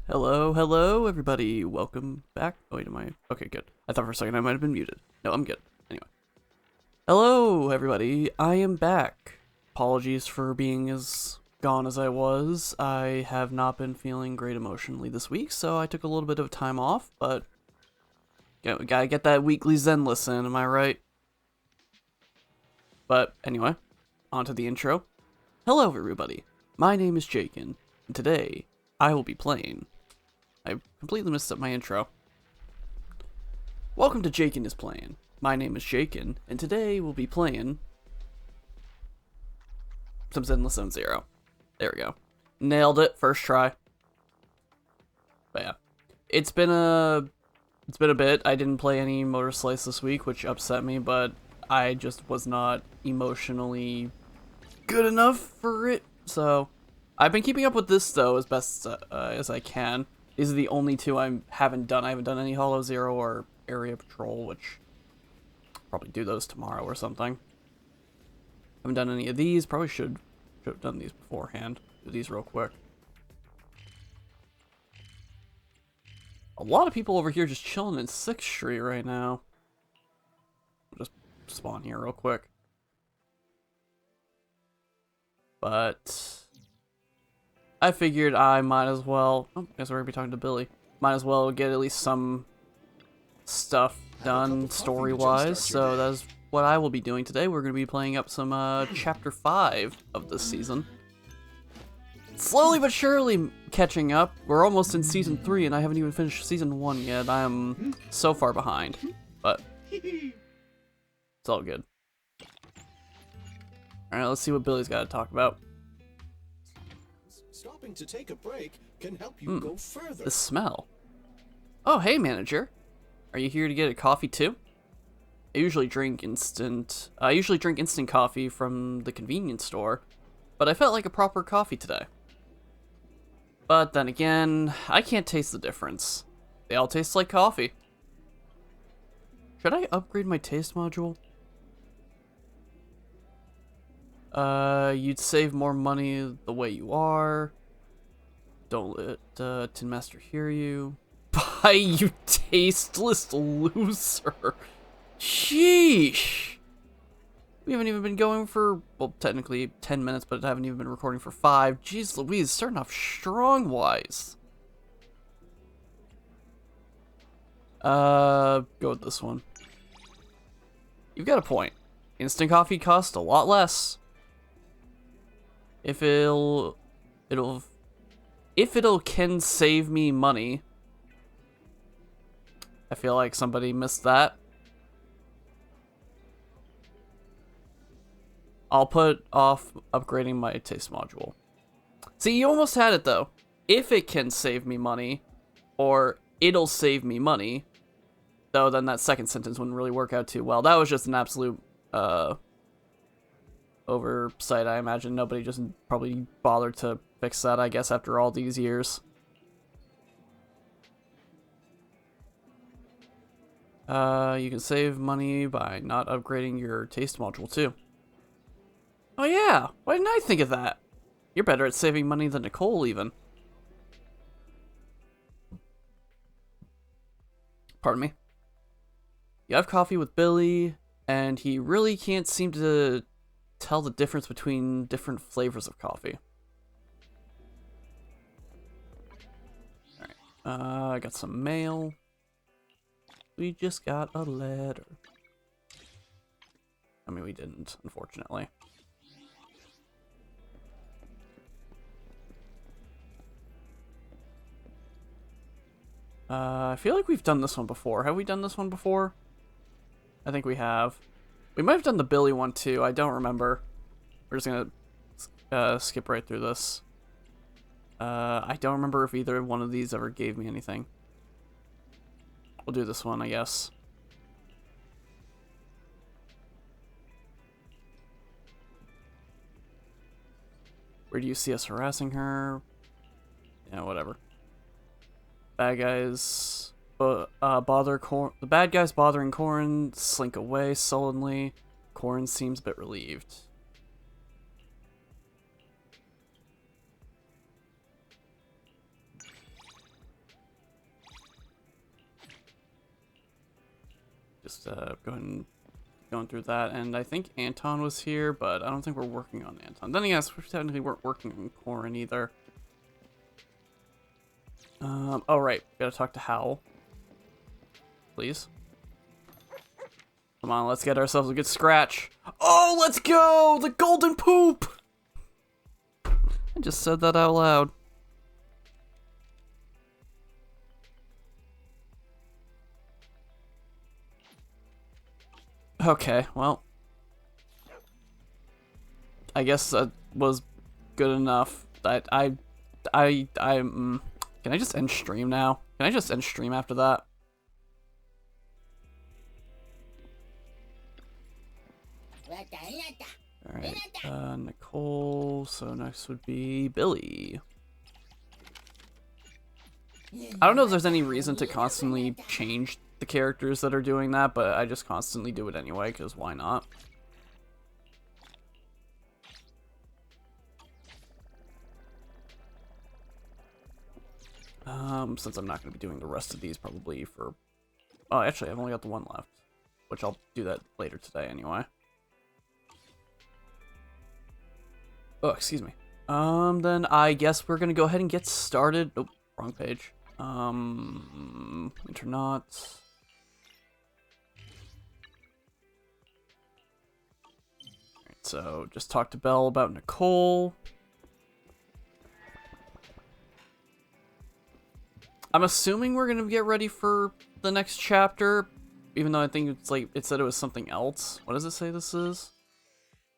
Hello, everybody. Welcome back. Oh, wait, am I? Okay, good. I thought for a second I might have been muted. No, I'm good. Anyway. Hello, everybody. I am back. Apologies for being as gone as I was. I have not been feeling great emotionally this week, so I took a little bit of time off, but gotta get that weekly ZENLESS in, am I right? But anyway, on to the intro. Hello, everybody. My name is Jaken, and today I will be playing. I completely messed up my intro. Welcome to JakenIsPlayen. My name is Jaken, and today we'll be playing some ZENLESS Zone Zero. There we go. Nailed it, first try. But yeah, it's been a bit. I didn't play any Motor Slice this week, which upset me, but I just was not emotionally good enough for it. So I've been keeping up with this though as best as I can. These are the only two I haven't done. I haven't done any Hollow Zero or Area Patrol, which I'll probably do those tomorrow or something. Haven't done any of these. Probably should have done these beforehand. Do these real quick. A lot of people over here just chilling in 6th Street right now. I'll just spawn here real quick. But I figured I might as well. Oh, I guess we're gonna be talking to Billy. Might as well get at least some stuff done story-wise. So that's what I will be doing today. We're gonna be playing up some Chapter 5 of this season. Slowly but surely catching up. We're almost in Season 3, and I haven't even finished Season 1 yet. I am so far behind, but it's all good. All right, let's see what Billy's got to talk about. Stopping to take a break can help you go further. The smell. Oh, hey, manager. Are you here to get a coffee too? I usually drink instant coffee from the convenience store, but I felt like a proper coffee today. But then again, I can't taste the difference. They all taste like coffee. Should I upgrade my taste module? You'd save more money the way you are. Don't let Tin Master hear you. Bye, you tasteless loser. Sheesh. We haven't even been going for, well, technically 10 minutes, but I haven't even been recording for 5. Jeez Louise, starting off strong-wise. Go with this one. You've got a point. Instant coffee costs a lot less. If it'll can save me money. I feel like somebody missed that. I'll put off upgrading my taste module. See, you almost had it though. If it can save me money, or it'll save me money, though then that second sentence wouldn't really work out too well. That was just an absolute oversight, I imagine. Nobody just probably bothered to fix that, I guess, after all these years. You can save money by not upgrading your taste module too. Oh yeah, why didn't I think of that? You're better at saving money than Nicole even. Pardon me. You have coffee with Billy, and he really can't seem to tell the difference between different flavors of coffee. Alright, I got some mail. We just got a letter. I mean, we didn't, unfortunately. I feel like we've done this one before. Have we done this one before? I think we have. We might have done the Billy one too. I don't remember. We're just gonna skip right through this. I don't remember if either one of these ever gave me anything. We'll do this one, I guess. Where do you see us harassing her? Yeah, whatever. Bad guys the bad guys bothering Corin slink away sullenly. Corin seems a bit relieved. just go ahead and going through that. And I think Anton was here, but I don't think we're working on Anton. Then yes, we technically weren't working on Corin either. Oh right, gotta talk to Hal. Please. Come on, let's get ourselves a good scratch. Oh, let's go! The golden poop! I just said that out loud. Okay, well. I guess that was good enough. Can I just end stream now? Can I just end stream after that? Alright, Nicole, so next would be Billy. I don't know if there's any reason to constantly change the characters that are doing that, but I just constantly do it anyway, because why not? Since I'm not going to be doing the rest of these probably for... Oh, actually, I've only got the one left, which I'll do that later today anyway. Oh, excuse me. Then I guess we're gonna go ahead and get started. Oh, wrong page. Internauts. Alright, so just talk to Belle about Nicole. I'm assuming we're gonna get ready for the next chapter, even though I think it's like, it said it was something else. What does it say this is?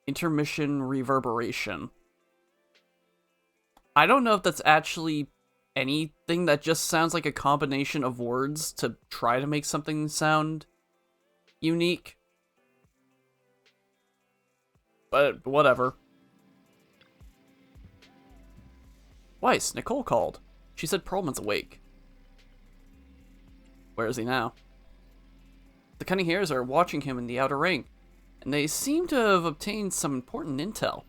Intermission reverberation. I don't know if that's actually anything. That just sounds like a combination of words to try to make something sound unique. But whatever. Weiss, Nicole called. She said Perlman's awake. Where is he now? The Cunning Hares are watching him in the outer ring, and they seem to have obtained some important intel.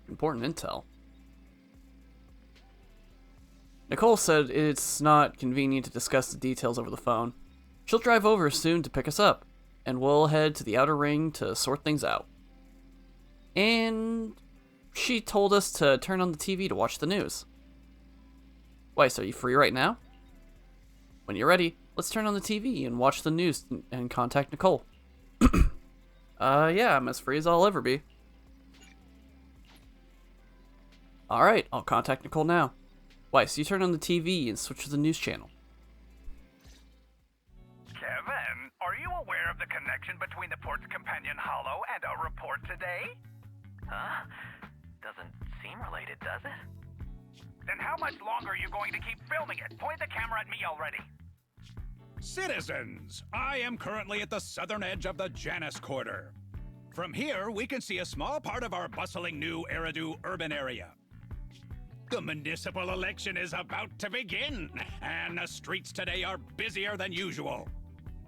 Important intel? Nicole said it's not convenient to discuss the details over the phone. She'll drive over soon to pick us up, and we'll head to the outer ring to sort things out. And she told us to turn on the TV to watch the news. Weiss, are you free right now? When you're ready, let's turn on the TV and watch the news and contact Nicole. Yeah, I'm as free as I'll ever be. Alright, I'll contact Nicole now. Weiss, you turn on the TV and switch to the news channel. Kevin, are you aware of the connection between the port's companion Hollow and our report today? Huh? Doesn't seem related, does it? Then how much longer are you going to keep filming it? Point the camera at me already. Citizens, I am currently at the southern edge of the Janus Quarter. From here, we can see a small part of our bustling new Eridu urban area. The municipal election is about to begin, and the streets today are busier than usual.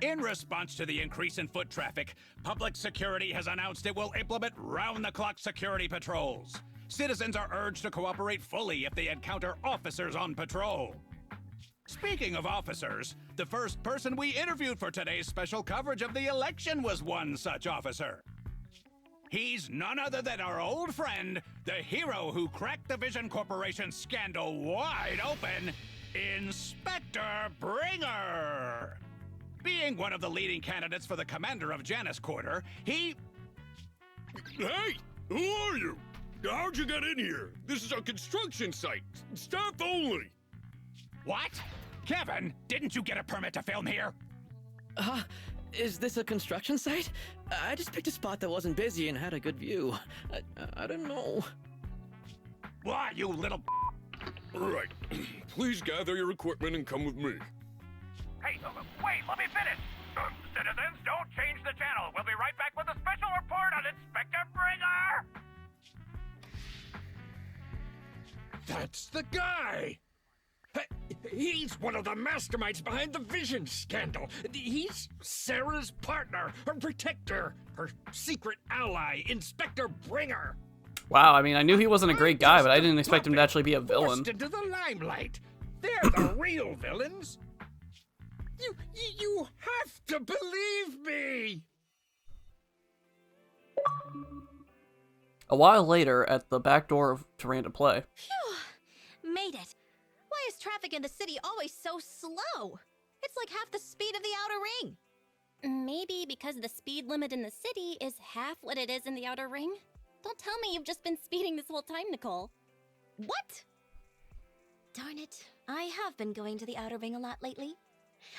In response to the increase in foot traffic, public security has announced it will implement round-the-clock security patrols. Citizens are urged to cooperate fully if they encounter officers on patrol. Speaking of officers, the first person we interviewed for today's special coverage of the election was one such officer. He's none other than our old friend, the hero who cracked the Vision Corporation scandal wide open, Inspector Bringer. Being one of the leading candidates for the commander of Janus Quarter, he... Hey, who are you? How'd you get in here? This is a construction site. Staff only. What? Kevin, didn't you get a permit to film here? Is this a construction site? I just picked a spot that wasn't busy and had a good view. I don't know. Why, you little... Right. Please gather your equipment and come with me. Hey, wait, let me finish. Citizens, don't change the channel. We'll be right back with a special report on Inspector Bringer. That's the guy! He's one of the masterminds behind the Vision scandal. He's Sarah's partner, her protector, her secret ally, Inspector Bringer. Wow, I mean, I knew he wasn't a great guy, but I didn't expect him to actually be a villain. Forced into the limelight. They're the real villains. You have to believe me! A while later, at the back door of Taranda Play. Phew! Made it. Why is traffic in the city always so slow? It's like half the speed of the outer ring. Maybe because the speed limit in the city is half what it is in the outer ring? Don't tell me you've just been speeding this whole time, Nicole. What? Darn it. I have been going to the outer ring a lot lately.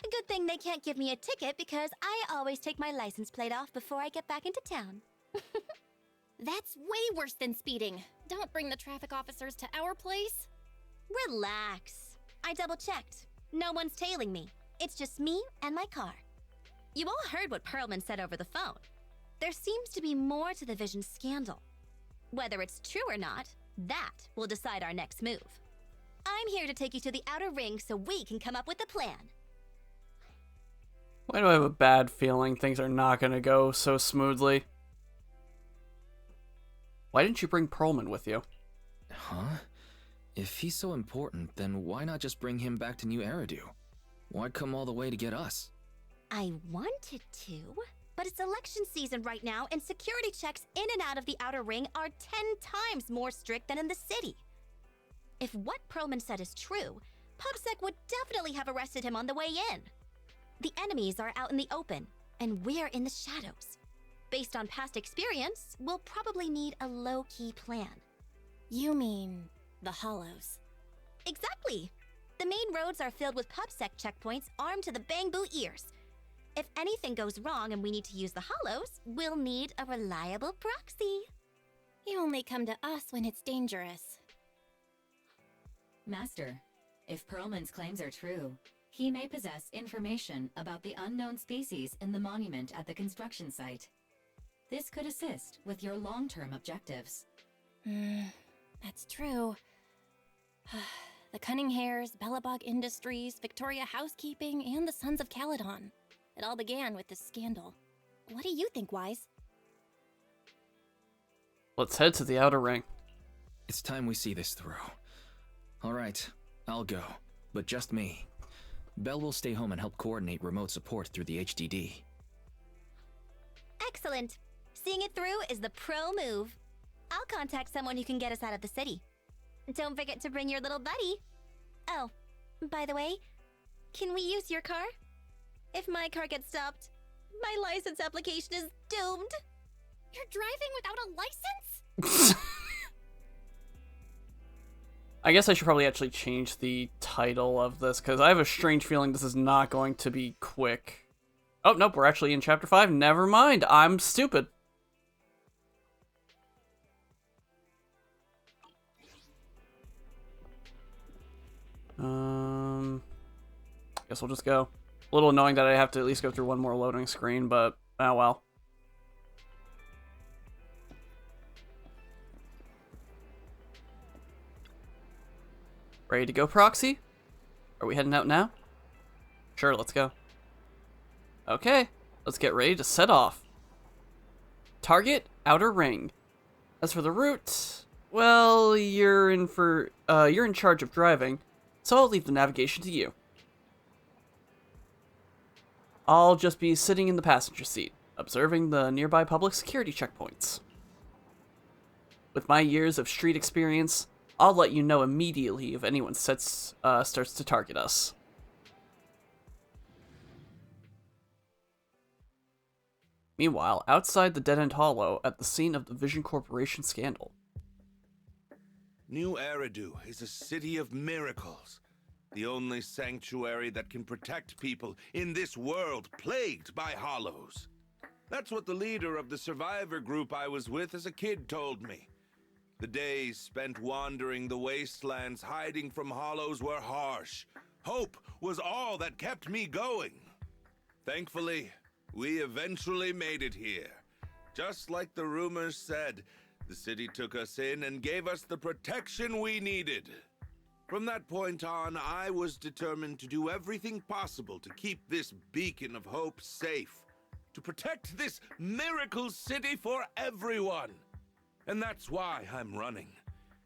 A good thing they can't give me a ticket because I always take my license plate off before I get back into town. That's way worse than speeding. Don't bring the traffic officers to our place. Relax. I double-checked. No one's tailing me. It's just me and my car. You all heard what Perlman said over the phone. There seems to be more to the Vision scandal. Whether it's true or not, that will decide our next move. I'm here to take you to the outer ring so we can come up with a plan. Why do I have a bad feeling things are not going to go so smoothly? Why didn't you bring Perlman with you? Huh? If he's so important, then why not just bring him back to New Eridu? Why come all the way to get us? I wanted to, but it's election season right now and security checks in and out of the outer ring are 10 times more strict than in the city. If what Perlman said is true, PubSec would definitely have arrested him on the way in. The enemies are out in the open, and we're in the shadows. Based on past experience, we'll probably need a low-key plan. You mean the Hollows? Exactly. The main roads are filled with PubSec checkpoints armed to the bang-boo ears. If anything goes wrong and we need to use the Hollows, we'll need a reliable proxy. You only come to us when it's dangerous. Master, if Perlman's claims are true, he may possess information about the unknown species in the monument at the construction site. This could assist with your long-term objectives. That's true. The Cunning Hares, Bellabog Industries, Victoria Housekeeping, and the Sons of Caledon. It all began with this scandal. What do you think, Wise? Let's head to the outer ring. It's time we see this through. Alright, I'll go, but just me. Belle will stay home and help coordinate remote support through the HDD. Excellent. Seeing it through is the pro move. I'll contact someone who can get us out of the city. Don't forget to bring your little buddy. Oh, by the way, can we use your car? If my car gets stopped, my license application is doomed. You're driving without a license? I guess I should probably actually change the title of this, because I have a strange feeling this is not going to be quick. Oh, nope, we're actually in Chapter 5. Never mind, I'm stupid. Guess we'll just go. A little annoying that I have to at least go through one more loading screen, but oh well. Ready to go, Proxy? Are we heading out now? Sure, let's go. Okay, let's get ready to set off. Target, outer ring. As for the route, well, you're in charge of driving, so I'll leave the navigation to you. I'll just be sitting in the passenger seat, observing the nearby public security checkpoints. With my years of street experience, I'll let you know immediately if anyone starts to target us. Meanwhile, outside the dead-end hollow at the scene of the Vision Corporation scandal. New Eridu is a city of miracles. The only sanctuary that can protect people in this world plagued by hollows. That's what the leader of the survivor group I was with as a kid told me. The days spent wandering the wastelands hiding from hollows were harsh. Hope was all that kept me going. Thankfully, we eventually made it here. Just like the rumors said, the city took us in and gave us the protection we needed. From that point on, I was determined to do everything possible to keep this beacon of hope safe, to protect this miracle city for everyone. And that's why I'm running.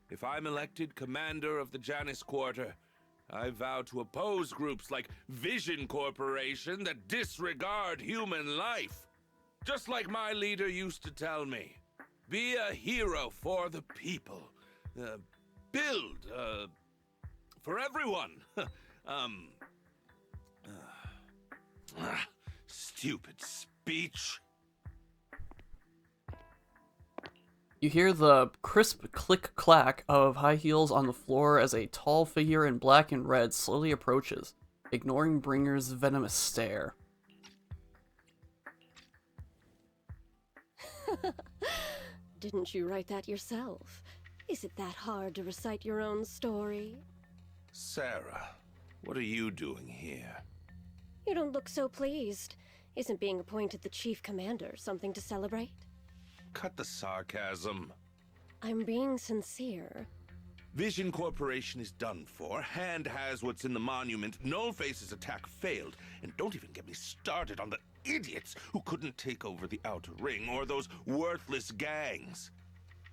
If I'm elected commander of the Janus Quarter, I vow to oppose groups like Vision Corporation that disregard human life. Just like my leader used to tell me. Be a hero for the people. Build, for everyone. Stupid speech. You hear the crisp click-clack of high heels on the floor as a tall figure in black and red slowly approaches, ignoring Bringer's venomous stare. Didn't you write that yourself? Is it that hard to recite your own story? Sarah, what are you doing here? You don't look so pleased. Isn't being appointed the chief commander something to celebrate? Cut the sarcasm. I'm being sincere. Vision Corporation is done for. Hand has what's in the monument. Nullface's attack failed. And don't even get me started on the idiots who couldn't take over the Outer Ring or those worthless gangs.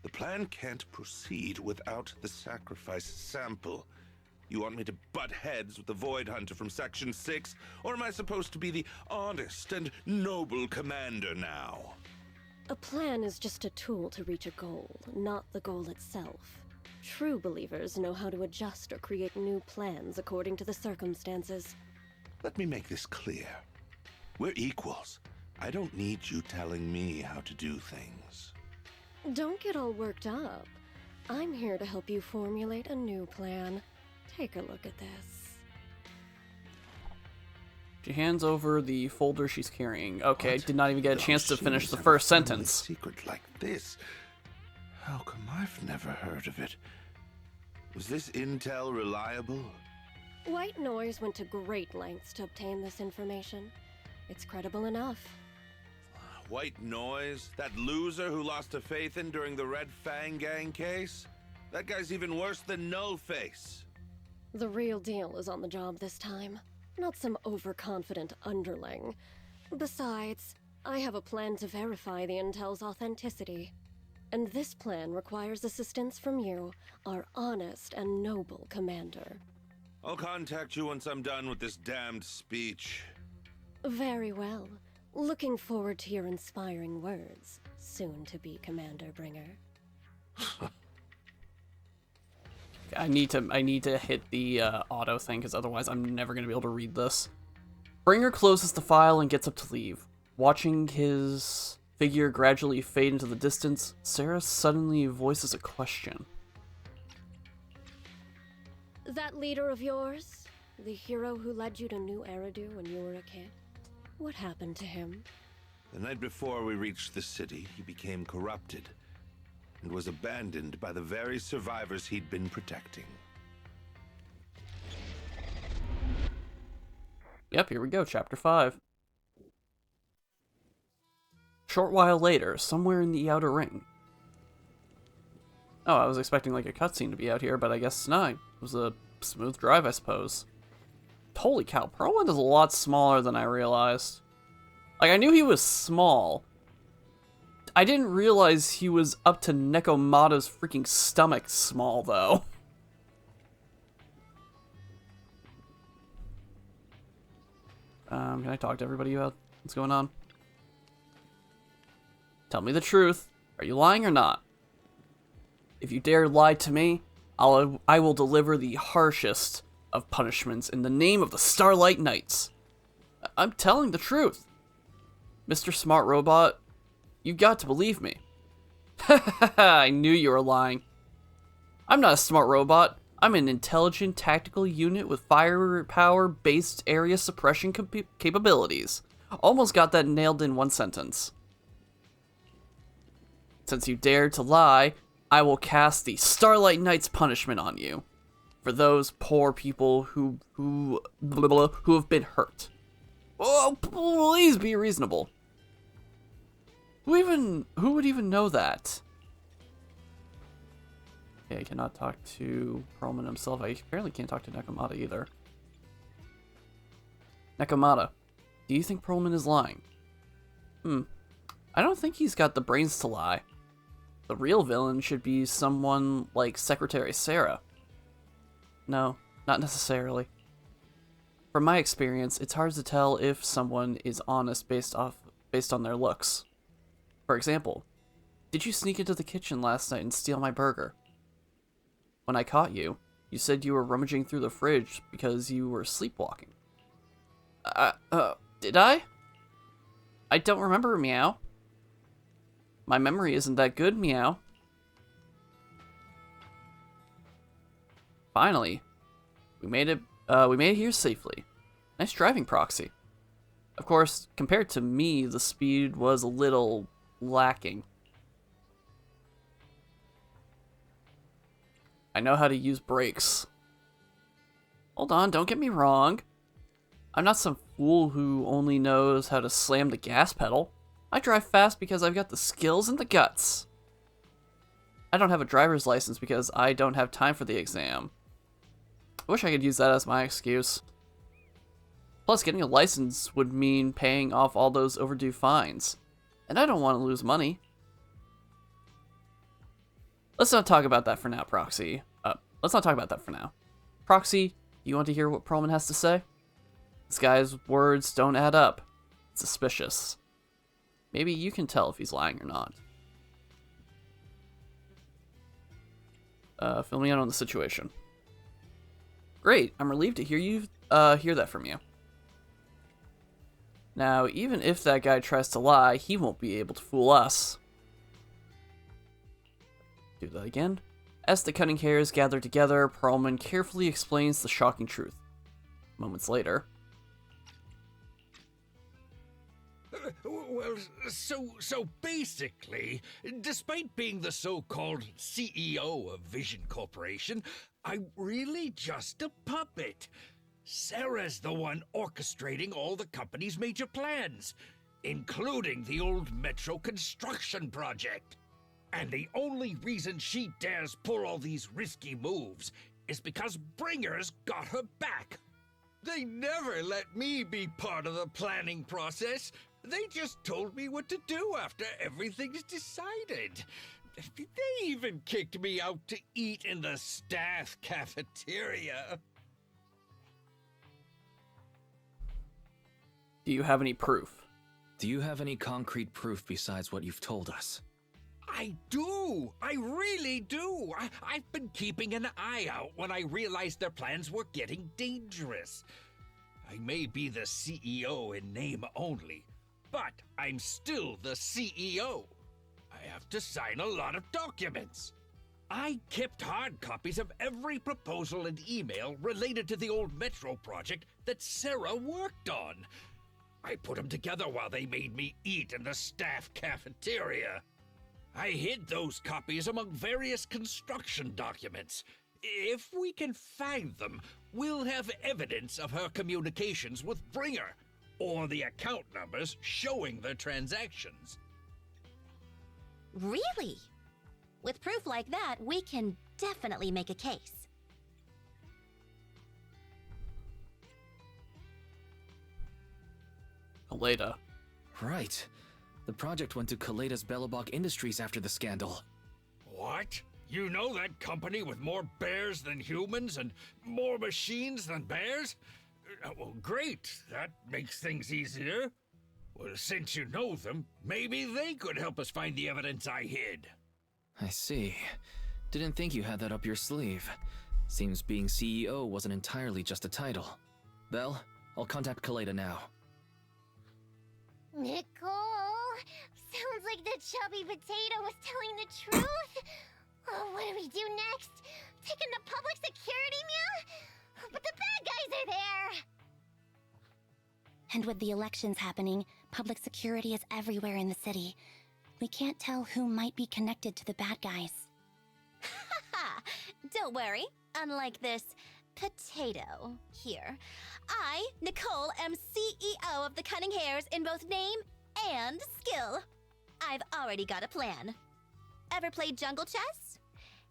The plan can't proceed without the sacrifice sample. You want me to butt heads with the Void Hunter from Section 6? Or am I supposed to be the honest and noble commander now? A plan is just a tool to reach a goal, not the goal itself. True believers know how to adjust or create new plans according to the circumstances. Let me make this clear. We're equals. I don't need you telling me how to do things. Don't get all worked up. I'm here to help you formulate a new plan. Take a look at this. She hands over the folder she's carrying. Okay, did not even get a chance to finish the first sentence. A secret like this? How come I've never heard of it? Was this intel reliable? White Noise went to great lengths to obtain this information. It's credible enough. White Noise? That loser who lost a faith in during the Red Fang Gang case? That guy's even worse than Nullface. The real deal is on the job this time. Not some overconfident underling. Besides, I have a plan to verify the intel's authenticity. And this plan requires assistance from you, our honest and noble commander. I'll contact you once I'm done with this damned speech. Very well. Looking forward to your inspiring words, soon to be Commander Bringer. I need to hit the auto thing, because otherwise I'm never going to be able to read this. Bringer closes the file and gets up to leave. Watching his figure gradually fade into the distance, Sarah suddenly voices a question. That leader of yours? The hero who led you to New Eridu when you were a kid? What happened to him? The night before we reached the city, he became corrupted and was abandoned by the very survivors he'd been protecting. Yep, here we go, Chapter 5. Short while later, somewhere in the Outer Ring. Oh, I was expecting like a cutscene to be out here, but I guess not. It was a smooth drive, I suppose. Holy cow, Perlman is a lot smaller than I realized. Like, I knew he was small. I didn't realize he was up to Nekomata's freaking stomach small, though. Can I talk to everybody about what's going on? Tell me the truth. Are you lying or not? If you dare lie to me, I will deliver the harshest of punishments in the name of the Starlight Knights. I'm telling the truth. Mr. Smart Robot, you got to believe me. I knew you were lying. I'm not a smart robot. I'm an intelligent tactical unit with firepower-based area suppression capabilities. Almost got that nailed in one sentence. Since you dared to lie, I will cast the Starlight Knight's punishment on you. For those poor people who have been hurt. Oh, please be reasonable. Who would even know that? Okay, I cannot talk to Perlman himself. I apparently can't talk to Nekomata either. Nekomata, do you think Perlman is lying? I don't think he's got the brains to lie. The real villain should be someone like Secretary Sarah. No, not necessarily. From my experience, it's hard to tell if someone is honest based on their looks. For example, did you sneak into the kitchen last night and steal my burger? When I caught you, you said you were rummaging through the fridge because you were sleepwalking. Did I? I don't remember, meow. My memory isn't that good, meow. Finally, we made it here safely. Nice driving, Proxy. Of course, compared to me, the speed was a little lacking. I know how to use brakes. Hold on, don't get me wrong. I'm not some fool who only knows how to slam the gas pedal. I drive fast because I've got the skills and the guts. I don't have a driver's license because I don't have time for the exam. I wish I could use that as my excuse. Plus, getting a license would mean paying off all those overdue fines. And I don't want to lose money. Let's not talk about that for now, Proxy. Let's not talk about that for now. Proxy, you want to hear what Perlman has to say? This guy's words don't add up. It's suspicious. Maybe you can tell if he's lying or not. Fill me in on the situation. Great, I'm relieved to hear that from you. Now, even if that guy tries to lie, he won't be able to fool us. Do that again. As the cutting hairs gather together, Perlman carefully explains the shocking truth. Moments later. Well, so basically, despite being the so-called CEO of Vision Corporation, I'm really just a puppet. Sarah's the one orchestrating all the company's major plans, including the old metro construction project. And the only reason she dares pull all these risky moves is because Bringer's got her back. They never let me be part of the planning process. They just told me what to do after everything's decided. They even kicked me out to eat in the staff cafeteria. Do you have any proof? Do you have any concrete proof besides what you've told us? I do! I really do! I've been keeping an eye out when I realized their plans were getting dangerous. I may be the CEO in name only, but I'm still the CEO. I have to sign a lot of documents. I kept hard copies of every proposal and email related to the old metro project that Sarah worked on. I put them together while they made me eat in the staff cafeteria. I hid those copies among various construction documents. If we can find them, we'll have evidence of her communications with Bringer, or the account numbers showing the transactions. Really? With proof like that, we can definitely make a case. Kaleda. Right. The project went to Kaleda's Belobog Industries after the scandal. What? You know that company with more bears than humans and more machines than bears? Well, great. That makes things easier. Well, since you know them, maybe they could help us find the evidence I hid. I see. Didn't think you had that up your sleeve. Seems being CEO wasn't entirely just a title. Belle, I'll contact Kaleda now. Nicole, sounds like the chubby potato was telling the truth. Oh, what do we do next? Take him to public security, meow? But the bad guys are there. And with the elections happening, public security is everywhere in the city. We can't tell who might be connected to the bad guys. Haha! Don't worry. Unlike this potato here, I, Nicole, am CEO of the Cunning Hares in both name and skill. I've already got a plan. Ever played jungle chess?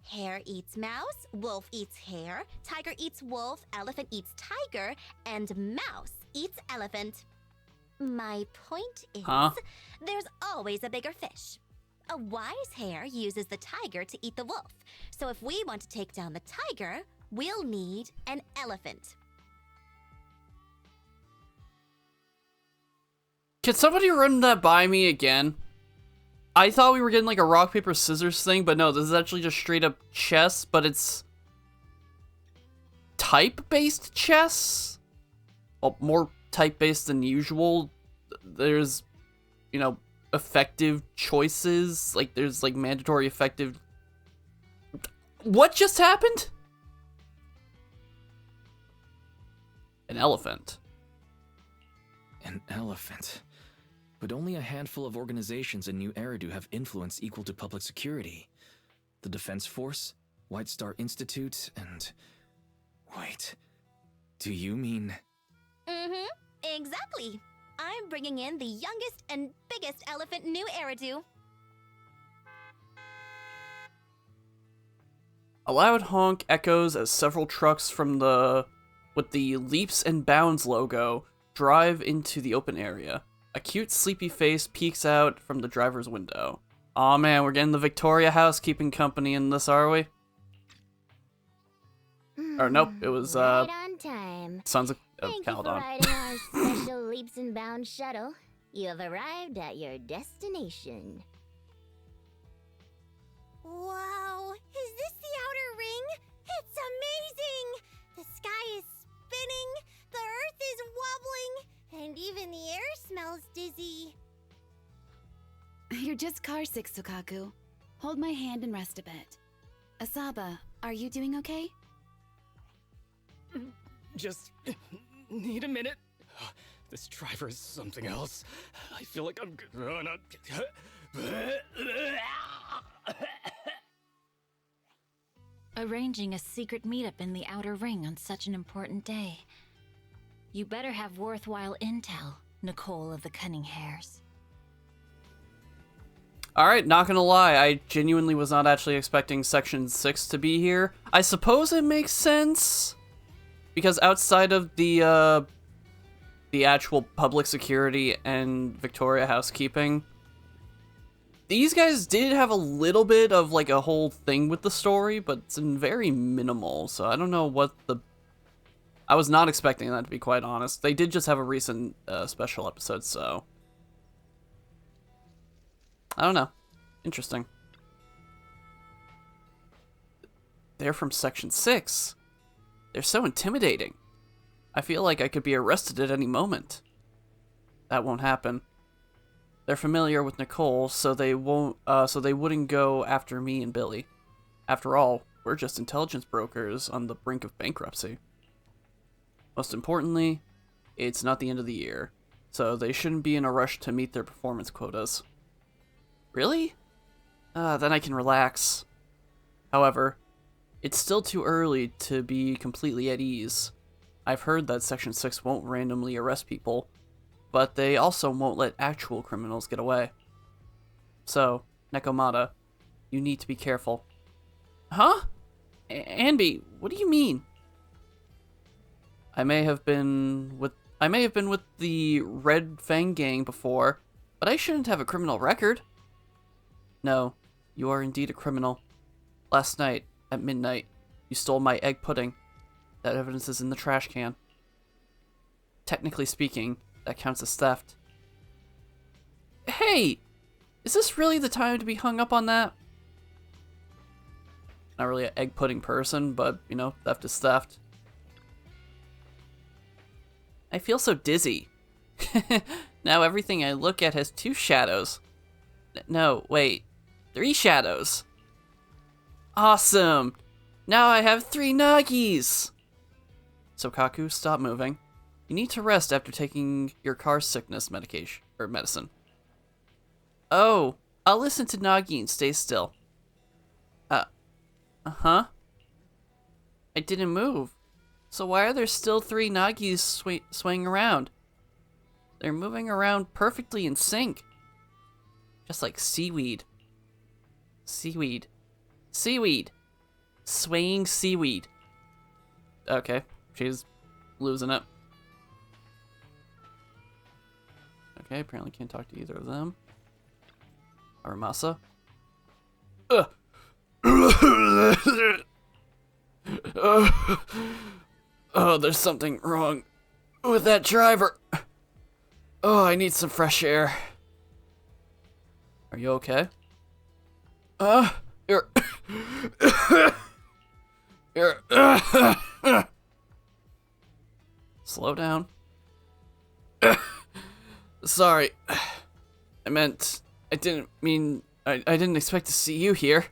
Hare eats mouse, wolf eats hare, tiger eats wolf, elephant eats tiger, and mouse eats elephant. My point is, there's always a bigger fish. A wise hare uses the tiger to eat the wolf. So if we want to take down the tiger, we'll need an elephant. Can somebody run that by me again? I thought we were getting like a rock, paper, scissors thing, but no, this is actually just straight up chess, but it's type-based chess? Well, more type-based than usual. There's, you know, effective choices. Like, there's like mandatory effective... What just happened? An elephant. An elephant. But only a handful of organizations in New Eridu have influence equal to public security. The Defense Force, White Star Institute, and... Wait, do you mean... Mm-hmm, exactly. I'm bringing in the youngest and biggest elephant in New Eridu. A loud honk echoes as several trucks from with the Leaps and Bounds logo drive into the open area. A cute, sleepy face peeks out from the driver's window. Aw man, we're getting the Victoria House keeping company in this, are we? Or nope, it was, Right on time. Sons of Thank Caledon. you for riding our special Leaps and Bounds shuttle. You have arrived at your destination. Wow, is this the outer ring? It's amazing! The sky is spinning, the earth is wobbling, and even the air smells dizzy. You're just carsick, Sukaku. Hold my hand and rest a bit. Asaba, are you doing okay? Just need a minute. This driver is something else. I feel like I'm gonna... Arranging a secret meetup in the Outer Ring on such an important day. You better have worthwhile intel, Nicole of the Cunning Hairs. Alright, not gonna lie, I genuinely was not actually expecting Section 6 to be here. I suppose it makes sense, because outside of the actual public security and Victoria housekeeping, these guys did have a little bit of like a whole thing with the story, but it's very minimal, so I don't know what the... I was not expecting that, to be quite honest. They did just have a recent special episode, so... I don't know. Interesting. They're from Section 6. They're so intimidating. I feel like I could be arrested at any moment. That won't happen. They're familiar with Nicole, so they wouldn't go after me and Billy. After all, we're just intelligence brokers on the brink of bankruptcy. Most importantly, it's not the end of the year, so they shouldn't be in a rush to meet their performance quotas. Really? Then I can relax. However, it's still too early to be completely at ease. I've heard that Section 6 won't randomly arrest people, but they also won't let actual criminals get away. So, Nekomata, you need to be careful. Huh? Anby, what do you mean? I may have been with the Red Fang gang before, but I shouldn't have a criminal record. No, you are indeed a criminal. Last night, at midnight, you stole my egg pudding. That evidence is in the trash can. Technically speaking, that counts as theft. Hey! Is this really the time to be hung up on that? Not really an egg pudding person, but, you know, theft is theft. I feel so dizzy. Now everything I look at has 2 shadows. No, wait. 3 shadows. Awesome! Now I have 3 Nagis! Sokaku, stop moving. You need to rest after taking your car sickness medication, or medicine. Oh, I'll listen to Nagi and stay still. Uh-huh. I didn't move. So why are there still 3 Nagis swaying around? They're moving around perfectly in sync. Just like seaweed. Seaweed. Seaweed. Swaying seaweed. Okay, she's losing it. Okay, apparently can't talk to either of them. Aramasa. Oh, there's something wrong with that driver. Oh, I need some fresh air. Are you okay? You're... Slow down. Sorry. I didn't expect to see you here.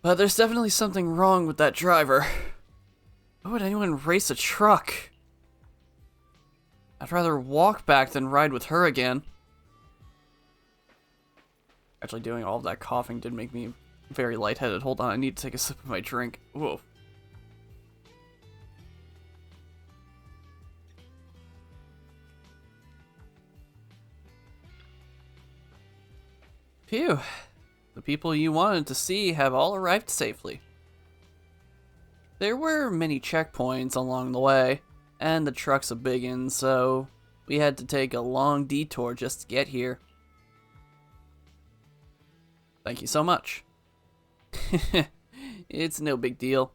But there's definitely something wrong with that driver. Why would anyone race a truck? I'd rather walk back than ride with her again. Actually, doing all of that coughing did make me very lightheaded. Hold on, I need to take a sip of my drink. Whoa. Phew. The people you wanted to see have all arrived safely. There were many checkpoints along the way, and the truck's a biggin', so we had to take a long detour just to get here. Thank you so much. It's no big deal.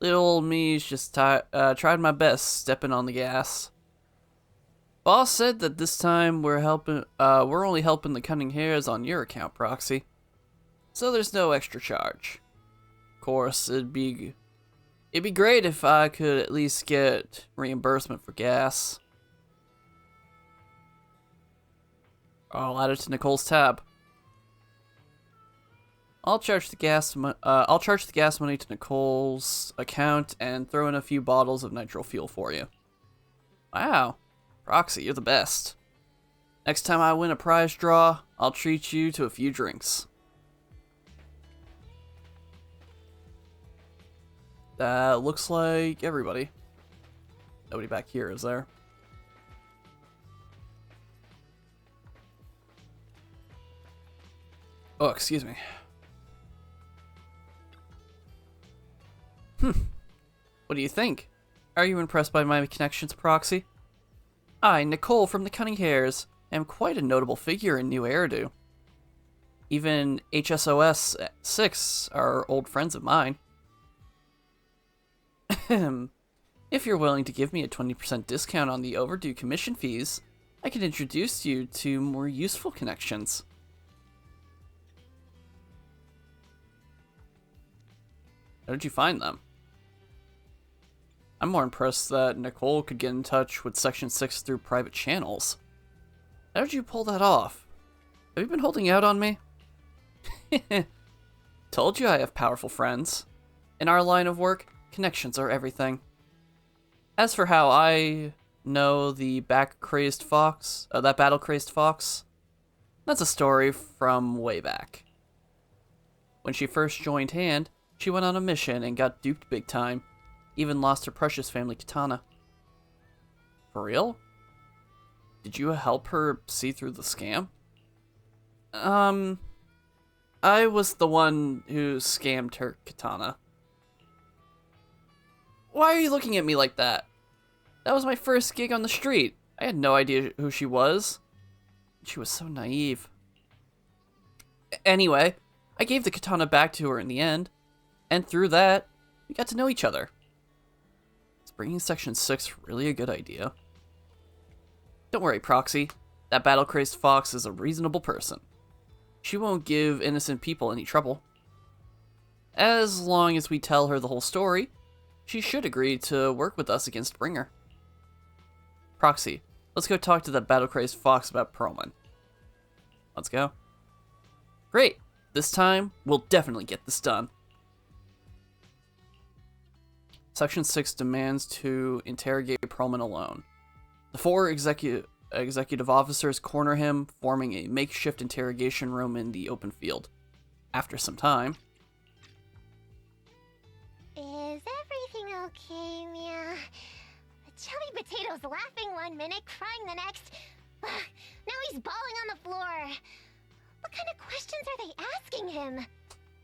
Little old me's just tried my best stepping on the gas. Boss said that this time we're only helping the Cunning Hares on your account, Proxy. So there's no extra charge. Of course, it'd be great if I could at least get reimbursement for gas. I'll add it to Nicole's tab. I'll charge the gas money to Nicole's account and throw in a few bottles of nitro fuel for you. Wow, Proxy, you're the best. Next time I win a prize draw, I'll treat you to a few drinks. That looks like everybody. Nobody back here, is there? Oh, excuse me. What do you think? Are you impressed by my connections, Proxy? I, Nicole from the Cunning Hares, am quite a notable figure in New Eridu. Even HSOS 6 are old friends of mine. If you're willing to give me a 20% discount on the overdue commission fees, I can introduce you to more useful connections. How did you find them? I'm more impressed that Nicole could get in touch with Section 6 through private channels. How did you pull that off? Have you been holding out on me? Told you I have powerful friends. In our line of work, connections are everything. As for how I know the battle-crazed fox, that's a story from way back. When she first joined Hand, she went on a mission and got duped big time. Even lost her precious family katana. For real? Did you help her see through the scam? I was the one who scammed her katana. Why are you looking at me like that? That was my first gig on the street. I had no idea who she was. She was so naive. Anyway, I gave the katana back to her in the end, and through that, we got to know each other. Is bringing Section 6 really a good idea? Don't worry, Proxy. That battle-crazed fox is a reasonable person. She won't give innocent people any trouble. As long as we tell her the whole story, she should agree to work with us against Bringer. Proxy, let's go talk to that battle-crazed fox about Perlman. Let's go. Great! This time, we'll definitely get this done. Section 6 demands to interrogate Perlman alone. The 4 executive officers corner him, forming a makeshift interrogation room in the open field. After some time... Is everything okay, Mia? Chubby Potato's laughing one minute, crying the next. Now he's bawling on the floor. What kind of questions are they asking him?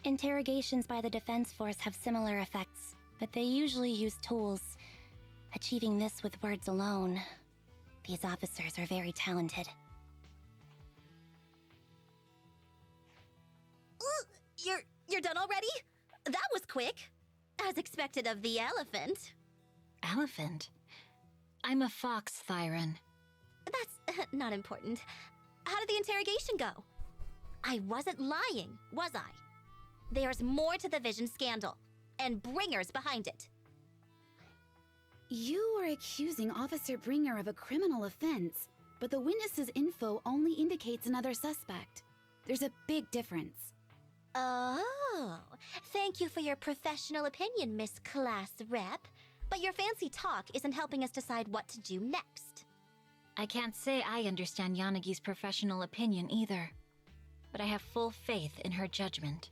Interrogations by the Defense Force have similar effects, but they usually use tools. Achieving this with words alone. These officers are very talented. You're done already? That was quick. As expected of the elephant. Elephant? I'm a fox, Thyron. That's not important. How did the interrogation go? I wasn't lying, was I? There's more to the Vision scandal, and Bringer's behind it. You are accusing Officer Bringer of a criminal offense, but the witness's info only indicates another suspect. There's a big difference. Oh, thank you for your professional opinion, Miss Class Rep. But your fancy talk isn't helping us decide what to do next. I can't say I understand Yanagi's professional opinion either, but I have full faith in her judgment.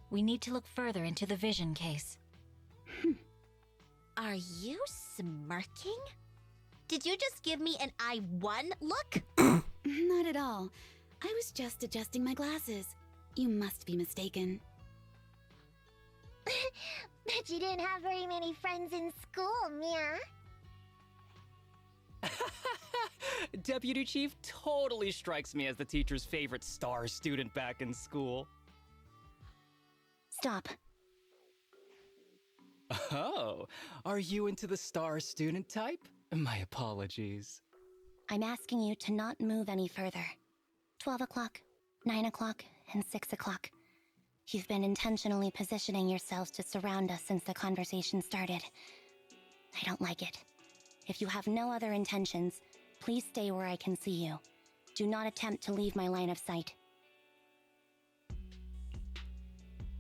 We need to look further into the Vision case. Are you smirking? Did you just give me an I won look? Not at all. I was just adjusting my glasses. You must be mistaken. Bet you didn't have very many friends in school, Mia. Deputy Chief totally strikes me as the teacher's favorite star student back in school. Stop. Oh, are you into the star student type? My apologies. I'm asking you to not move any further. 12 o'clock, 9 o'clock, and 6 o'clock. You've been intentionally positioning yourselves to surround us since the conversation started. I don't like it. If you have no other intentions, please stay where I can see you. Do not attempt to leave my line of sight.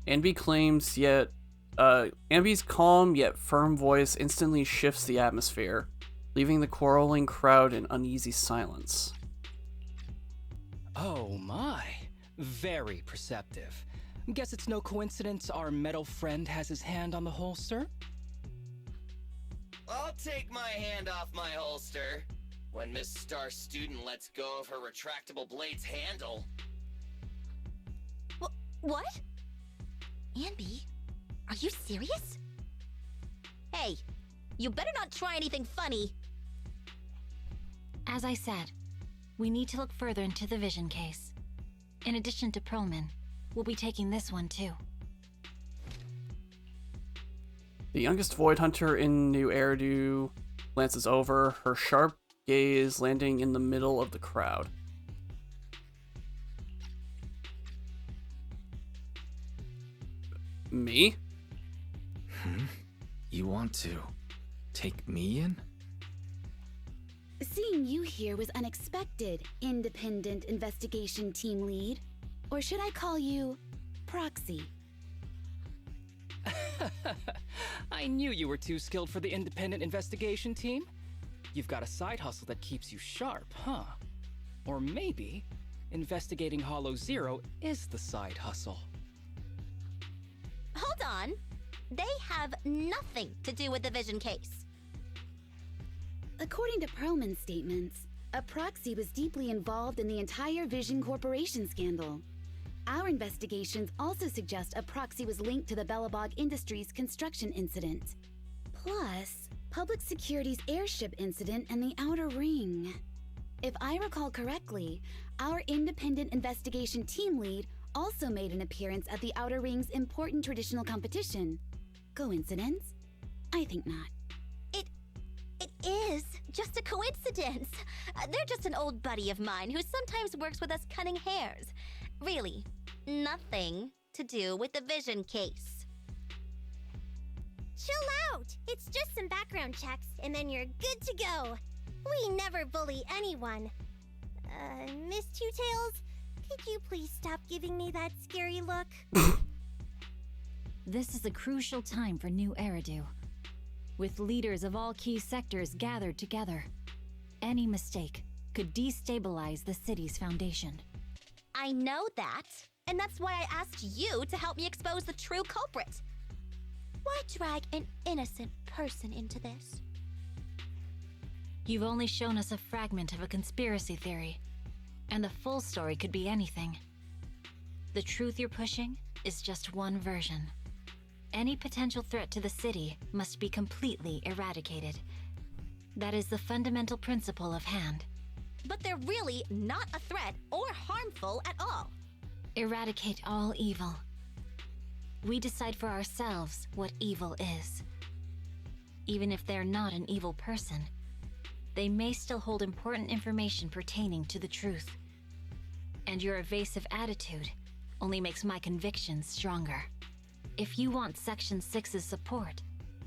Anby claims yet Anby's calm yet firm voice instantly shifts the atmosphere, leaving the quarreling crowd in uneasy silence. Oh my, very perceptive. Guess it's no coincidence our metal friend has his hand on the holster? I'll take my hand off my holster when Miss Star Student lets go of her retractable blade's handle. What? Anby, are you serious? Hey, you better not try anything funny. As I said, we need to look further into the Vision case. In addition to Perlman, we'll be taking this one too. The youngest Void Hunter in New Eridu glances over, her sharp gaze landing in the middle of the crowd. Me? You want to take me in? Seeing you here was unexpected, Independent Investigation Team Lead. Or should I call you Proxy? I knew you were too skilled for the independent investigation team. You've got a side hustle that keeps you sharp, huh? Or maybe investigating Hollow Zero is the side hustle. Hold on. They have nothing to do with the Vision case. According to Perlman's statements, a Proxy was deeply involved in the entire Vision Corporation scandal. Our investigations also suggest a Proxy was linked to the Bellabog Industries construction incident. Plus, Public Security's airship incident and the Outer Ring. If I recall correctly, our independent investigation team lead also made an appearance at the Outer Ring's important traditional competition. Coincidence? I think not. It is just a coincidence. They're just an old buddy of mine who sometimes works with us cutting hairs. Really, nothing to do with the Vision case. Chill out! It's just some background checks, and then you're good to go. We never bully anyone. Miss Two Tails, could you please stop giving me that scary look? This is a crucial time for New Eridu. With leaders of all key sectors gathered together, any mistake could destabilize the city's foundation. I know that, and that's why I asked you to help me expose the true culprit. Why drag an innocent person into this? You've only shown us a fragment of a conspiracy theory, and the full story could be anything. The truth you're pushing is just one version. Any potential threat to the city must be completely eradicated. That is the fundamental principle of Hand. But they're really not a threat or harmful at all. Eradicate all evil. We decide for ourselves what evil is. Even if they're not an evil person, they may still hold important information pertaining to the truth. And your evasive attitude only makes my convictions stronger. If you want Section 6's support,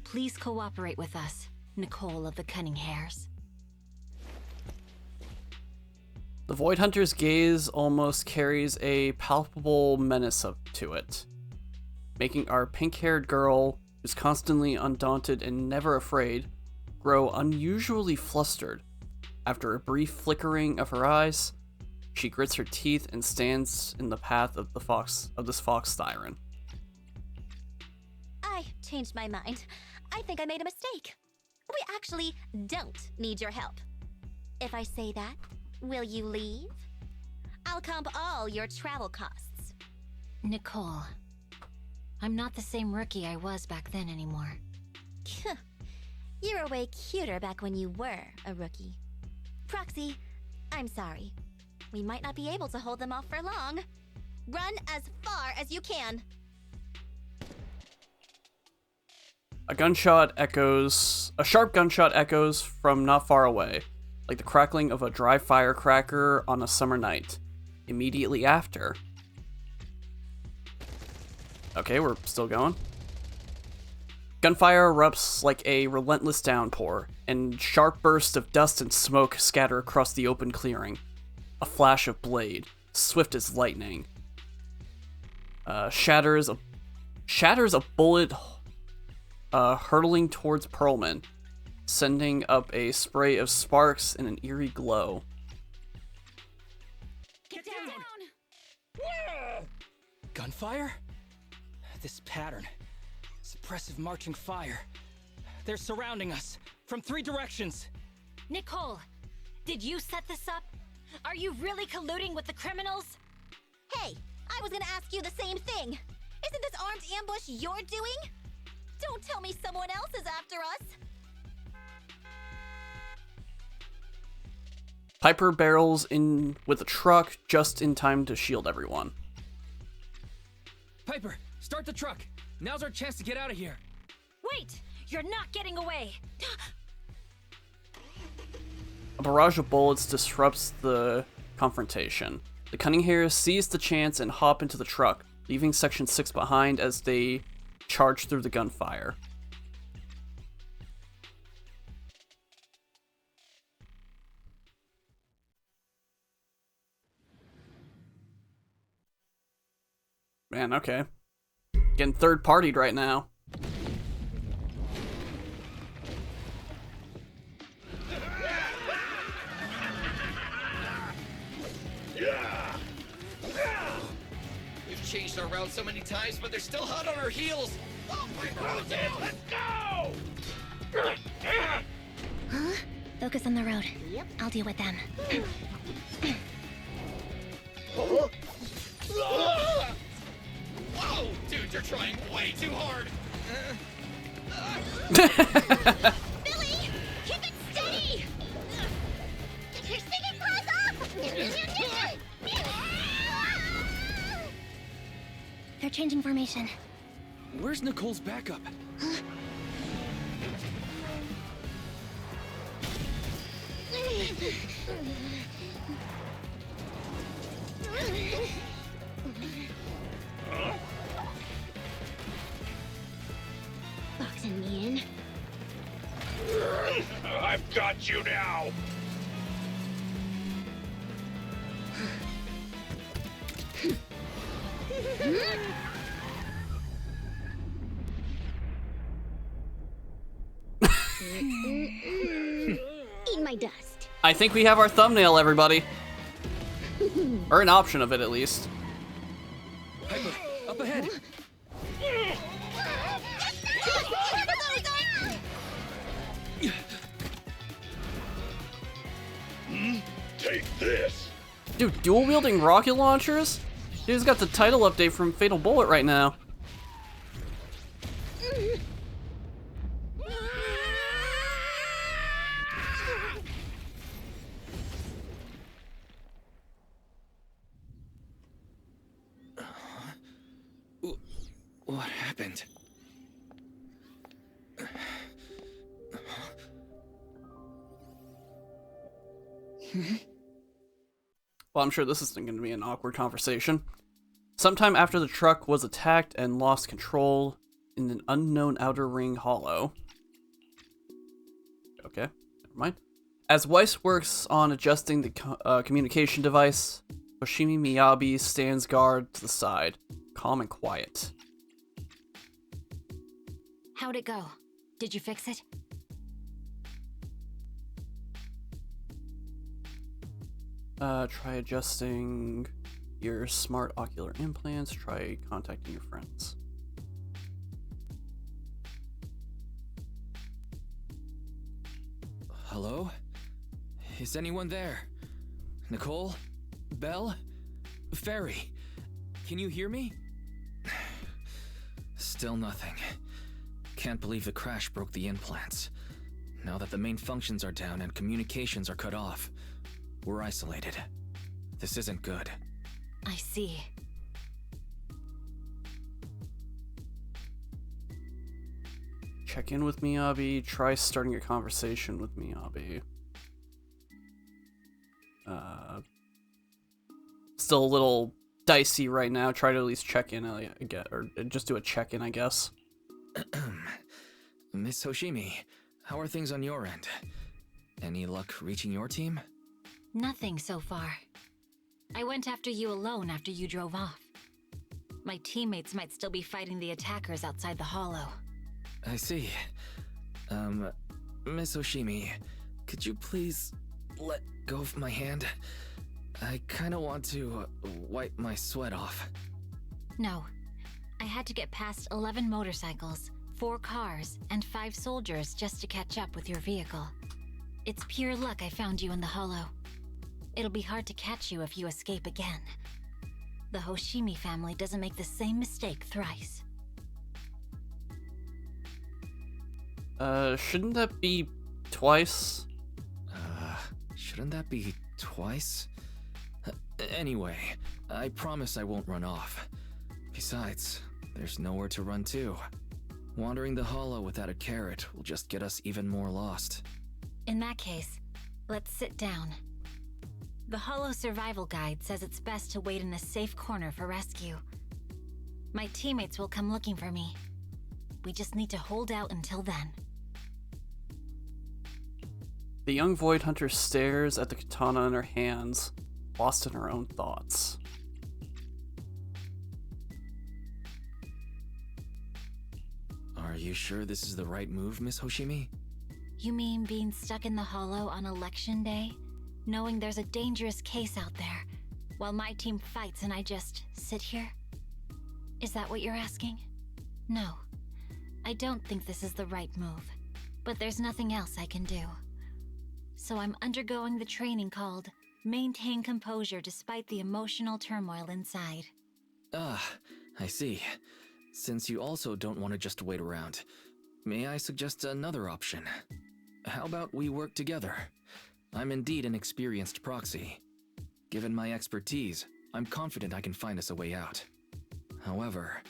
please cooperate with us, Nicole of the Cunning Hairs. The Void Hunter's gaze almost carries a palpable menace up to it, making our pink-haired girl, who's constantly undaunted and never afraid, grow unusually flustered. After a brief flickering of her eyes, she grits her teeth and stands in the path of this fox siren. I changed my mind. I think I made a mistake. We actually don't need your help. If I say that, will you leave? I'll comp all your travel costs. Nicole, I'm not the same rookie I was back then anymore. You were way cuter back when you were a rookie. Proxy, I'm sorry. We might not be able to hold them off for long. Run as far as you can. A sharp gunshot echoes from not far away, like the crackling of a dry firecracker on a summer night. Immediately after... Okay, we're still going. Gunfire erupts like a relentless downpour, and sharp bursts of dust and smoke scatter across the open clearing. A flash of blade, swift as lightning, shatters a bullet hurtling towards Perlman, sending up a spray of sparks and an eerie glow. Get down! Gunfire? This pattern. Suppressive marching fire. They're surrounding us from 3 directions. Nicole, did you set this up? Are you really colluding with the criminals? Hey, I was gonna ask you the same thing. Isn't this armed ambush you're doing? Don't tell me someone else is after us. Piper barrels in with a truck just in time to shield everyone. Piper, start the truck. Now's our chance to get out of here. Wait! You're not getting away! A barrage of bullets disrupts the confrontation. The Cunning Hairs seize the chance and hop into the truck, leaving Section 6 behind as they charge through the gunfire. Man, okay. Getting third-partied right now. We've changed our route so many times, but they're still hot on our heels. Oh my God! Let's go! Huh? Focus on the road. Yep. I'll deal with them. Whoa! Dude, you're trying way too hard! Billy! Keep it steady! Get your stinging claws off! They're changing formation. Where's Nicole's backup? Boxing me in. I've got you now! Eat my dust. I think we have our thumbnail, everybody. Or an option of it, at least. Piper, up ahead. Take this! Dude, dual-wielding rocket launchers? Dude's got the title update from Fatal Bullet right now. What? Well, I'm sure this isn't going to be an awkward conversation. Sometime after the truck was attacked and lost control in an unknown outer ring hollow. Okay, never mind. As Weiss works on adjusting the communication device, Hoshimi Miyabi stands guard to the side, calm and quiet. How'd it go? Did you fix it? Try adjusting your smart ocular implants. Try contacting your friends. Hello? Is anyone there? Nicole? Belle? Ferry? Can you hear me? Still nothing. Can't believe the crash broke the implants. Now that the main functions are down and communications are cut off, we're isolated. This isn't good. I see. Check in with Miyabi. Try starting a conversation with Miyabi. Still a little dicey right now. Try to at least check in, or just do a check-in, I guess. Miss Hoshimi, how are things on your end? Any luck reaching your team? Nothing so far. I went after you alone after you drove off. My teammates might still be fighting the attackers outside the hollow. I see. Miss Hoshimi, could you please let go of my hand? I kinda want to wipe my sweat off. No. I had to get past 11 motorcycles, 4 cars, and 5 soldiers just to catch up with your vehicle. It's pure luck I found you in the hollow. It'll be hard to catch you if you escape again. The Hoshimi family doesn't make the same mistake thrice. Shouldn't that be twice? Shouldn't that be twice? Anyway, I promise I won't run off. Besides, there's nowhere to run to. Wandering the hollow without a carrot will just get us even more lost. In that case, let's sit down. The Hollow Survival Guide says it's best to wait in a safe corner for rescue. My teammates will come looking for me. We just need to hold out until then. The young Void Hunter stares at the katana in her hands, lost in her own thoughts. Are you sure this is the right move, Miss Hoshimi? You mean being stuck in the hollow on election day? Knowing there's a dangerous case out there, while my team fights and I just sit here? Is that what you're asking? No. I don't think this is the right move, but there's nothing else I can do. So I'm undergoing the training called Maintain Composure Despite the Emotional Turmoil Inside. Ah, I see. Since you also don't want to just wait around, may I suggest another option? How about we work together? I'm indeed an experienced proxy. Given my expertise, I'm confident I can find us a way out. However,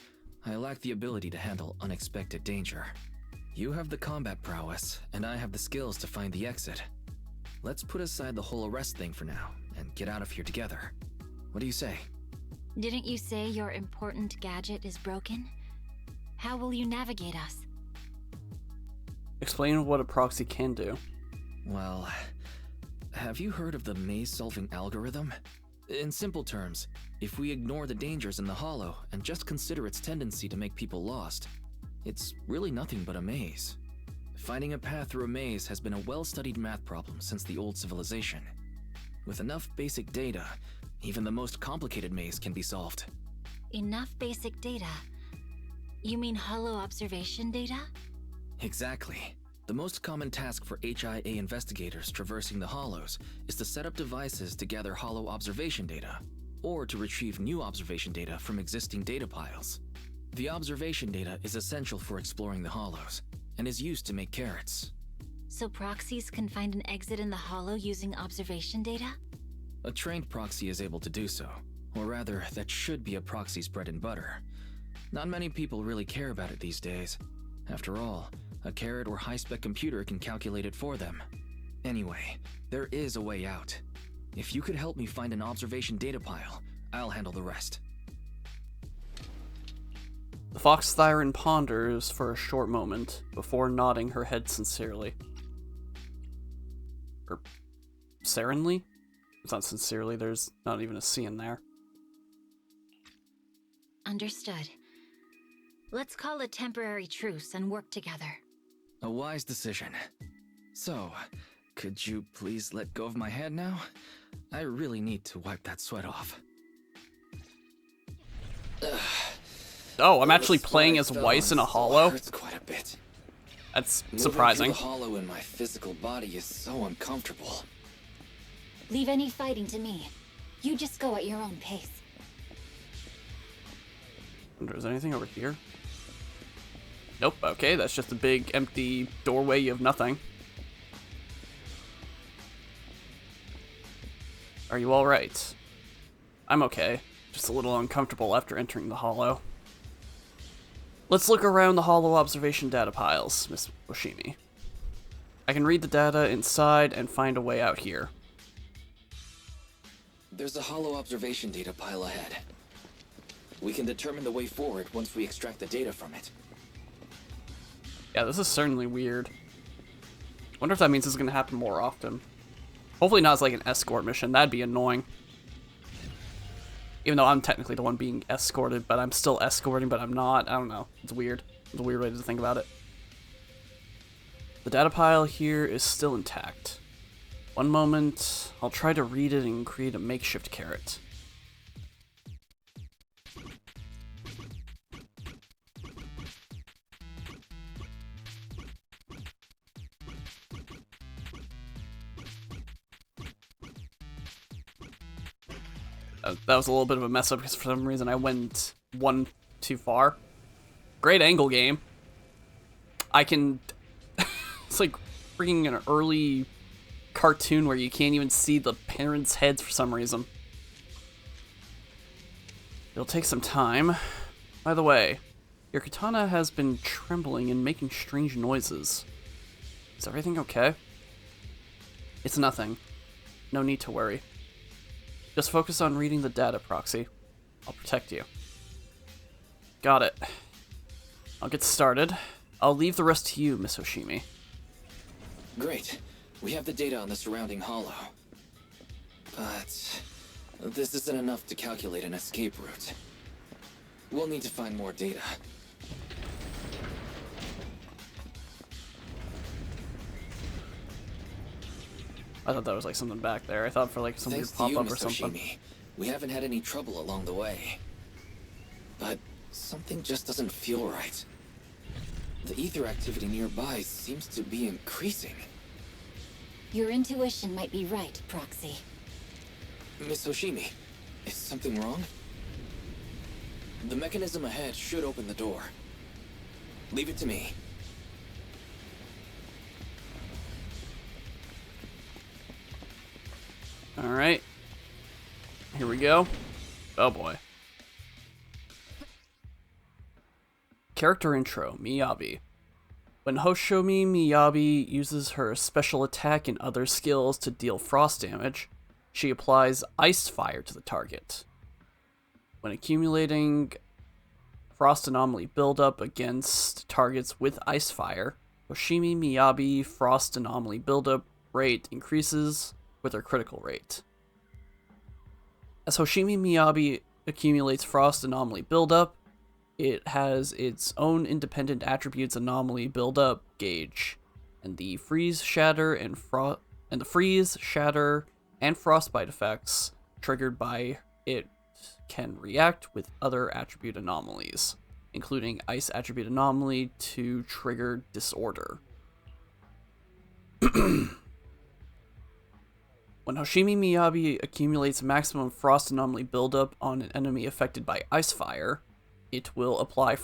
I lack the ability to handle unexpected danger. You have the combat prowess, and I have the skills to find the exit. Let's put aside the whole arrest thing for now, and get out of here together. What do you say? Didn't you say your important gadget is broken? How will you navigate us? Explain what a proxy can do. Well, have you heard of the maze-solving algorithm? In simple terms, if we ignore the dangers in the hollow and just consider its tendency to make people lost, it's really nothing but a maze. Finding a path through a maze has been a well-studied math problem since the old civilization. With enough basic data, even the most complicated maze can be solved. Enough basic data? You mean hollow observation data? Exactly. The most common task for HIA investigators traversing the hollows is to set up devices to gather hollow observation data, or to retrieve new observation data from existing data piles. The observation data is essential for exploring the hollows, and is used to make carrots. So proxies can find an exit in the hollow using observation data? A trained proxy is able to do so, or rather, that should be a proxy's bread and butter. Not many people really care about it these days. After all, a carrot or high-spec computer can calculate it for them. Anyway, there is a way out. If you could help me find an observation data pile, I'll handle the rest. The fox Thyron ponders for a short moment before nodding her head sincerely. Or serenely? It's not sincerely, there's not even a C in there. Understood. Let's call a temporary truce and work together. A wise decision. So, could you please let go of my hand now? I really need to wipe that sweat off. Oh, I'm actually playing as Weiss in a hollow? Hurts quite a bit. That's surprising. Moving through the hollow in my physical body is so uncomfortable. Leave any fighting to me. You just go at your own pace. Is there anything over here? Nope, okay, that's just a big empty doorway of nothing. Are you alright? I'm okay. Just a little uncomfortable after entering the hollow. Let's look around the hollow observation data piles, Miss Oshimi. I can read the data inside and find a way out here. There's a hollow observation data pile ahead. We can determine the way forward once we extract the data from it. Yeah, this is certainly weird. Wonder if that means this is going to happen more often. Hopefully not as like an escort mission. That'd be annoying. Even though I'm technically the one being escorted, but I'm still escorting, but I'm not. I don't know. It's weird. It's a weird way to think about it. The data pile here is still intact. One moment, I'll try to read it and create a makeshift carrot. That was a little bit of a mess up because for some reason I went one too far. Great angle game. I can... It's like freaking an early cartoon where you can't even see the parents' heads for some reason. It'll take some time. By the way, your katana has been trembling and making strange noises. Is everything okay? It's nothing. No need to worry. Just focus on reading the data, Proxy. I'll protect you. Got it. I'll get started. I'll leave the rest to you, Miss Oshimi. Great. We have the data on the surrounding hollow. But this isn't enough to calculate an escape route. We'll need to find more data. I thought that was like something back there. I thought for like some weird pop-up or something. Oshimi, we haven't had any trouble along the way. But something just doesn't feel right. The ether activity nearby seems to be increasing. Your intuition might be right, Proxy. Miss Oshimi, is something wrong? The mechanism ahead should open the door. Leave it to me. Alright. Here we go. Oh boy. Character intro, Miyabi. When Hoshomi Miyabi uses her special attack and other skills to deal frost damage, she applies ice fire to the target. When accumulating frost anomaly buildup against targets with ice fire, Hoshimi Miyabi frost anomaly buildup rate increases with her critical rate. As Hoshimi Miyabi accumulates frost anomaly buildup, it has its own independent attributes anomaly buildup gauge, and the freeze, shatter, and frostbite effects triggered by it can react with other attribute anomalies, including ice attribute anomaly to trigger disorder. When Hoshimi Miyabi accumulates maximum frost anomaly buildup on an enemy affected by ice fire, it will apply the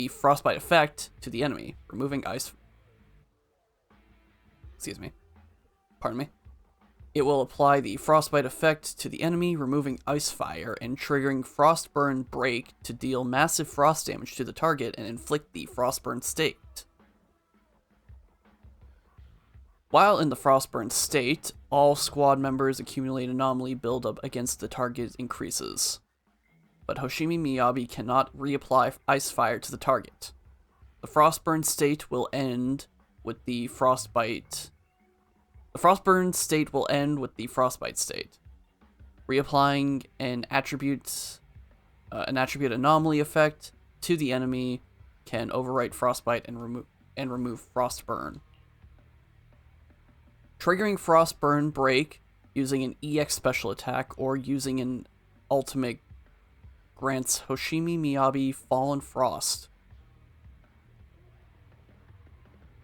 frostbite effect to the enemy, removing ice... Pardon me. It will apply the frostbite effect to the enemy, removing ice fire, and triggering Frostburn Break to deal massive frost damage to the target and inflict the Frostburn state. While in the Frostburn state, all squad members accumulate anomaly buildup against the target increases. But Hoshimi Miyabi cannot reapply Ice Fire to the target. The Frostburn state will end with the Frostbite. The Frostburn state will end with the Frostbite state. Reapplying an attribute anomaly effect to the enemy can overwrite Frostbite and remove Frostburn. Triggering Frostburn Break using an EX special attack or using an ultimate grants Hoshimi Miyabi Fallen Frost.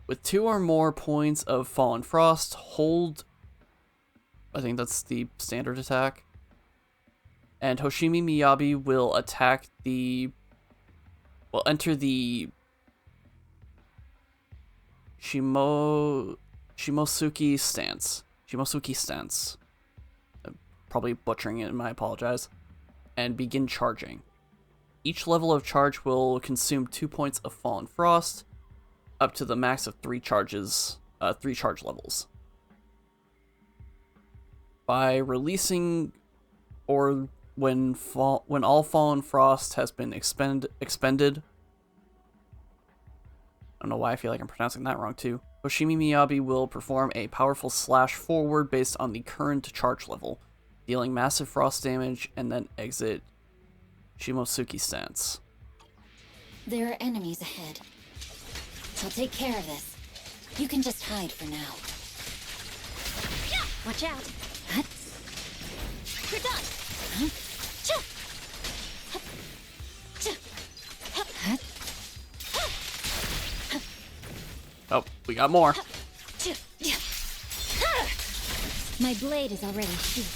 With 2 or more points of Fallen Frost, hold... I think that's the standard attack. And Hoshimi Miyabi will attack the... will enter the... Shimosuke stance. I'm probably butchering it, and I apologize. And begin charging. Each level of charge will consume 2 points of Fallen Frost, up to the max of 3 charge levels. By releasing, or when all Fallen Frost has been expended. I don't know why I feel like I'm pronouncing that wrong too. Hoshimi Miyabi will perform a powerful slash forward based on the current charge level, dealing massive frost damage, and then exit Shimosuke stance. There are enemies ahead. I'll take care of this. You can just hide for now. Watch out. You're done. Oh, we got more. My blade is already sheathed.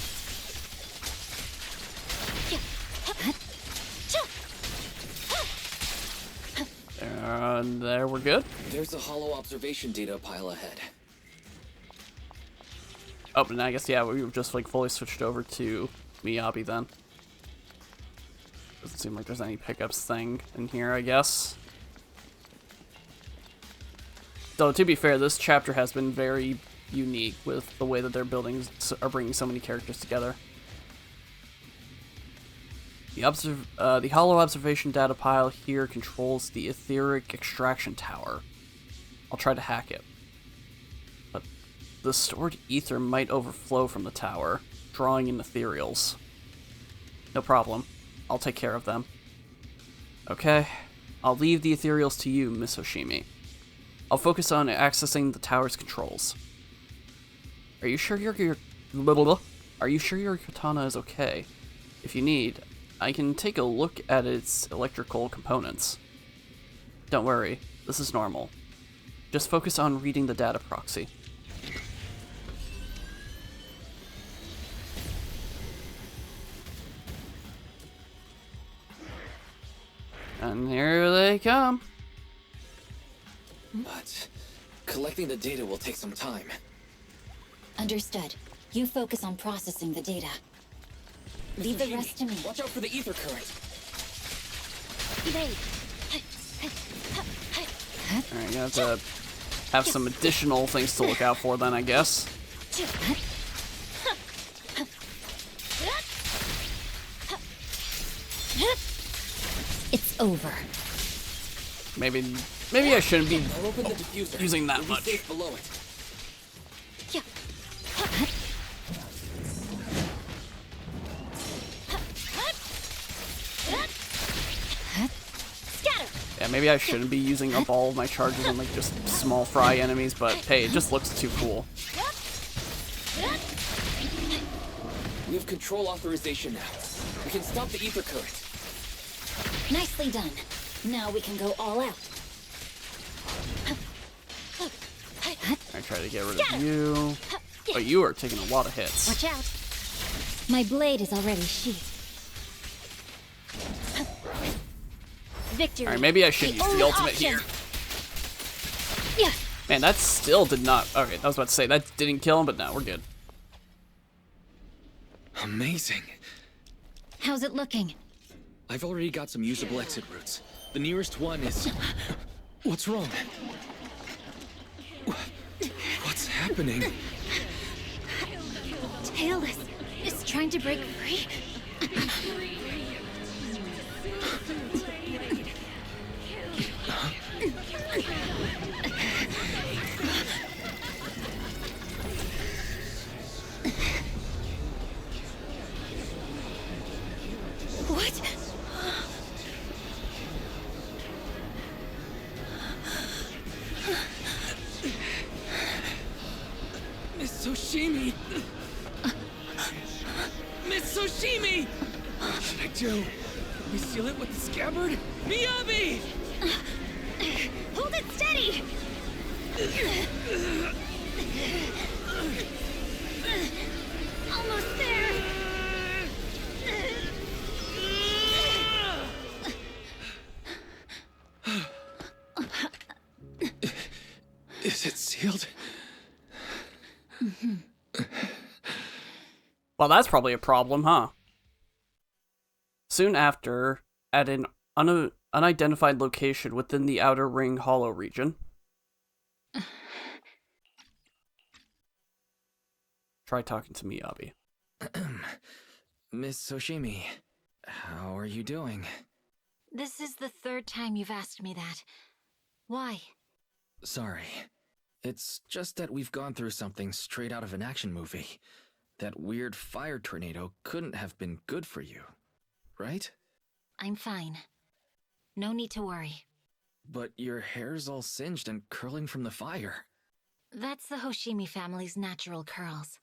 And there we're good. There's a hollow observation data pile ahead. Oh, and I guess, yeah, we just like fully switched over to Miyabi then. Doesn't seem like there's any pickups thing in here, I guess. Though, to be fair, this chapter has been very unique with the way that they're bringing so many characters together. The hollow observation data pile here controls the etheric extraction tower. I'll try to hack it. But the stored ether might overflow from the tower, drawing in ethereals. No problem. I'll take care of them. Okay. I'll leave the ethereals to you, Miss Hoshimi. I'll focus on accessing the tower's controls. Are you sure your katana is okay? If you need, I can take a look at its electrical components. Don't worry, this is normal. Just focus on reading the data proxy. And here they come. But collecting the data will take some time. Understood. You focus on processing the data. Leave the rest to me. Watch out for the ether current. Alright, you have to have some additional things to look out for then, I guess. It's over. Maybe I shouldn't be using that much. Below it. Yeah, maybe I shouldn't be using up all of my charges on like just small fry enemies, but hey, it just looks too cool. We have control authorization now. We can stop the ether current. Nicely done. Now we can go all out. I try to get rid of you. But you are taking a lot of hits. Watch out. My blade is already sheathed. Victory. Alright, maybe I should use the ultimate here. Yeah. Man, that still did not... Okay, I was about to say, that didn't kill him, but no, we're good. Amazing. How's it looking? I've already got some usable exit routes. The nearest one is... What's wrong? What's happening? Tailless is trying to break free. What? Miss Soshimi! Miss Soshimi! What should I do? We seal it with the scabbard? Miyabi! Hold it steady! Almost there! Is it sealed? Well, that's probably a problem, huh? Soon after, at an unidentified location within the Outer Ring Hollow region. Try talking to Miyabi. Miss Soshimi, how are you doing? This is the third time you've asked me that. Why? Sorry. It's just that we've gone through something straight out of an action movie. That weird fire tornado couldn't have been good for you, right? I'm fine. No need to worry. But your hair's all singed and curling from the fire. That's the Hoshimi family's natural curls.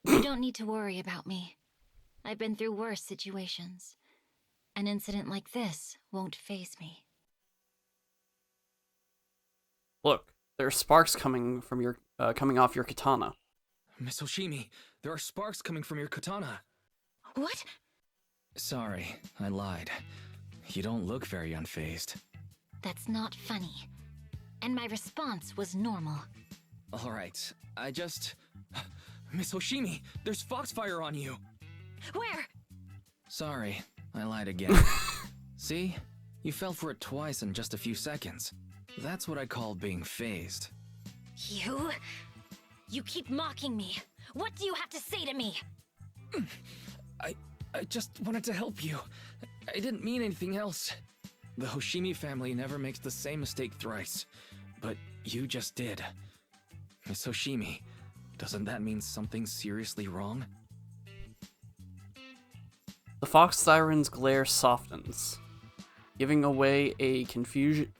You don't need to worry about me. I've been through worse situations. An incident like this won't faze me. Look, there are sparks coming from your coming off your katana. Miss Hoshimi, there are sparks coming from your katana. What? Sorry, I lied. You don't look very unfazed. That's not funny. And my response was normal. Alright, I just... Miss Hoshimi, there's foxfire on you! Where? Sorry, I lied again. See? You fell for it twice in just a few seconds. That's what I call being phased. You? You keep mocking me. What do you have to say to me? I just wanted to help you. I didn't mean anything else. The Hoshimi family never makes the same mistake thrice. But you just did. Miss Hoshimi, doesn't that mean something seriously wrong? The fox siren's glare softens, giving away to confusion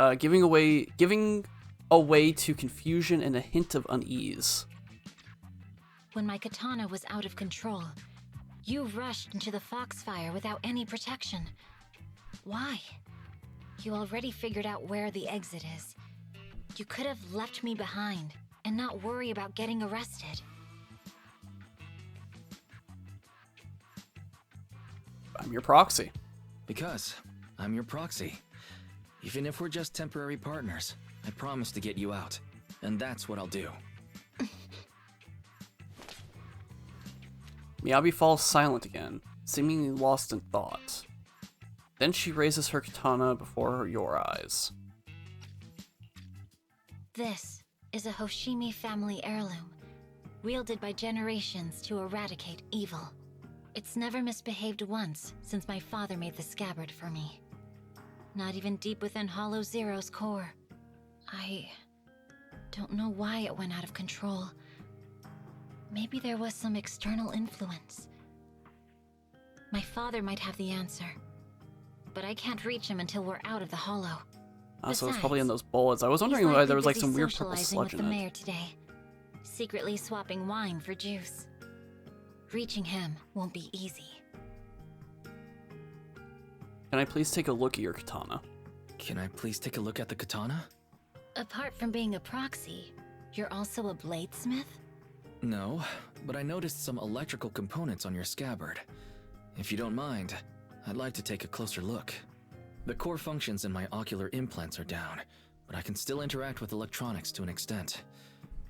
and a hint of unease. When my katana was out of control, you rushed into the foxfire without any protection. Why? You already figured out where the exit is. You could have left me behind and not worry about getting arrested. I'm your proxy. Because I'm your proxy. Even if we're just temporary partners, I promise to get you out. And that's what I'll do. Miyabi falls silent again, seemingly lost in thought. Then she raises her katana before your eyes. This is a Hoshimi family heirloom, wielded by generations to eradicate evil. It's never misbehaved once since my father made the scabbard for me. Not even deep within Hollow Zero's core. I don't know why it went out of control. Maybe there was some external influence. My father might have the answer, but I can't reach him until we're out of the Hollow. So it's probably in those bullets. I was wondering why there was like some weird purple sludge with in the it. mayor today, secretly swapping wine for juice. Reaching him won't be easy. Can I please take a look at your katana? Can I please take a look at the katana? Apart from being a proxy, you're also a bladesmith? No, but I noticed some electrical components on your scabbard. If you don't mind, I'd like to take a closer look. The core functions in my ocular implants are down, but I can still interact with electronics to an extent.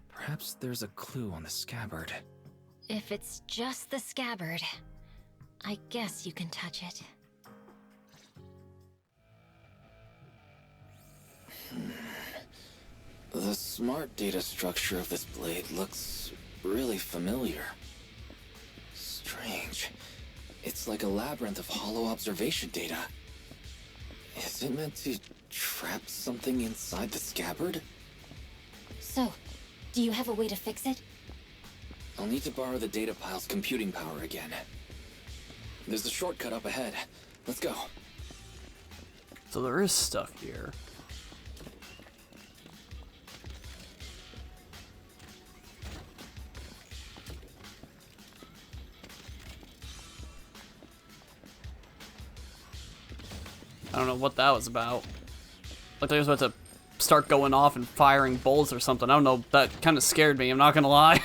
Perhaps there's a clue on the scabbard. If it's just the scabbard, I guess you can touch it. The smart data structure of this blade looks really familiar. Strange. It's like a labyrinth of hollow observation data. Is it meant to trap something inside the scabbard? So, do you have a way to fix it? I'll need to borrow the data pile's computing power again. There's a shortcut up ahead. Let's go. So there is stuff here. I don't know what that was about. Like they was about to start going off and firing bolts or something. I don't know. That kind of scared me. I'm not gonna lie.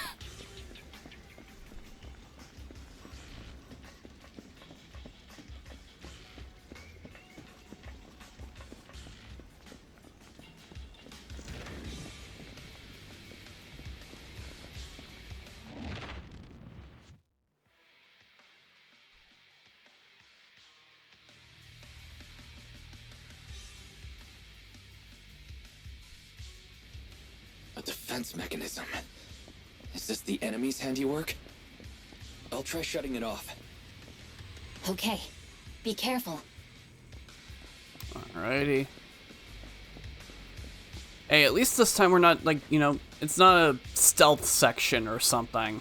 A defense mechanism. Is this the enemy's handiwork? I'll try shutting it off. Okay. Be careful. Alrighty. Hey, at least this time we're not, like, you know, it's not a stealth section or something.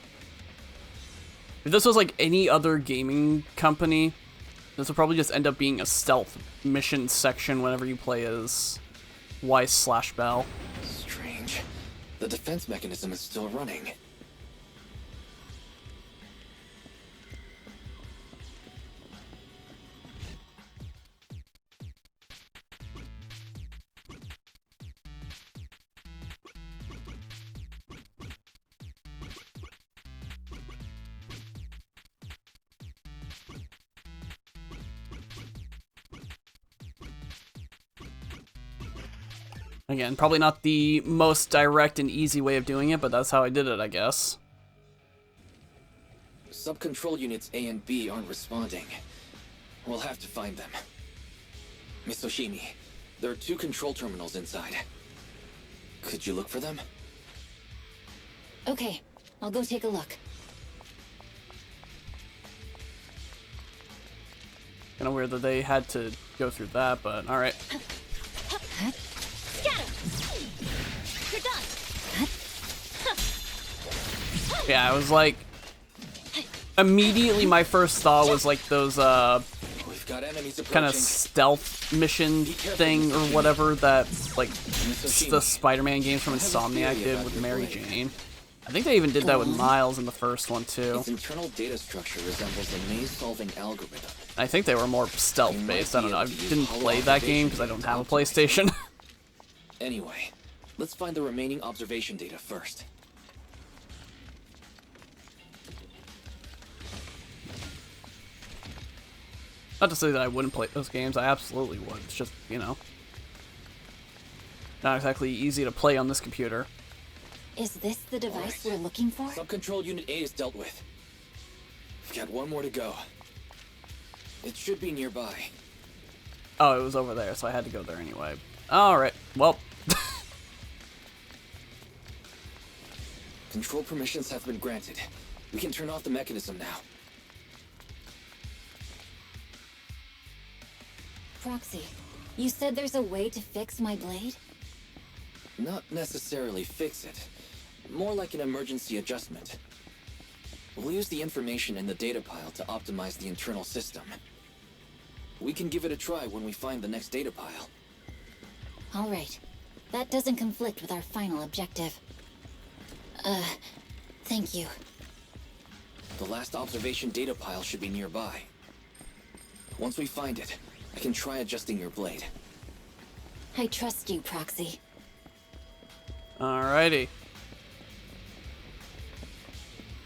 If this was like any other gaming company, this would probably just end up being a stealth mission section whenever you play as Weiss/Bell. Strange. The defense mechanism is still running. Again, probably not the most direct and easy way of doing it, but that's how I did it, I guess. Sub-control units A and B aren't responding. We'll have to find them. Miss Oshimi, there are 2 control terminals inside. Could you look for them? Okay, I'll go take a look. Kinda weird that they had to go through that, but alright. You're done. Yeah, I was like... Immediately my first thought was like those, kind of stealth mission thing or whatever that, like, the Spider-Man games from Insomniac did with Mary Jane. I think they even did that with Miles in the first one, too. Its internal data structure resembles a maze-solving algorithm. I think they were more stealth-based. I don't know. I didn't play that game because I don't have a PlayStation. Anyway, let's find the remaining observation data first. Not to say that I wouldn't play those games. I absolutely would. It's just, you know, not exactly easy to play on this computer. Is this the device we're looking for? Sub-control unit A is dealt with. We've got 1 more to go. It should be nearby. Oh, it was over there, so I had to go there anyway. Alright, well. Control permissions have been granted. We can turn off the mechanism now. Proxy, you said there's a way to fix my blade? Not necessarily fix it. More like an emergency adjustment. We'll use the information in the data pile to optimize the internal system. We can give it a try when we find the next data pile. All right. That doesn't conflict with our final objective. Thank you. The last observation data pile should be nearby. Once we find it, I can try adjusting your blade. I trust you, Proxy. Alrighty.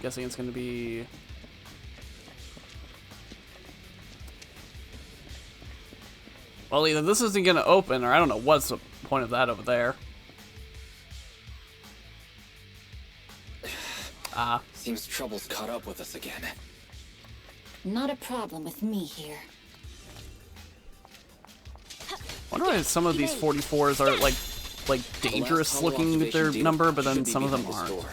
Guessing it's gonna be... Well, either this isn't gonna open, or I don't know what's the point of that over there. Seems trouble's caught up with us again. Not a problem with me here. I wonder why some of these 44s are, like, like dangerous looking with their number, but then some of them aren't.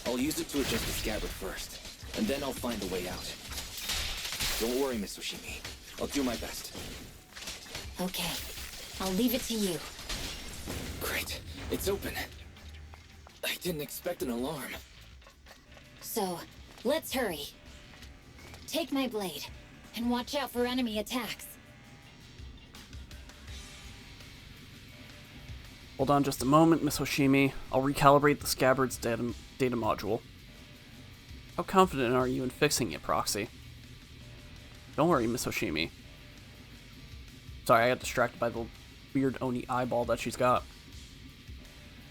I'll use it to adjust the scabbard first, and then I'll find a way out. Don't worry, Miss Oshimi. I'll do my best. Okay, I'll leave it to you. Great. It's open. I didn't expect an alarm. So, let's hurry. Take my blade, and watch out for enemy attacks. Hold on just a moment, Miss Hoshimi. I'll recalibrate the scabbard's data module. How confident are you in fixing it, Proxy? Don't worry, Miss Hoshimi. Sorry, I got distracted by the weird Oni eyeball that she's got.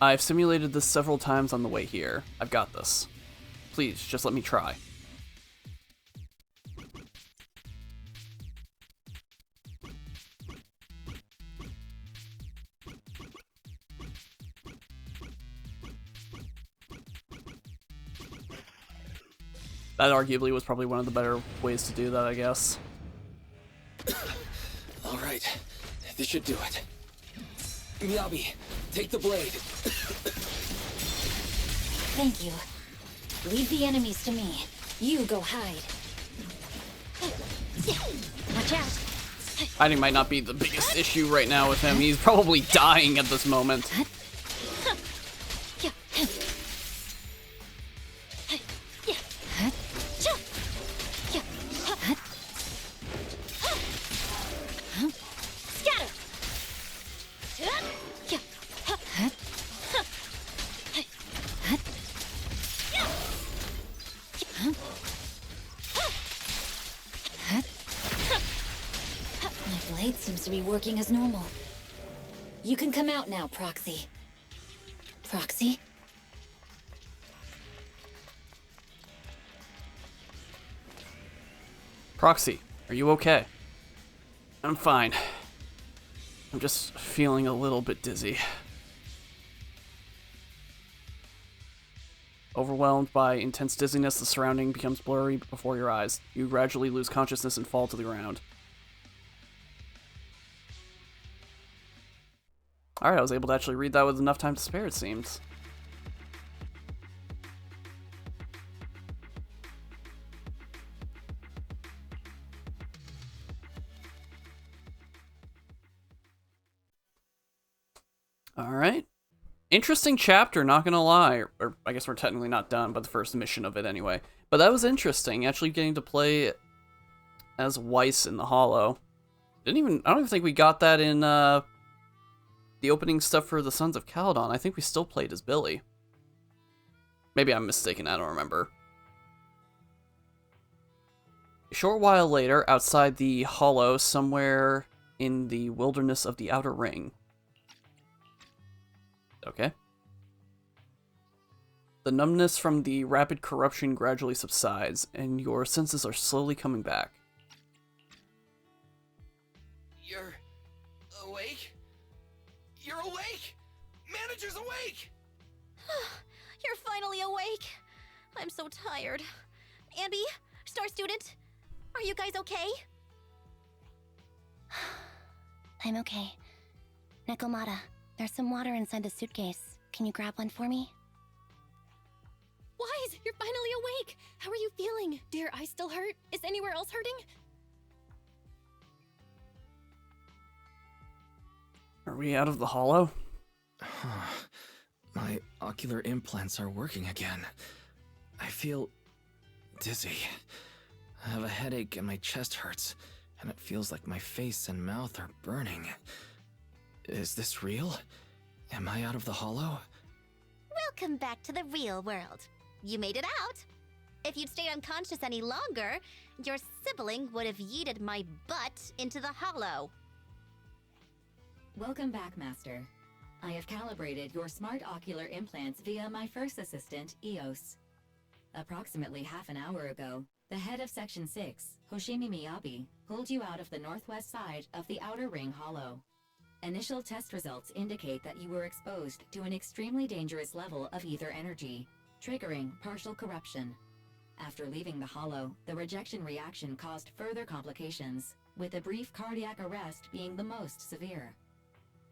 I've simulated this several times on the way here. I've got this. Please, just let me try. That arguably was probably one of the better ways to do that, I guess. All right, this should do it. Miyabi, take the blade. Thank you. Leave the enemies to me. You go hide. Watch out. Hiding might not be the biggest issue right now with him. He's probably dying at this moment. Working as normal. You can come out now, Proxy. Proxy? Proxy, are you okay? I'm fine. I'm just feeling a little bit dizzy. Overwhelmed by intense dizziness, the surrounding becomes blurry before your eyes. You gradually lose consciousness and fall to the ground. Alright, I was able to actually read that with enough time to spare, it seems. Alright. Interesting chapter, not gonna lie. Or I guess we're technically not done, but the first mission of it anyway. But that was interesting, actually getting to play as Weiss in the Hollow. I don't even think we got that in the opening stuff for the Sons of Caledon. I think we still played as Billy. Maybe I'm mistaken, I don't remember. A short while later, outside the Hollow, somewhere in the wilderness of the Outer Ring. Okay. The numbness from the rapid corruption gradually subsides, and your senses are slowly coming back. You're awake? You're awake! Manager's awake! You're finally awake. I'm so tired. Ambi, Star Student, are you guys okay? I'm okay. Nekomata, there's some water inside the suitcase. Can you grab one for me? Wise, you're finally awake. How are you feeling? Do your eyes still hurt? Is anywhere else hurting? Are we out of the Hollow? My ocular implants are working again. I feel dizzy. I have a headache and my chest hurts, and it feels like my face and mouth are burning. Is this real? Am I out of the Hollow? Welcome back to the real world. You made it out. If you'd stayed unconscious any longer, your sibling would have yeeted my butt into the Hollow. Welcome back, Master. I have calibrated your smart ocular implants via my first assistant, EOS. Approximately half an hour ago, the head of Section 6, Hoshimi Miyabi, pulled you out of the northwest side of the Outer Ring Hollow. Initial test results indicate that you were exposed to an extremely dangerous level of ether energy, triggering partial corruption. After leaving the Hollow, the rejection reaction caused further complications, with a brief cardiac arrest being the most severe.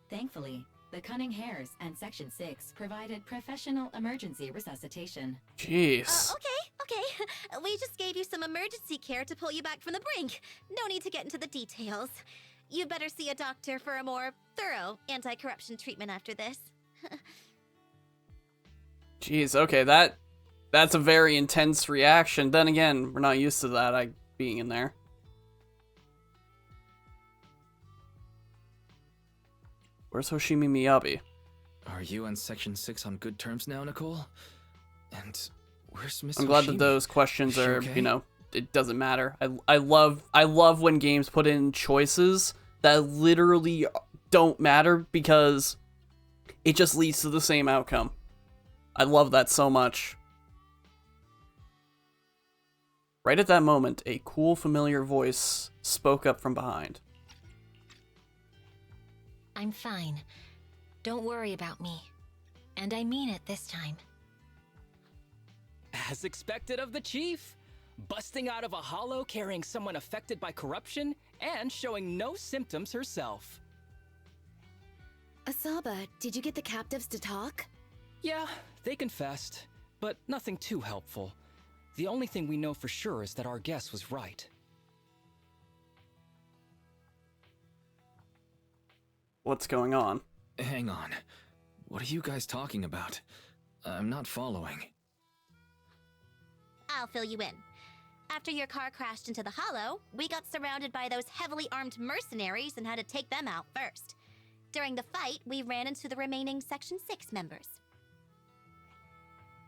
Thankfully, the Cunning Hares and Section 6 provided professional emergency resuscitation. Jeez. Okay. We just gave you some emergency care to pull you back from the brink. No need to get into the details. You'd better see a doctor for a more thorough anti-corruption treatment after this. Jeez, okay, that's a very intense reaction. Then again, we're not used to that, being in there. Where's Hoshimi Miyabi? Are you and Section 6 on good terms now, Nicole? And where's Miss I'm glad that Hoshimi? those questions Is she are, okay? you know, it doesn't matter. I love when games put in choices that literally don't matter because it just leads to the same outcome. I love that so much. Right at that moment, a cool, familiar voice spoke up from behind. I'm fine. Don't worry about me. And I mean it this time. As expected of the chief, busting out of a hollow carrying someone affected by corruption and showing no symptoms herself. Asaba, did you get the captives to talk? Yeah, they confessed, but nothing too helpful. The only thing we know for sure is that our guess was right. What's going on? Hang on. What are you guys talking about? I'm not following. I'll fill you in. After your car crashed into the hollow, we got surrounded by those heavily armed mercenaries and had to take them out first. During the fight, we ran into the remaining Section 6 members.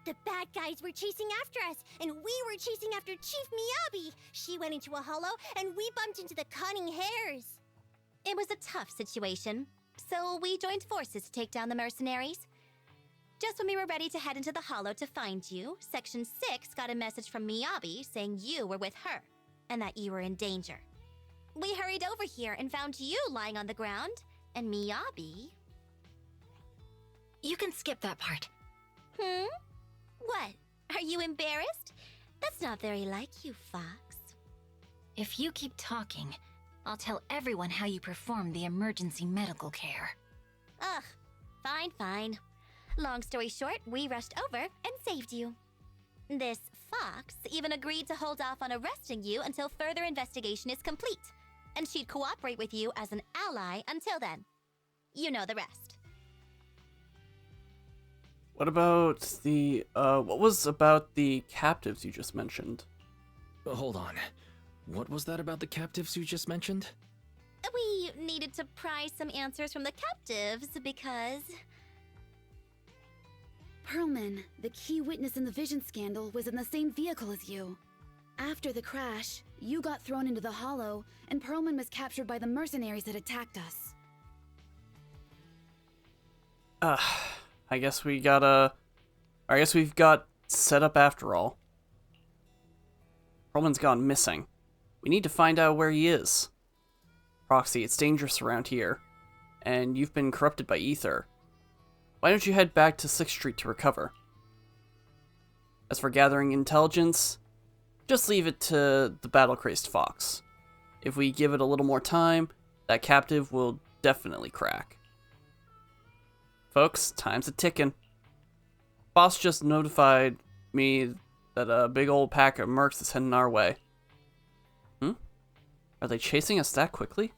The bad guys were chasing after us, and we were chasing after Chief Miyabi. She went into a hollow, and we bumped into the Cunning Hares. It was a tough situation, so we joined forces to take down the mercenaries. Just when we were ready to head into the hollow to find you, Section 6 got a message from Miyabi saying you were with her, and that you were in danger. We hurried over here and found you lying on the ground, and Miyabi... You can skip that part. What? Are you embarrassed? That's not very like you, Fox. If you keep talking, I'll tell everyone how you performed the emergency medical care. Ugh, fine. Long story short, we rushed over and saved you. This Fox even agreed to hold off on arresting you until further investigation is complete, and she'd cooperate with you as an ally until then. You know the rest. What about what was about the captives you just mentioned? Hold on. What was that about the captives you just mentioned? We needed to pry some answers from the captives because... Perlman, the key witness in the Vision scandal, was in the same vehicle as you. After the crash, you got thrown into the hollow, and Perlman was captured by the mercenaries that attacked us. I guess we've got set up after all. Perlman's gone missing. We need to find out where he is. Proxy, it's dangerous around here, and you've been corrupted by ether. Why don't you head back to 6th Street to recover? As for gathering intelligence, just leave it to the battle-crazed Fox. If we give it a little more time, that captive will definitely crack. Folks, time's a-ticking. Boss just notified me that a big old pack of mercs is heading our way. Are they chasing us that quickly?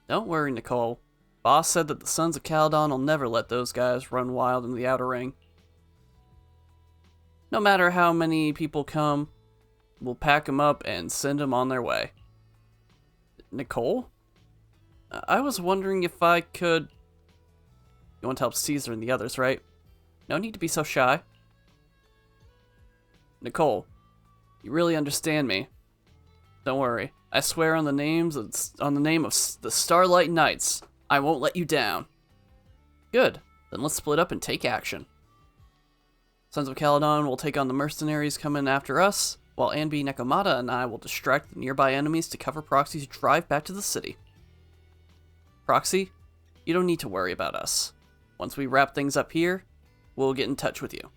Don't worry, Nicole. Boss said that the Sons of Caledon will never let those guys run wild in the Outer Ring. No matter how many people come, we'll pack them up and send them on their way. Nicole? I was wondering if I could... You want to help Caesar and the others, right? No need to be so shy. Nicole, you really understand me. Don't worry. I swear on the name of the Starlight Knights, I won't let you down. Good. Then let's split up and take action. Sons of Caledon will take on the mercenaries coming after us, while Anbi Nekomata and I will distract the nearby enemies to cover Proxy's drive back to the city. Proxy, you don't need to worry about us. Once we wrap things up here, we'll get in touch with you.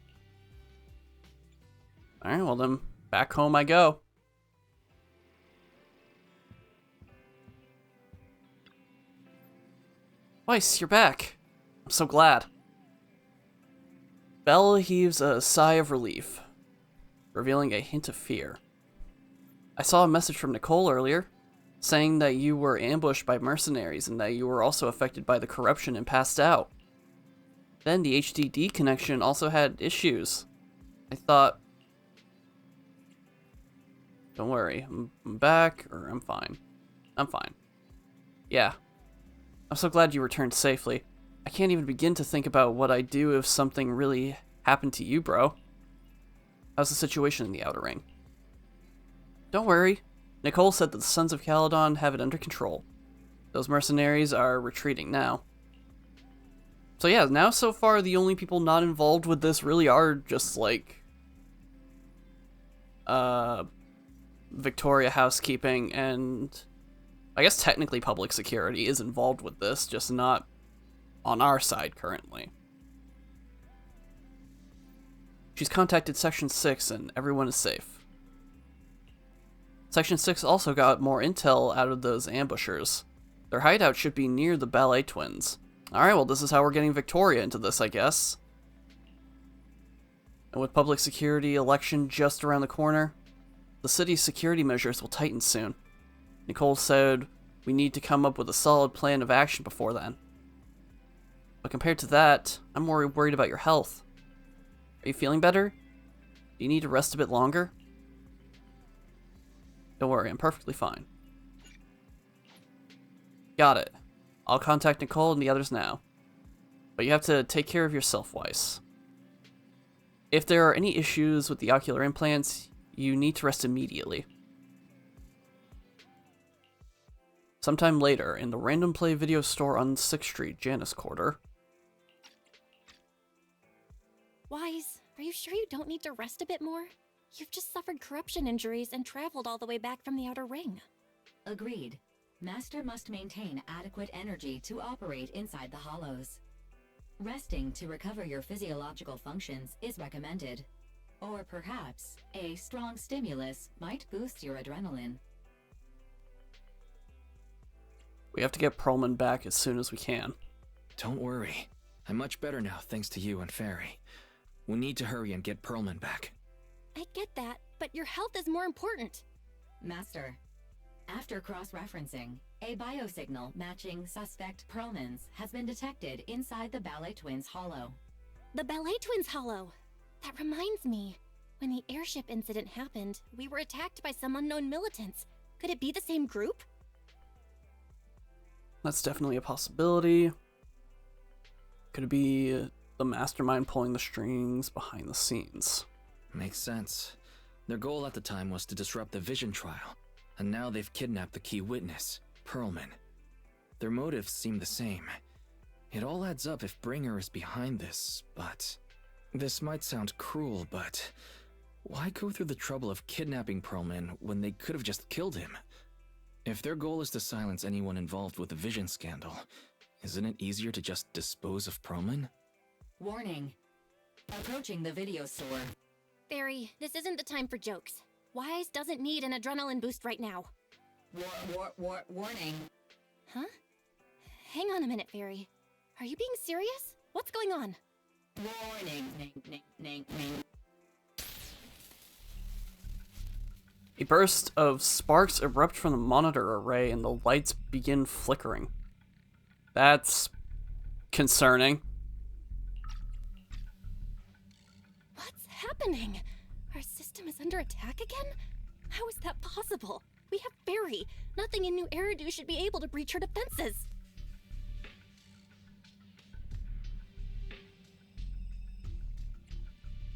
Alright, well then, back home I go. Weiss, you're back. I'm so glad. Belle heaves a sigh of relief, revealing a hint of fear. I saw a message from Nicole earlier, saying that you were ambushed by mercenaries and that you were also affected by the corruption and passed out. Then the HDD connection also had issues. I thought... Don't worry, I'm back, or I'm fine. I'm fine. Yeah. I'm so glad you returned safely. I can't even begin to think about what I'd do if something really happened to you, bro. How's the situation in the Outer Ring? Don't worry. Nicole said that the Sons of Caledon have it under control. Those mercenaries are retreating now. So yeah, now so far the only people not involved with this really are just like... Victoria Housekeeping and... I guess technically public security is involved with this, just not on our side currently. She's contacted Section 6 and everyone is safe. Section 6 also got more intel out of those ambushers. Their hideout should be near the Ballet Twins. Alright, well this is how we're getting Victoria into this, I guess. And with public security election just around the corner, the city's security measures will tighten soon. Nicole said we need to come up with a solid plan of action before then. But compared to that, I'm more worried about your health. Are you feeling better? Do you need to rest a bit longer? Don't worry, I'm perfectly fine. Got it. I'll contact Nicole and the others now. But you have to take care of yourself, Weiss. If there are any issues with the ocular implants, you need to rest immediately. Sometime later, in the Random Play video store on 6th Street, Janus Quarter. Weiss, are you sure you don't need to rest a bit more? You've just suffered corruption injuries and traveled all the way back from the Outer Ring. Agreed. Master must maintain adequate energy to operate inside the hollows. Resting to recover your physiological functions is recommended. Or perhaps, a strong stimulus might boost your adrenaline. We have to get Perlman back as soon as we can. Don't worry. I'm much better now thanks to you and Fairy. We need to hurry and get Perlman back. I get that, but your health is more important. Master, after cross-referencing, a biosignal matching suspect Perlman's has been detected inside the Ballet Twins hollow. The Ballet Twins hollow. That reminds me. When the airship incident happened, we were attacked by some unknown militants. Could it be the same group? That's definitely a possibility. Could it be the mastermind pulling the strings behind the scenes? Makes sense. Their goal at the time was to disrupt the Vision trial, and now they've kidnapped the key witness, Perlman. Their motives seem the same. It all adds up if Bringer is behind this, but... This might sound cruel, but... Why go through the trouble of kidnapping Perlman when they could have just killed him? If their goal is to silence anyone involved with the Vision scandal, isn't it easier to just dispose of Perlman? Warning. Approaching the video store. Fairy, this isn't the time for jokes. Weiss doesn't need an adrenaline boost right now. Warning. Huh? Hang on a minute, Fairy. Are you being serious? What's going on? Warning. A burst of sparks erupt from the monitor array and the lights begin flickering. That's concerning. What's happening? Our system is under attack again? How is that possible? We have Fairy. Nothing in New Eridu should be able to breach her defenses.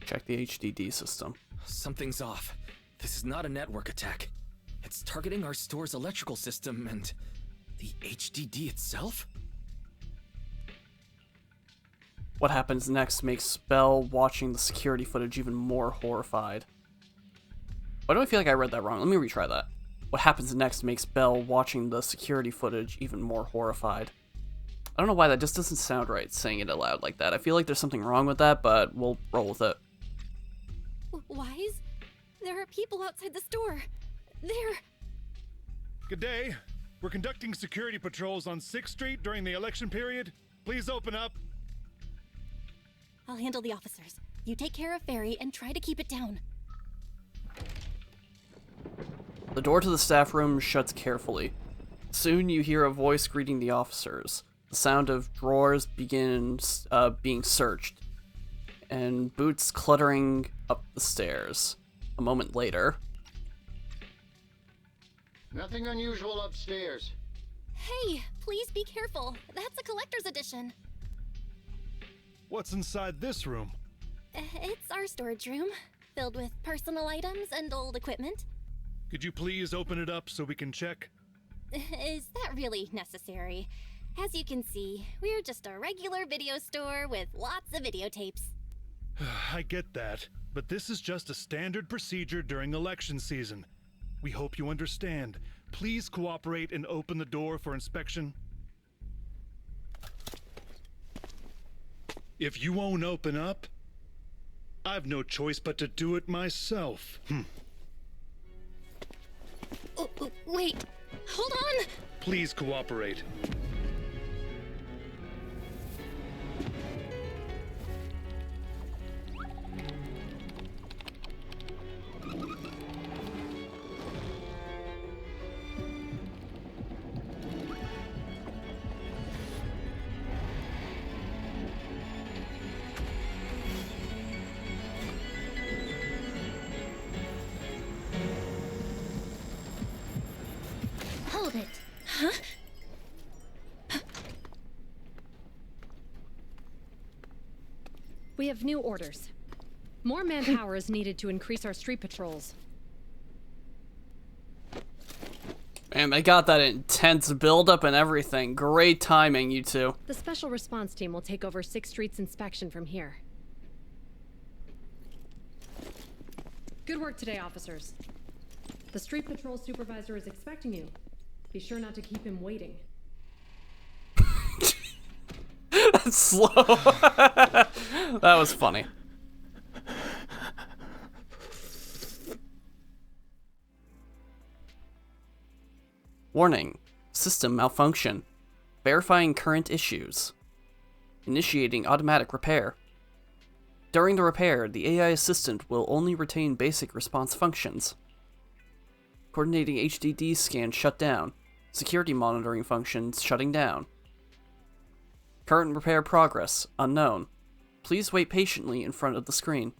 Check the HDD system. Something's off. This is not a network attack. It's targeting our store's electrical system and the HDD itself? What happens next makes Belle watching the security footage even more horrified. Why do I feel like I read that wrong? Let me retry that. What happens next makes Belle watching the security footage even more horrified. I don't know why that just doesn't sound right, saying it aloud like that. I feel like there's something wrong with that, but we'll roll with it. Weiss? There are people outside the store. They're... Good day. We're conducting security patrols on 6th Street during the election period. Please open up. I'll handle the officers. You take care of Fairy and try to keep it down. The door to the staff room shuts carefully. Soon you hear a voice greeting the officers. The sound of drawers begins being searched, and boots cluttering up the stairs. A moment later... Nothing unusual upstairs. Hey, please be careful. That's a collector's edition. What's inside this room? It's our storage room, filled with personal items and old equipment. Could you please open it up so we can check? Is that really necessary? As you can see, we're just a regular video store with lots of videotapes. I get that, but this is just a standard procedure during election season. We hope you understand. Please cooperate and open the door for inspection. If you won't open up, I've no choice but to do it myself. Oh, wait, hold on! Please cooperate. Hold it. Huh? We have new orders. More manpower is needed to increase our street patrols. Man, they got that intense build-up and everything. Great timing, you two. The special response team will take over 6th Street's inspection from here. Good work today, officers. The street patrol supervisor is expecting you. Be sure not to keep him waiting. That's slow. That was funny. Warning. System malfunction. Verifying current issues. Initiating automatic repair. During the repair, the AI assistant will only retain basic response functions. Coordinating HDD scan shut down. Security monitoring functions shutting down. Current repair progress unknown. Please wait patiently in front of the screen.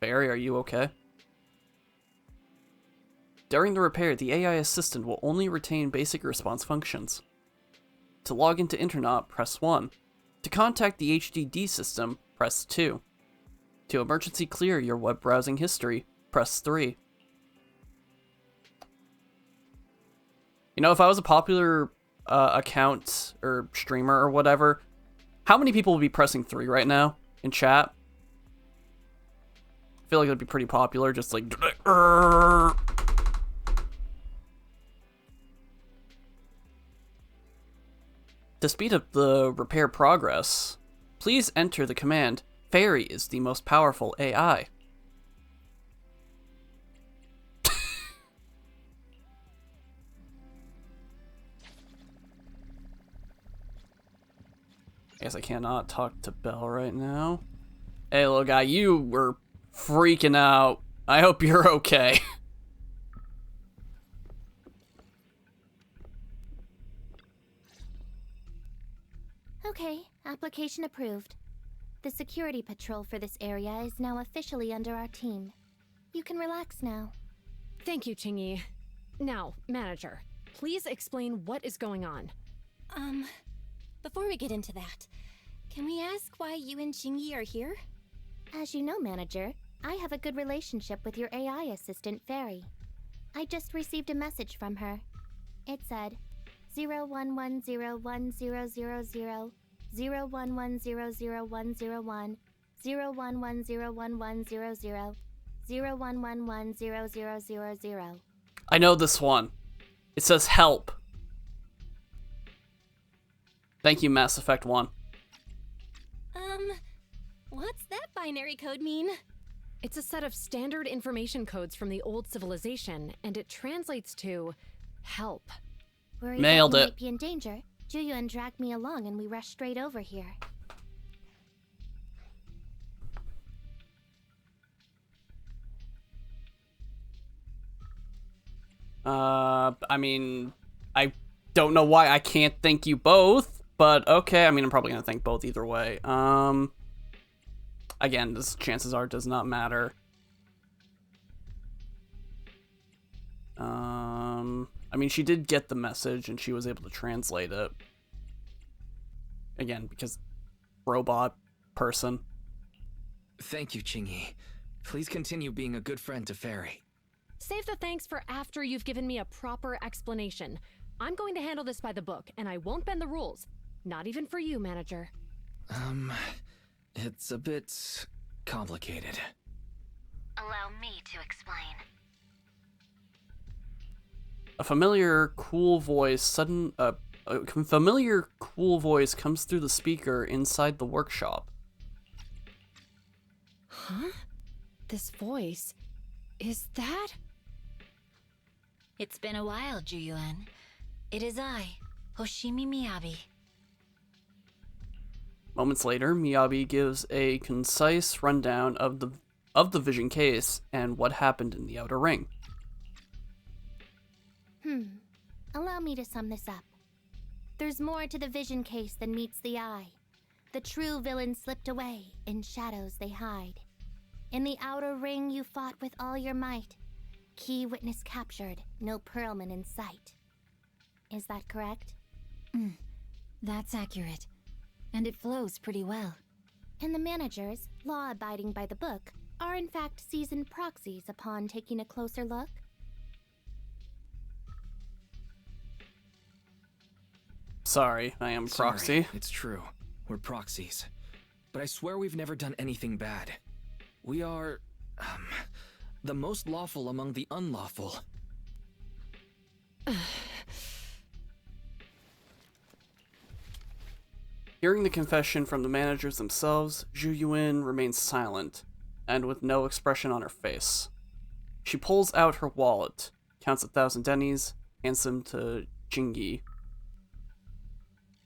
Barry, are you okay? During the repair, the AI assistant will only retain basic response functions. To log into internet, press 1. To contact the HDD system, press 2. To emergency clear your web browsing history, press 3. You know, if I was a popular account or streamer or whatever, how many people would be pressing 3 right now in chat? I feel like it'd be pretty popular, just like... To speed up the repair progress, please enter the command, Fairy is the most powerful AI. Guess I cannot talk to Belle right now. Hey, little guy, you were freaking out. I hope you're okay. Okay, application approved. The security patrol for this area is now officially under our team. You can relax now. Thank you, Chingy. Now, manager, please explain what is going on. Before we get into that, can we ask why you and Chingy are here? As you know, manager, I have a good relationship with your AI assistant, Fairy. I just received a message from her. It said, 01101000, 01100101, 01101100, 01110000. I know this one. It says help. Thank you, Mass Effect 1. What's that binary code mean? It's a set of standard information codes from the old civilization, and it translates to help. Worried Nailed that we it. might be in danger, Juyuan dragged me along and we rushed straight over here. I mean, I don't know why I can't thank you both, but okay. I mean, I'm probably gonna thank both either way. Again, this chances are does not matter. I mean, she did get the message and she was able to translate it. Again, because robot person. Thank you, Chingy. Please continue being a good friend to Fairy. Save the thanks for after you've given me a proper explanation. I'm going to handle this by the book, and I won't bend the rules. Not even for you, manager. It's a bit complicated. Allow me to explain. A familiar, cool voice comes through the speaker inside the workshop. Huh? This voice... is that... It's been a while, Juyuan. It is I, Hoshimi Miyabi. Moments later, Miyabi gives a concise rundown of the vision case and what happened in the outer ring. Allow me to sum this up. There's more to the vision case than meets the eye. The true villain slipped away, in shadows they hide. In the outer ring you fought with all your might. Key witness captured, no Pearlman in sight. Is that correct? That's accurate. And it flows pretty well. And the managers, law-abiding by the book, are in fact seasoned proxies upon taking a closer look? Sorry, I am proxy. Sorry, it's true. We're proxies. But I swear we've never done anything bad. We are, the most lawful among the unlawful. Hearing the confession from the managers themselves, Zhu Yuan remains silent, and with no expression on her face. She pulls out her wallet, counts 1,000 dennies, hands them to Jingi.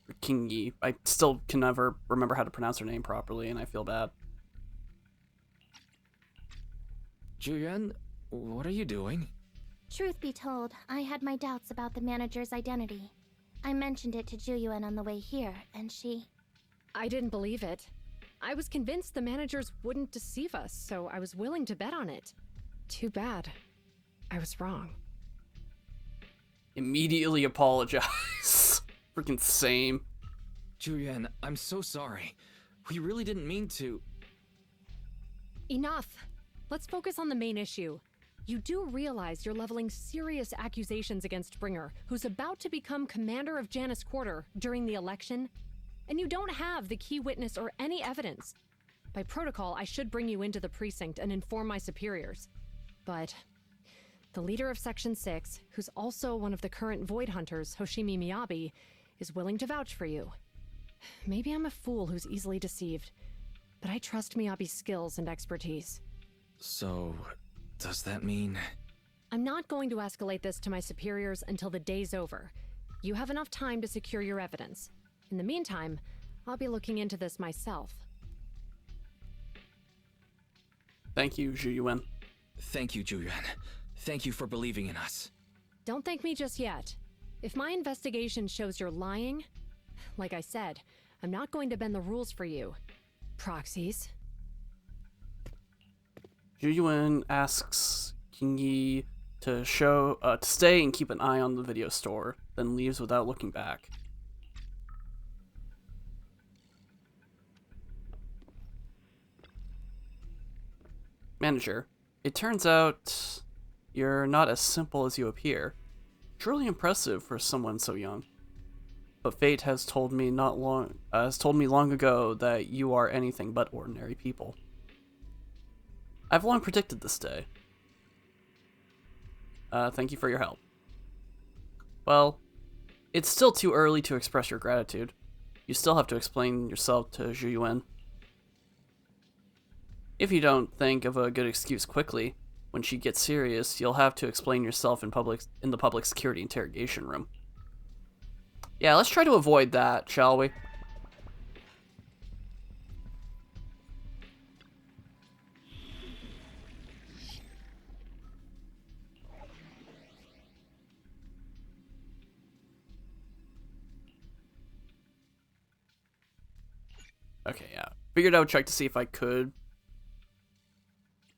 Or Kingi. I still can never remember how to pronounce her name properly, and I feel bad. Juyuan, what are you doing? Truth be told, I had my doubts about the manager's identity. I mentioned it to Juyuan on the way here, and she... I didn't believe it. I was convinced the managers wouldn't deceive us, so I was willing to bet on it. Too bad. I was wrong. Immediately apologize. Freaking same. Juyuan, I'm so sorry. We really didn't mean to... Enough! Let's focus on the main issue. You do realize you're leveling serious accusations against Bringer, who's about to become commander of Janus Quarter during the election? And you don't have the key witness or any evidence. By protocol, I should bring you into the precinct and inform my superiors. But the leader of Section 6, who's also one of the current Void Hunters, Hoshimi Miyabi, is willing to vouch for you. Maybe I'm a fool who's easily deceived, but I trust Miyabi's skills and expertise. So, does that mean... I'm not going to escalate this to my superiors until the day's over. You have enough time to secure your evidence. In the meantime, I'll be looking into this myself. Thank you, Zhu Yuan. Thank you, Juyuan. Thank you for believing in us. Don't thank me just yet. If my investigation shows you're lying, like I said, I'm not going to bend the rules for you. Proxies. Zhu Yuan asks Kingi to stay and keep an eye on the video store, then leaves without looking back. Manager, it turns out you're not as simple as you appear. Truly impressive for someone so young. But fate has told me long ago that you are anything but ordinary people. I've long predicted this day. Thank you for your help. Well, it's still too early to express your gratitude. You still have to explain yourself to Zhu Yuan. If you don't think of a good excuse quickly, when she gets serious, you'll have to explain yourself in the public security interrogation room. Yeah, let's try to avoid that, shall we? Okay, yeah. Figured I would check to see if I could.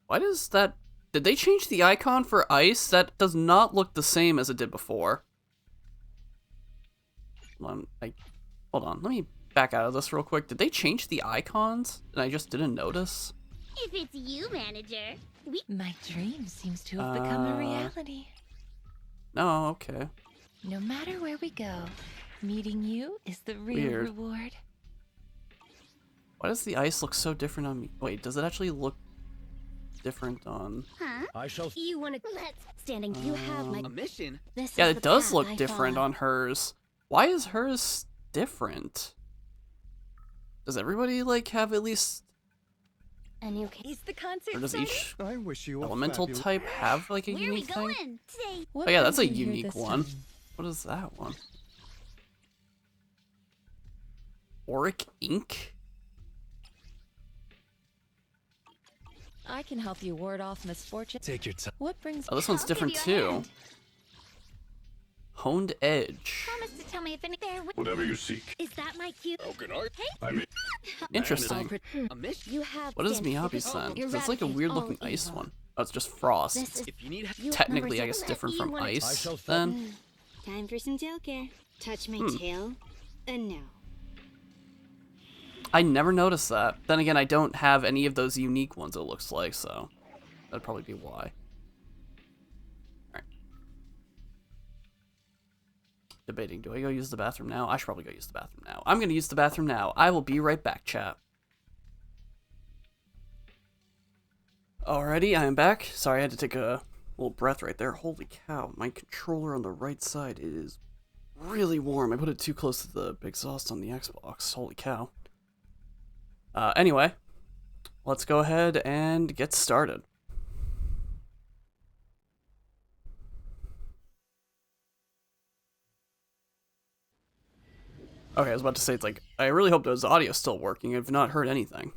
Why does that... Did they change the icon for ice? That does not look the same as it did before. Hold on, let me back out of this real quick. Did they change the icons? And I just didn't notice? If it's you, manager, My dream seems to have become a reality. No, okay. No matter where we go, meeting you is the real Weird. reward. Why does the ice look so different on me? Wait, does it actually look different on... Huh? I shall... You want to... Standing, you have my... A mission? This Yeah, is it the does path look I different follow. on hers. Why is hers different? Does everybody, like, have at least... A new case. The concert Or does each I wish you elemental type have, like, a Where are we unique thing? going? Today. Oh yeah, that's a unique one. What is that one? Auric ink? I can help you ward off misfortune. Take your time. What brings... Oh, this one's different too. Honed edge. Promise to tell me if any there. Whatever you seek. Is that my cue? How can I? Hey. I mean... Interesting. A mission? You have. What is standing. Miyabi's then? Eradicate It's like a weird looking all ice evil. one. Oh, it's just frost. This is. If you need You Technically, I remember guess something different that from you wanna- ice, shall then. Time for some tail care. Touch my tail, and now. I never noticed that. Then again, I don't have any of those unique ones, it looks like, so that'd probably be why. Alright. Debating, do I go use the bathroom now? I should probably go use the bathroom now. I'm gonna use the bathroom now. I will be right back, chat. Alrighty, I am back. Sorry, I had to take a little breath right there. Holy cow, my controller on the right side is really warm. I put it too close to the exhaust on the Xbox. Holy cow. Anyway, let's go ahead and get started. Okay, I was about to say, it's like, I really hope those audio's still working. I've not heard anything.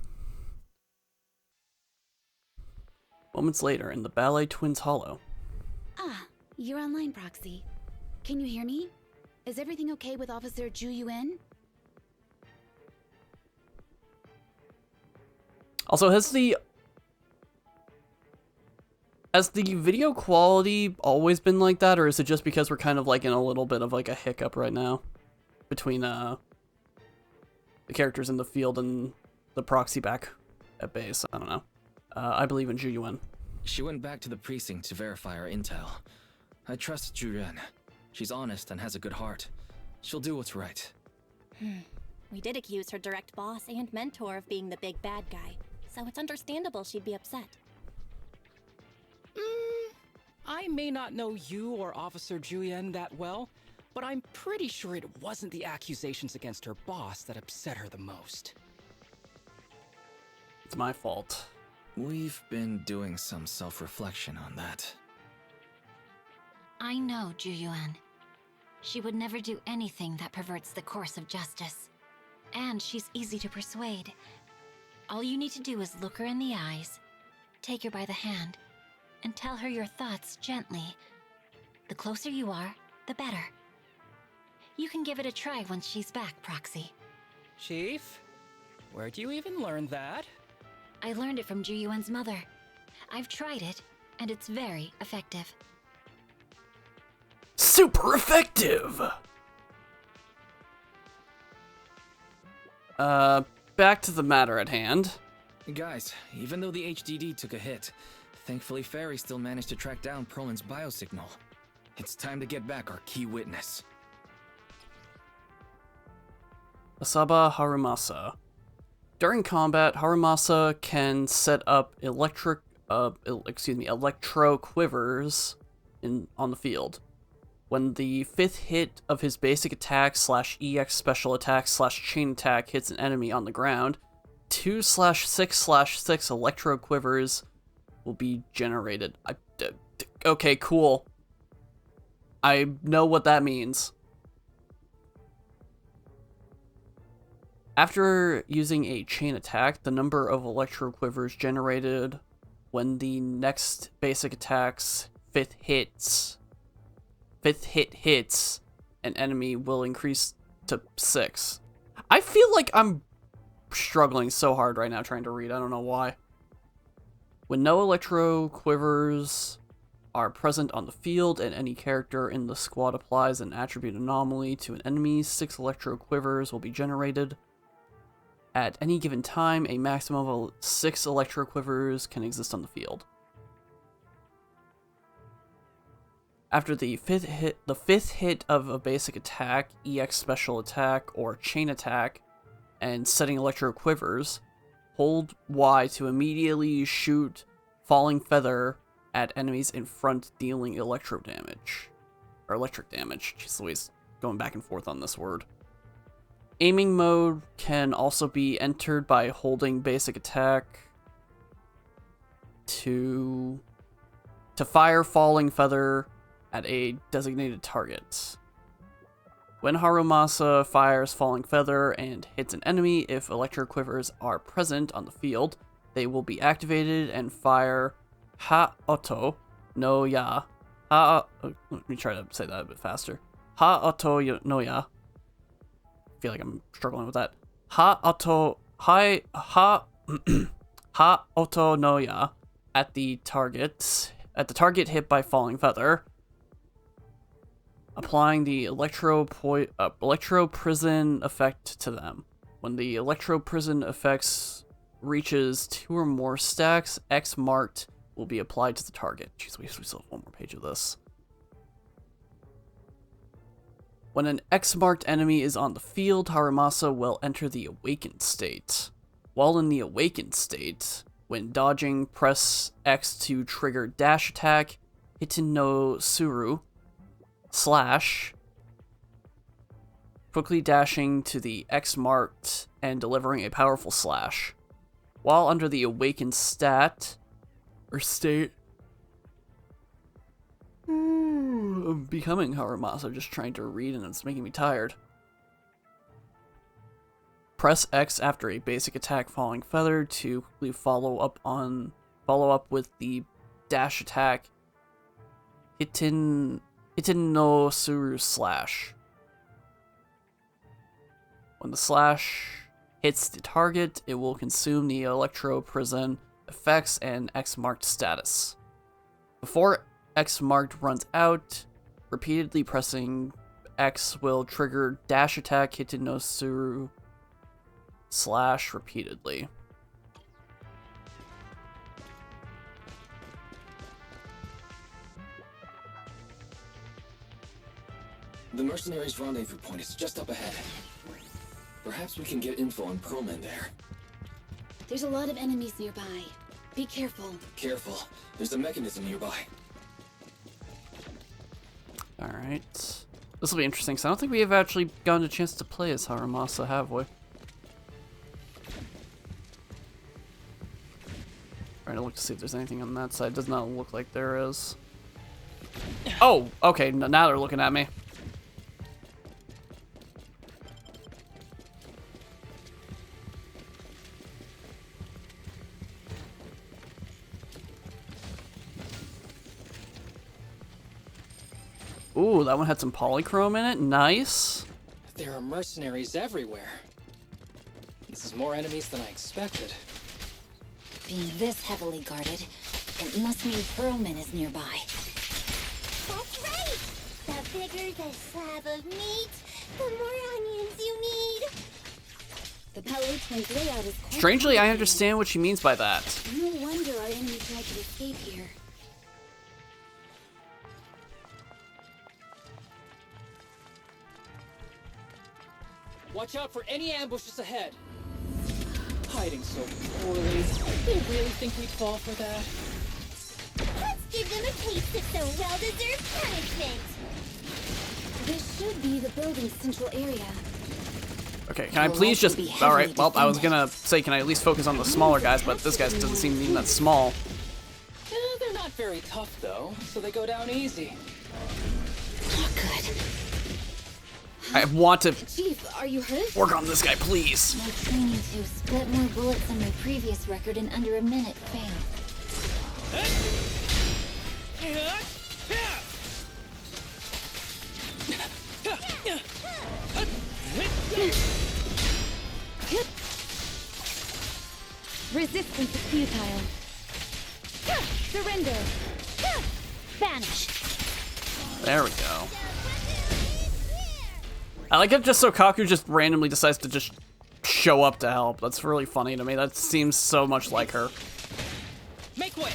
Moments later, in the Ballet Twins Hollow. Ah, you're online, Proxy. Can you hear me? Is everything okay with Officer Zhu Yuan? Also, has the video quality always been like that, or is it just because we're kind of like in a little bit of like a hiccup right now between the characters in the field and the proxy back at base? I don't know. I believe in Zhu Yuan. She went back to the precinct to verify our intel. I trust Zhu Yuan. She's honest and has a good heart. She'll do what's right. We did accuse her direct boss and mentor of being the big bad guy, so it's understandable she'd be upset. I may not know you or Officer Julian that well, but I'm pretty sure it wasn't the accusations against her boss that upset her the most. It's my fault. We've been doing some self-reflection on that. I know Zhu Yuan. She would never do anything that perverts the course of justice. And she's easy to persuade. All you need to do is look her in the eyes, take her by the hand, and tell her your thoughts gently. The closer you are, the better. You can give it a try once she's back, Proxy. Chief, where'd you even learn that? I learned it from Zhu Yuan's mother. I've tried it, and it's very effective. Super effective! Back to the matter at hand. Guys, even though the HDD took a hit, thankfully Fairy still managed to track down Perlman's biosignal. It's time to get back our key witness. Asaba Harumasa. During combat, Harumasa can set up electro quivers on the field. When the 5th hit of his basic attack /EX special attack /chain attack hits an enemy on the ground, 2/6/6 electro quivers will be generated. Okay, cool. I know what that means. After using a chain attack, the number of electro quivers generated when the next basic attack's fifth hit hits an enemy will increase to 6. I feel like I'm struggling so hard right now trying to read. I don't know why. When no electro quivers are present on the field and any character in the squad applies an attribute anomaly to an enemy, 6 electro quivers will be generated. At any given time, a maximum of 6 electro quivers can exist on the field. After the fifth hit of a basic attack, EX special attack, or chain attack, and setting electro quivers, hold Y to immediately shoot falling feather at enemies in front, dealing electro damage. Or electric damage. Jeez Louise, going back and forth on this word. Aiming mode can also be entered by holding basic attack to fire falling feather at a designated target. When Harumasa fires falling feather and hits an enemy, if electro quivers are present on the field, they will be activated and fire Ha-Oto no Ya. Let me try to say that a bit faster. Ha-Oto no Ya. I feel like I'm struggling with that. Ha-Oto no Ya at the target hit by falling feather, applying the electro prison effect to them. When the electro prison effects reaches 2 or more stacks, X marked will be applied to the target. Jeez, we still have one more page of this. When an X-marked enemy is on the field, Harumasa will enter the awakened state. While in the awakened state, when dodging, press X to trigger dash attack, Hiten no Suru, / quickly dashing to the X-marked and delivering a powerful slash. While under the awakened state, I'm becoming Harumasa, just trying to read and it's making me tired. Press X after a basic attack falling feather to quickly follow up with the dash attack Hiten no Suru /. When the slash hits the target, it will consume the electro prison effects and X marked status. Before X marked runs out, repeatedly pressing X will trigger dash attack Hiten no Suru / repeatedly. The mercenaries' rendezvous point is just up ahead. Perhaps we can get info on Pearlman there. There's a lot of enemies nearby. Be careful. Careful. There's a mechanism nearby. Alright. This will be interesting, because I don't think we have actually gotten a chance to play as Harumasa, have we? Trying to look to see if there's anything on that side. Does not look like there is. Oh! Okay, now they're looking at me. Ooh, that one had some polychrome in it. Nice. There are mercenaries everywhere. This is more enemies than I expected. Being this heavily guarded, it must mean Pearlman is nearby. That's right! The bigger the slab of meat, the more onions you need. The Palo Twins layout is quite Strangely, I complicated. understand what she means by that. No wonder our enemies tried to escape here. Watch out for any ambushes ahead. Hiding so poorly. They really think we'd fall for that? Let's give them a taste of some well-deserved punishment. This should be the building's central area. Okay, can I please just... Alright, well, I was gonna say, can I at least focus on the smaller guys, but this guy doesn't seem even that small. They're not very tough, though, so they go down easy. Not good. I want to Chief, are you hurt? work on this guy, please. My training to split more bullets than my previous record in under a minute failed. Resistance is futile. Surrender. Vanish. There we go. I like it just so Kaku just randomly decides to just show up to help. That's really funny to me. That seems so much like her. Make way.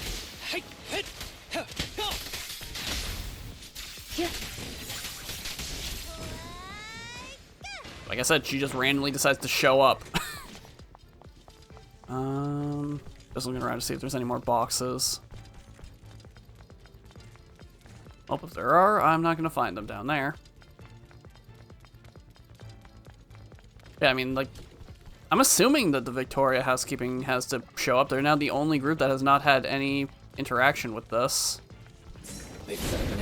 Like I said, she just randomly decides to show up. Just looking around to see if there's any more boxes. Oh, if there are, I'm not gonna find them down there. Yeah, I mean, like, I'm assuming that the Victoria Housekeeping has to show up. They're now the only group that has not had any interaction with this.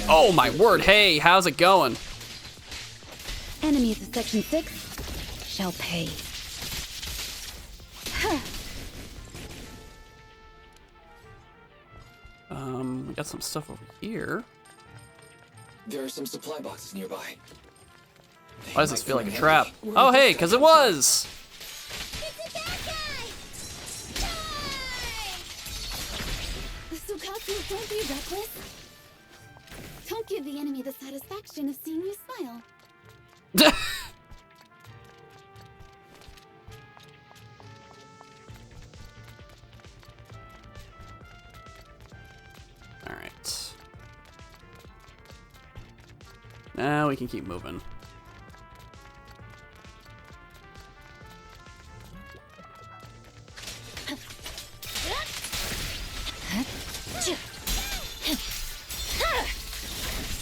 Oh my word, hey, how's it going? Enemies of Section 6 shall pay. We got some stuff over here. There are some supply boxes nearby. Why does this feel like a trap? Oh hey, because it was! Sukaku, don't be reckless. Don't give the enemy the satisfaction of seeing you smile. Alright. Now we can keep moving.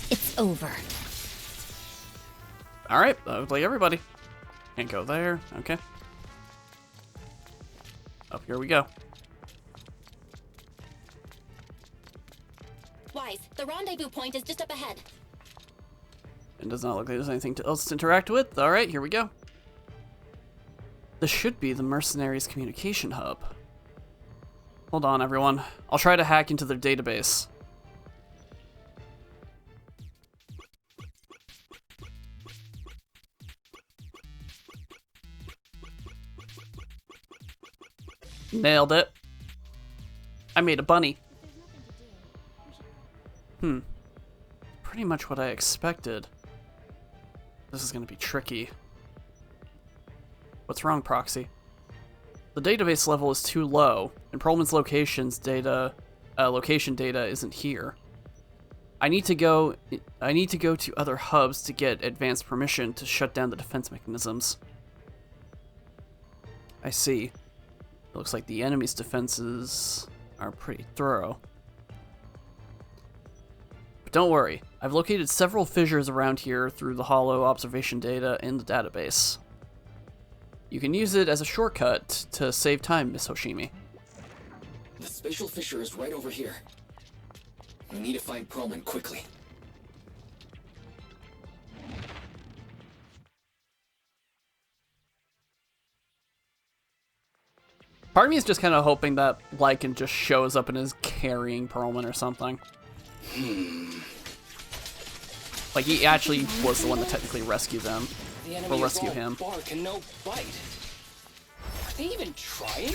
It's over. Alright, like everybody. Can't go there. Okay. Up here we go. Wise, the rendezvous point is just up ahead. It does not look like there's anything else to interact with. Alright, here we go. This should be the mercenaries' communication hub. Hold on, everyone. I'll try to hack into their database. Nailed it. I made a bunny. Pretty much what I expected. This is gonna be tricky. What's wrong, Proxy? The database level is too low, and Perlman's location data isn't here. I need to go to other hubs to get advanced permission to shut down the defense mechanisms. I see. It looks like the enemy's defenses are pretty thorough. But don't worry, I've located several fissures around here through the hollow observation data in the database. You can use it as a shortcut to save time, Miss Hoshimi. The spatial fissure is right over here. We need to find Perlman quickly. Part of me is just kind of hoping that Lycan just shows up and is carrying Perlman or something. Like he actually was the one that technically rescued them. Or rescue him. Bark and no bite. Are they even trying?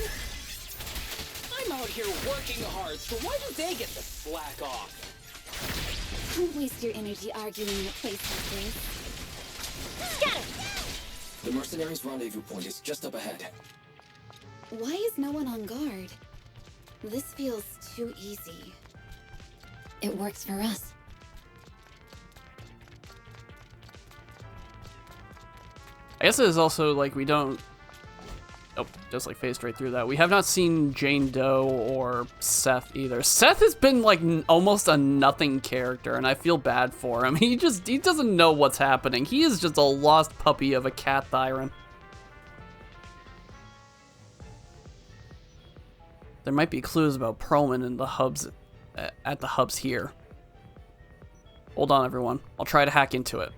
I'm out here working hard, so why do they get the slack off? Don't waste your energy arguing in a place like this. Scatter! The mercenaries' rendezvous point is just up ahead. Why is no one on guard? This feels too easy. It works for us. I guess it is also like we don't... Oh, just like phased right through that. We have not seen Jane Doe or Seth either. Seth has been like almost a nothing character, and I feel bad for him. He doesn't know what's happening. He is just a lost puppy of a cat Thyron. There might be clues about Perlman in the hubs, at the hubs here. Hold on, everyone. I'll try to hack into it.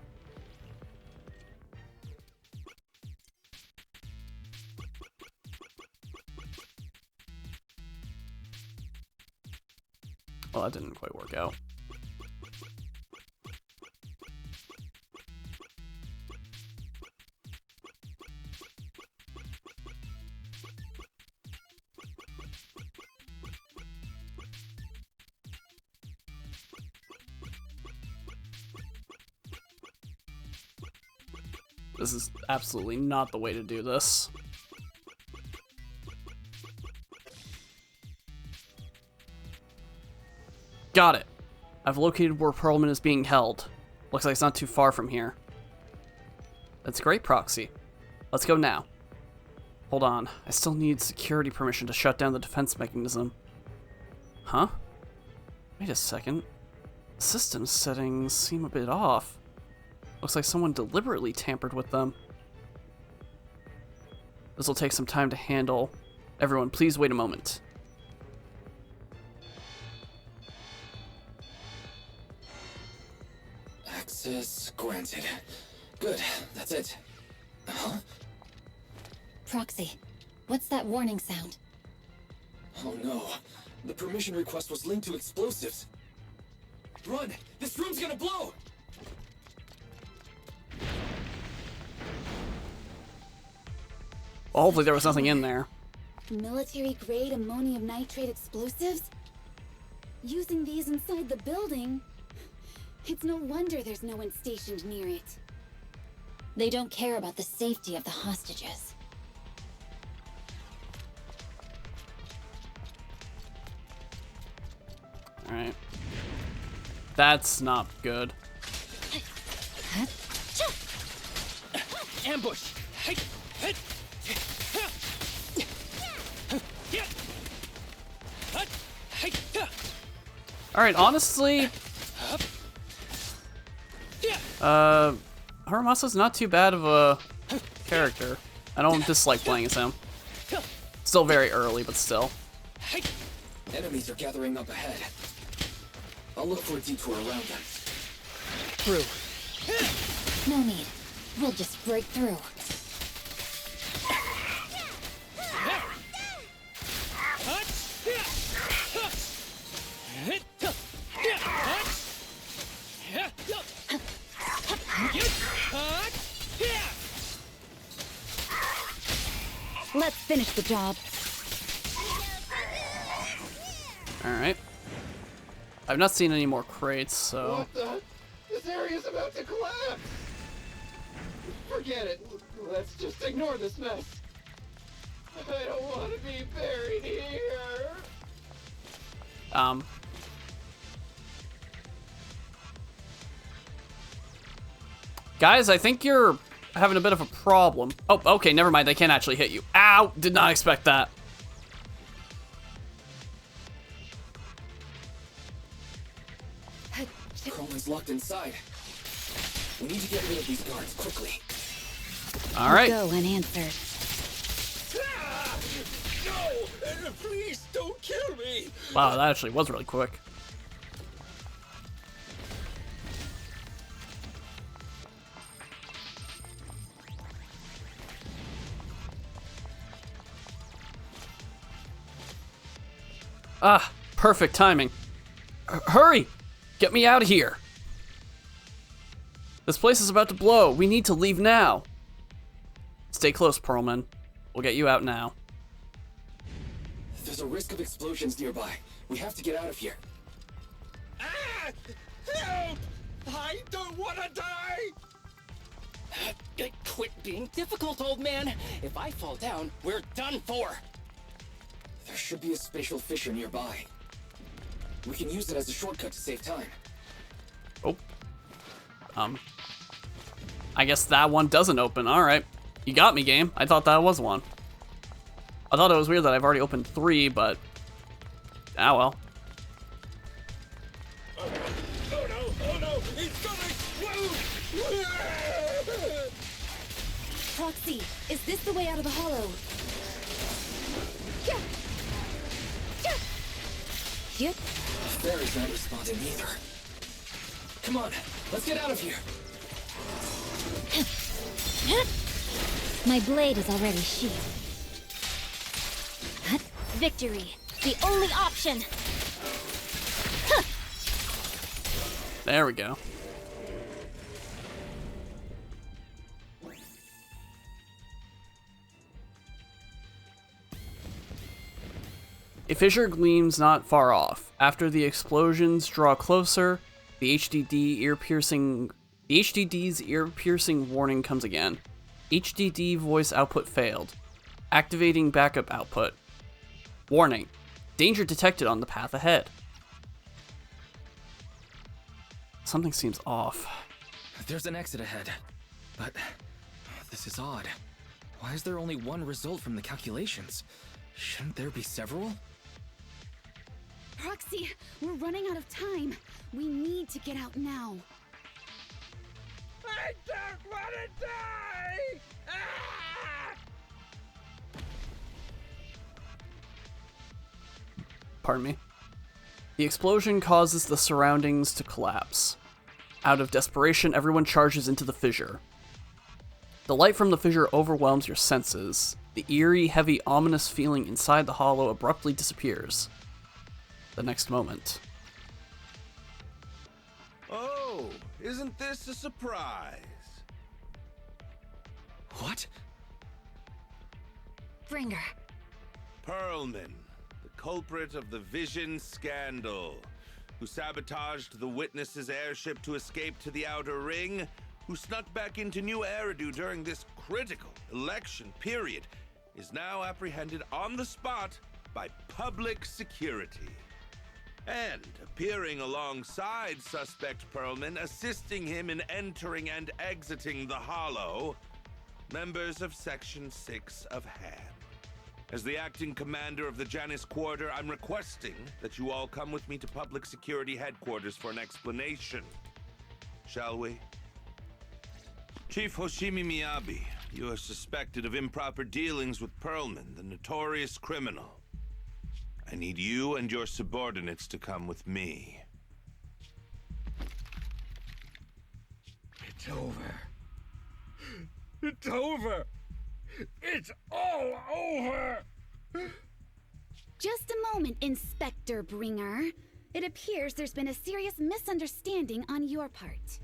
Well, that didn't quite work out. This is absolutely not the way to do this. Got it. I've located where Perlman is being held. Looks like it's not too far from here. That's great, Proxy. Let's go now. Hold on. I still need security permission to shut down the defense mechanism. Huh? Wait a second. System settings seem a bit off. Looks like someone deliberately tampered with them. This will take some time to handle. Everyone, please wait a moment. Access granted. Good, that's it. Huh? Proxy, what's that warning sound? Oh no. The permission request was linked to explosives. Run! This room's gonna blow! Well, hopefully there was nothing in there. Military-grade ammonium nitrate explosives? Using these inside the building? It's no wonder there's no one stationed near it. They don't care about the safety of the hostages. Alright. That's not good. Ambush! Alright, honestly... Haramasa's not too bad of a character. I don't dislike playing as him. Still very early, but still. Enemies are gathering up ahead. I'll look for a detour around them. Through. No need. We'll just break through. Let's finish the job. Alright. I've not seen any more crates, so... What the? This area's about to collapse! Forget it. Let's just ignore this mess. I don't want to be buried here. Guys, I think you're having a bit of a problem. Oh, okay, never mind. They can't actually hit you. Ow! Did not expect that. Perlman's locked inside. We need to get rid of these guards quickly. All right. Go unanswered. No! Please don't kill me! Wow, that actually was really quick. Ah, perfect timing. Hurry! Get me out of here! This place is about to blow. We need to leave now. Stay close, Perlman. We'll get you out now. There's a risk of explosions nearby. We have to get out of here. Ah! Help! I don't want to die! Quit being difficult, old man. If I fall down, we're done for. There should be a spatial fissure nearby. We can use it as a shortcut to save time. Oh. I guess that one doesn't open. Alright. You got me, game. I thought that was one. I thought it was weird that I've already opened 3, but... ah, well. Oh no, it's gonna explode! Proxy, is this the way out of the hollow? Fairy's not responding either. Come on, let's get out of here. My blade is already sheathed. Victory, the only option. There we go. A fissure gleams not far off. After the explosions draw closer, the HDD's ear-piercing warning comes again. HDD voice output failed. Activating backup output. Warning. Danger detected on the path ahead. Something seems off. There's an exit ahead, but this is odd. Why is there only one result from the calculations? Shouldn't there be several? Proxy, we're running out of time. We need to get out now. I don't want to die! Ah! Pardon me. The explosion causes the surroundings to collapse. Out of desperation, everyone charges into the fissure. The light from the fissure overwhelms your senses. The eerie, heavy, ominous feeling inside the hollow abruptly disappears. The next moment. Oh, isn't this a surprise? What? Bringer. Perlman, the culprit of the Vision scandal, who sabotaged the Witness's airship to escape to the Outer Ring, who snuck back into New Eridu during this critical election period, is now apprehended on the spot by public security. And appearing alongside suspect Perlman, assisting him in entering and exiting the Hollow, members of Section 6 of Han. As the acting commander of the Janus Quarter, I'm requesting that you all come with me to Public Security Headquarters for an explanation. Shall we? Chief Hoshimi Miyabi, you are suspected of improper dealings with Perlman, the notorious criminal. I need you and your subordinates to come with me. It's over. It's over. It's all over. Just a moment, Inspector Bringer. It appears there's been a serious misunderstanding on your part.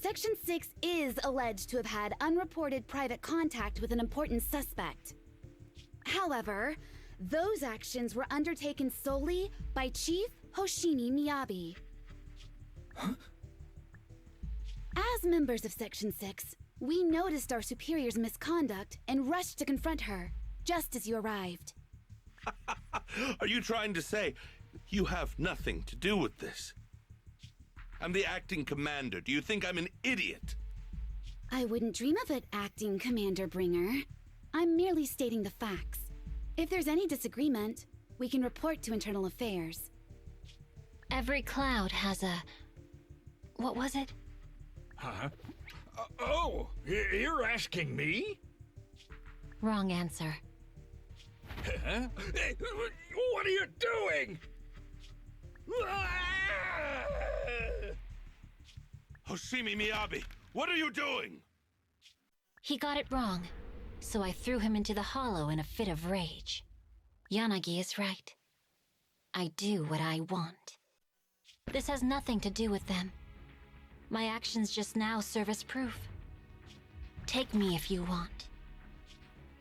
Section 6 is alleged to have had unreported private contact with an important suspect. However, those actions were undertaken solely by Chief Hoshimi Miyabi. Huh? As members of Section 6, we noticed our superior's misconduct and rushed to confront her, just as you arrived. Are you trying to say you have nothing to do with this? I'm the acting commander. Do you think I'm an idiot? I wouldn't dream of it, Acting Commander Bringer. I'm merely stating the facts. If there's any disagreement, we can report to Internal Affairs. Every cloud has a... What was it? Huh? Oh, you're asking me? Wrong answer. Huh? What are you doing? Hoshimi Miyabi, what are you doing? He got it wrong, so I threw him into the hollow in a fit of rage. Yanagi is right. I do what I want. This has nothing to do with them. My actions just now serve as proof. Take me if you want.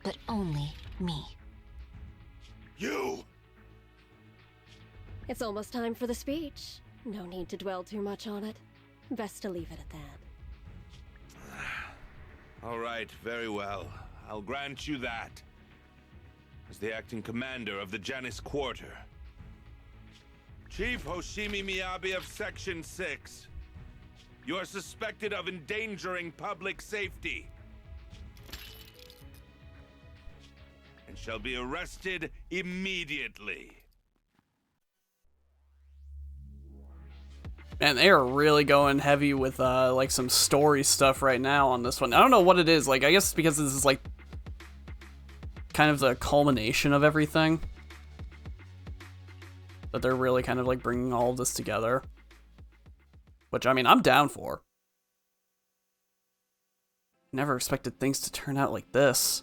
But only me. You! It's almost time for the speech. No need to dwell too much on it. Best to leave it at that. All right, very well. I'll grant you that. As the acting commander of the Janus Quarter. Chief Hoshimi Miyabi of Section 6. You are suspected of endangering public safety. And shall be arrested immediately. Man, they are really going heavy with like some story stuff right now on this one. I don't know what it is. Like, I guess because this is like kind of the culmination of everything. that they're really kind of like bringing all of this together. Which, I mean, I'm down for. Never expected things to turn out like this.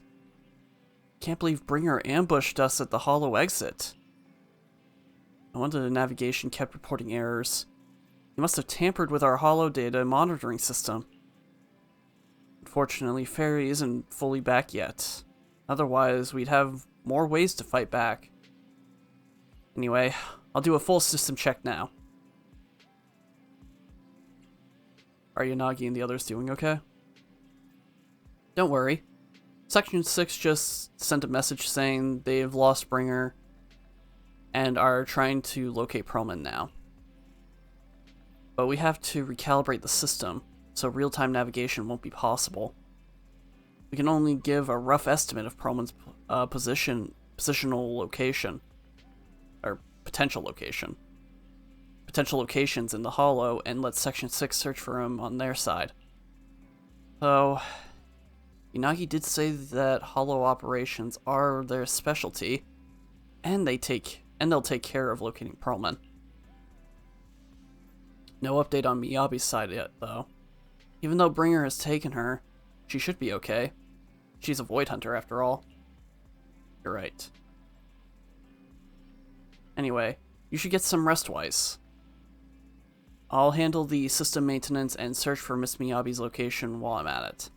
Can't believe Bringer ambushed us at the hollow exit. No wonder the navigation kept reporting errors. He must have tampered with our hollow data monitoring system. Unfortunately, Fairy isn't fully back yet. Otherwise, we'd have more ways to fight back. Anyway, I'll do a full system check now. Are Yanagi and the others doing okay? Don't worry. Section 6 just sent a message saying they've lost Bringer and are trying to locate Perlman now. But we have to recalibrate the system, so real-time navigation won't be possible. We can only give a rough estimate of Perlman's positional location. Or potential location. Potential locations in the hollow, and let Section 6 search for him on their side. So, Yanagi did say that hollow operations are their specialty, and they'll take care of locating Perlman. No update on Miyabi's side yet, though. Even though Bringer has taken her, she should be okay. She's a Void Hunter, after all. You're right. Anyway, you should get some rest, Weiss. I'll handle the system maintenance and search for Miss Miyabi's location while I'm at it.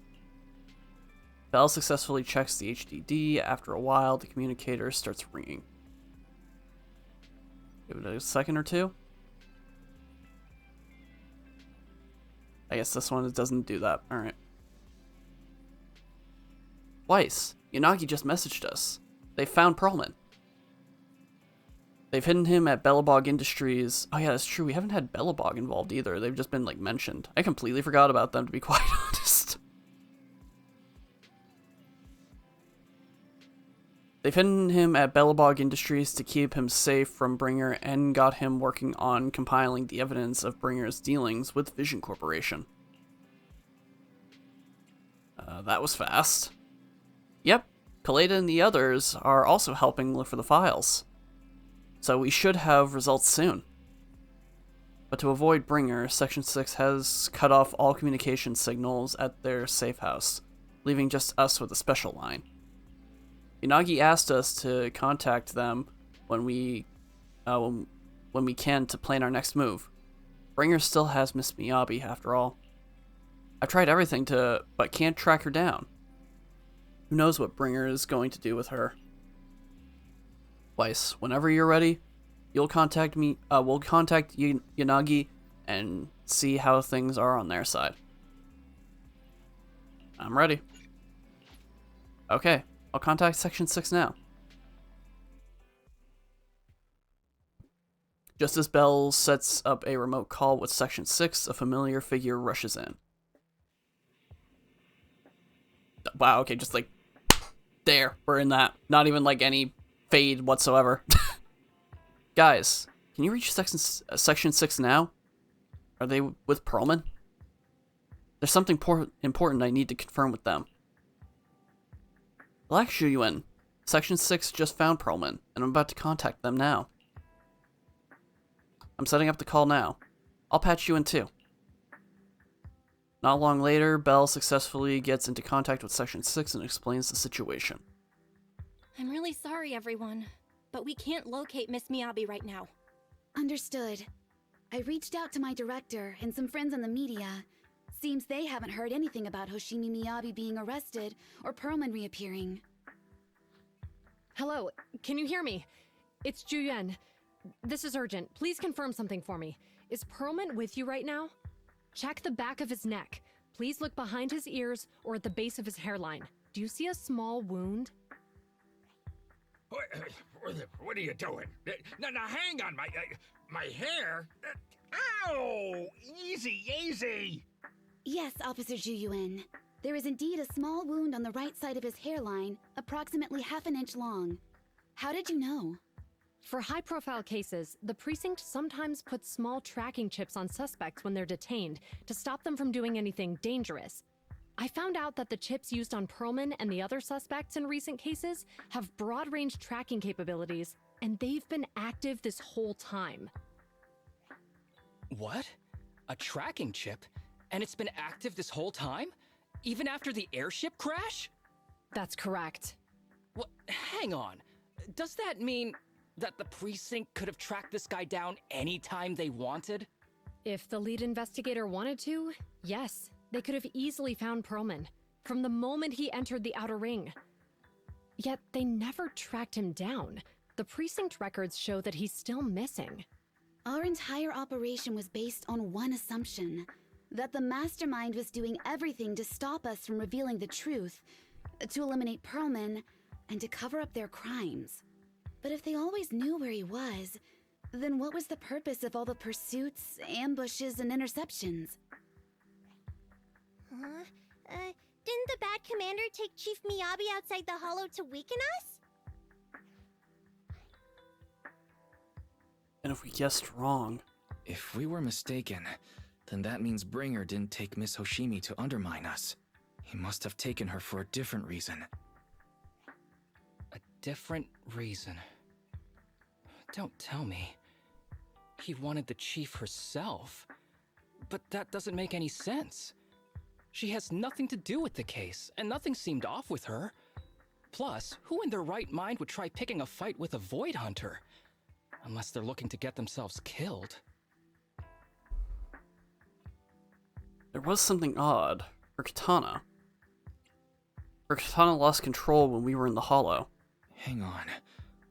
Bell successfully checks the HDD. After a while, the communicator starts ringing. Give it a second or two. I guess this one doesn't do that. Alright. Weiss, Yanagi just messaged us. They found Perlman. They've hidden him at Belobog Industries. Oh yeah, that's true. We haven't had Belobog involved either. They've just been, like, mentioned. I completely forgot about them, to be quite honest. They've hidden him at Belobog Industries to keep him safe from Bringer and got him working on compiling the evidence of Bringer's dealings with Vision Corporation. That was fast. Yep, Kaleda and the others are also helping look for the files. So we should have results soon. But to avoid Bringer, Section 6 has cut off all communication signals at their safe house, leaving just us with a special line. Yanagi asked us to contact them when we can to plan our next move. Bringer still has Miss Miyabi, after all. I've tried everything but can't track her down. Who knows what Bringer is going to do with her? Weiss, whenever you're ready, you'll contact me. We'll contact Yanagi and see how things are on their side. I'm ready. Okay. I'll contact Section 6 now. Just as Bell sets up a remote call with Section 6, a familiar figure rushes in. Wow, okay, just like, there, we're in that. Not even like any fade whatsoever. Guys, can you reach Section 6 now? Are they with Perlman? There's something important I need to confirm with them. Relax, Zhuyuan. Section 6 just found Perlman, and I'm about to contact them now. I'm setting up the call now. I'll patch you in too. Not long later, Bell successfully gets into contact with Section 6 and explains the situation. I'm really sorry, everyone, but we can't locate Miss Miyabi right now. Understood. I reached out to my director and some friends in the media. Seems they haven't heard anything about Hoshimi Miyabi being arrested or Perlman reappearing. Hello, can you hear me? It's Zhuyuan. This is urgent. Please confirm something for me. Is Perlman with you right now? Check the back of his neck. Please look behind his ears or at the base of his hairline. Do you see a small wound? What are you doing? Now hang on, my hair? Ow! Easy! Yes, Officer Zhuyuan. There is indeed a small wound on the right side of his hairline, approximately half an inch long. How did you know? For high-profile cases, the precinct sometimes puts small tracking chips on suspects when they're detained to stop them from doing anything dangerous. I found out that the chips used on Perlman and the other suspects in recent cases have broad-range tracking capabilities and they've been active this whole time. What? A tracking chip? And it's been active this whole time? Even after the airship crash? That's correct. What? Hang on. Does that mean that the precinct could have tracked this guy down anytime they wanted? If the lead investigator wanted to, yes, they could have easily found Perlman from the moment he entered the outer ring. Yet they never tracked him down. The precinct records show that he's still missing. Our entire operation was based on one assumption, that the mastermind was doing everything to stop us from revealing the truth, to eliminate Perlman, and to cover up their crimes. But if they always knew where he was, then what was the purpose of all the pursuits, ambushes, and interceptions? Didn't the bad commander take Chief Miyabi outside the hollow to weaken us? And if we guessed wrong... If we were mistaken, then that means Bringer didn't take Miss Hoshimi to undermine us. He must have taken her for a different reason. A different reason? Don't tell me. He wanted the chief herself. But that doesn't make any sense. She has nothing to do with the case, and nothing seemed off with her. Plus, who in their right mind would try picking a fight with a Void Hunter? Unless they're looking to get themselves killed. There was something odd. Her katana. Her katana lost control when we were in the hollow. Hang on.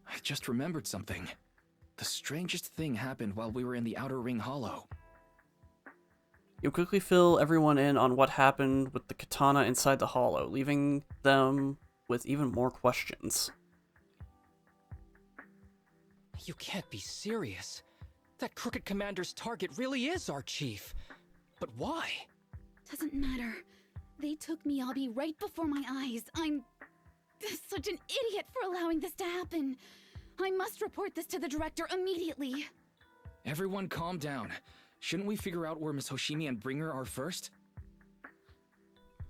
I just remembered something. The strangest thing happened while we were in the Outer Ring Hollow. You quickly fill everyone in on what happened with the katana inside the hollow, leaving them with even more questions. You can't be serious. That crooked commander's target really is our chief. But why? Doesn't matter. They took Miyabi right before my eyes. I'm such an idiot for allowing this to happen. I must report this to the director immediately. Everyone calm down. Shouldn't we figure out where Miss Hoshimi and Bringer are first?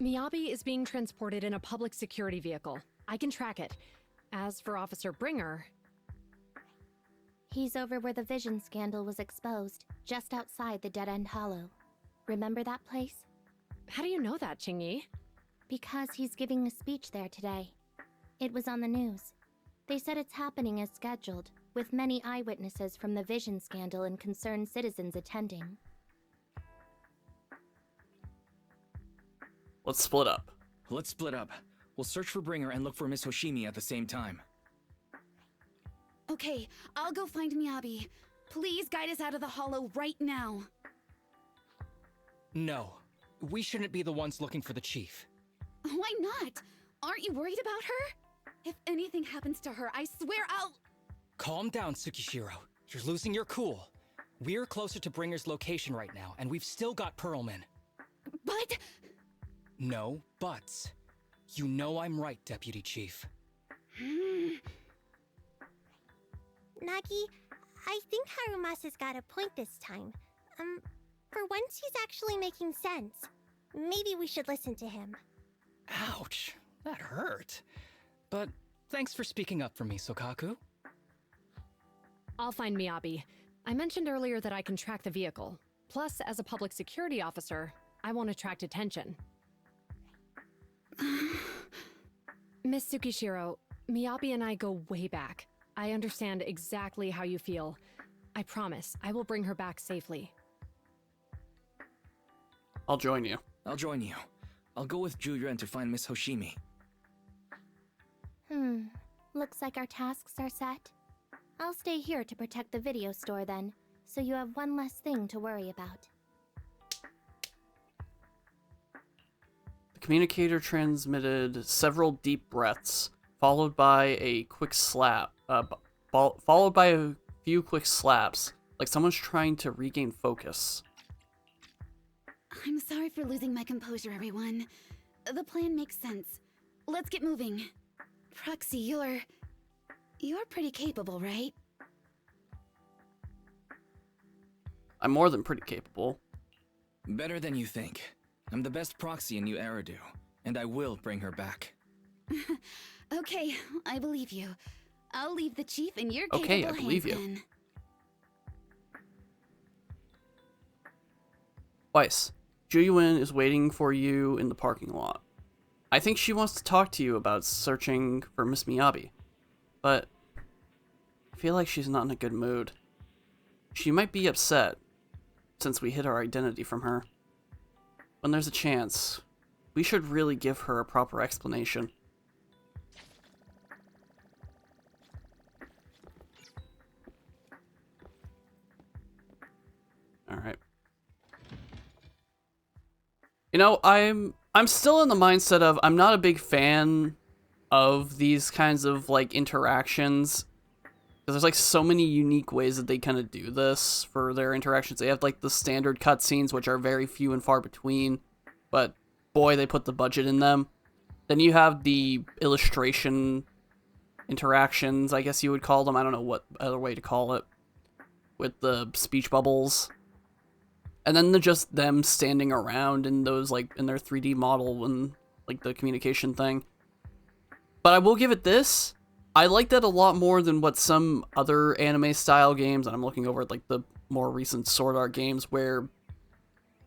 Miyabi is being transported in a public security vehicle. I can track it. As for Officer Bringer... He's over where the vision scandal was exposed, just outside the Dead End Hollow. Remember that place? How do you know that, Qingyi? Because he's giving a speech there today. It was on the news. They said it's happening as scheduled, with many eyewitnesses from the vision scandal and concerned citizens attending. Let's split up. Let's split up. We'll search for Bringer and look for Miss Hoshimi at the same time. Okay, I'll go find Miyabi. Please guide us out of the hollow right now. No. We shouldn't be the ones looking for the chief. Why not? Aren't you worried about her? If anything happens to her, I swear I'll... Calm down, Tsukishiro. You're losing your cool. We're closer to Bringer's location right now, and we've still got Perlman. But... No buts. You know I'm right, Deputy Chief. Nagi, I think Harumasa's got a point this time. For once he's actually making sense. Maybe we should listen to him. Ouch, that hurt. But thanks for speaking up for me, Sokaku. I'll find Miyabi. I mentioned earlier that I can track the vehicle. Plus, as a public security officer, I won't attract attention. Miss Tsukishiro, Miyabi and I go way back. I understand exactly how you feel. I promise, I will bring her back safely. I'll join you. I'll join you. I'll go with Juyuan to find Miss Hoshimi. Looks like our tasks are set. I'll stay here to protect the video store then, so you have one less thing to worry about. The communicator transmitted several deep breaths, followed by a quick slap. Followed by a few quick slaps, like someone's trying to regain focus. I'm sorry for losing my composure, everyone. The plan makes sense. Let's get moving. Proxy, you're pretty capable, right? I'm more than pretty capable. Better than you think. I'm the best proxy in New Eridu, and I will bring her back. Okay, I believe you. I'll leave the chief in your Okay, capable I believe hands you. then. Weiss, Juyuin is waiting for you in the parking lot. I think she wants to talk to you about searching for Miss Miyabi, but I feel like she's not in a good mood. She might be upset, since we hid our identity from her. When there's a chance, we should really give her a proper explanation. Alright. You know, I'm still in the mindset of I'm not a big fan of these kinds of like interactions. Because there's like so many unique ways that they kind of do this for their interactions. They have like the standard cutscenes, which are very few and far between, but boy, they put the budget in them. Then you have the illustration interactions, I guess you would call them. I don't know what other way to call it, with the speech bubbles. And then just them standing around in those, like, in their 3D model and, like, the communication thing. But I will give it this. I like that a lot more than what some other anime-style games, and I'm looking over at, like, the more recent Sword Art games, where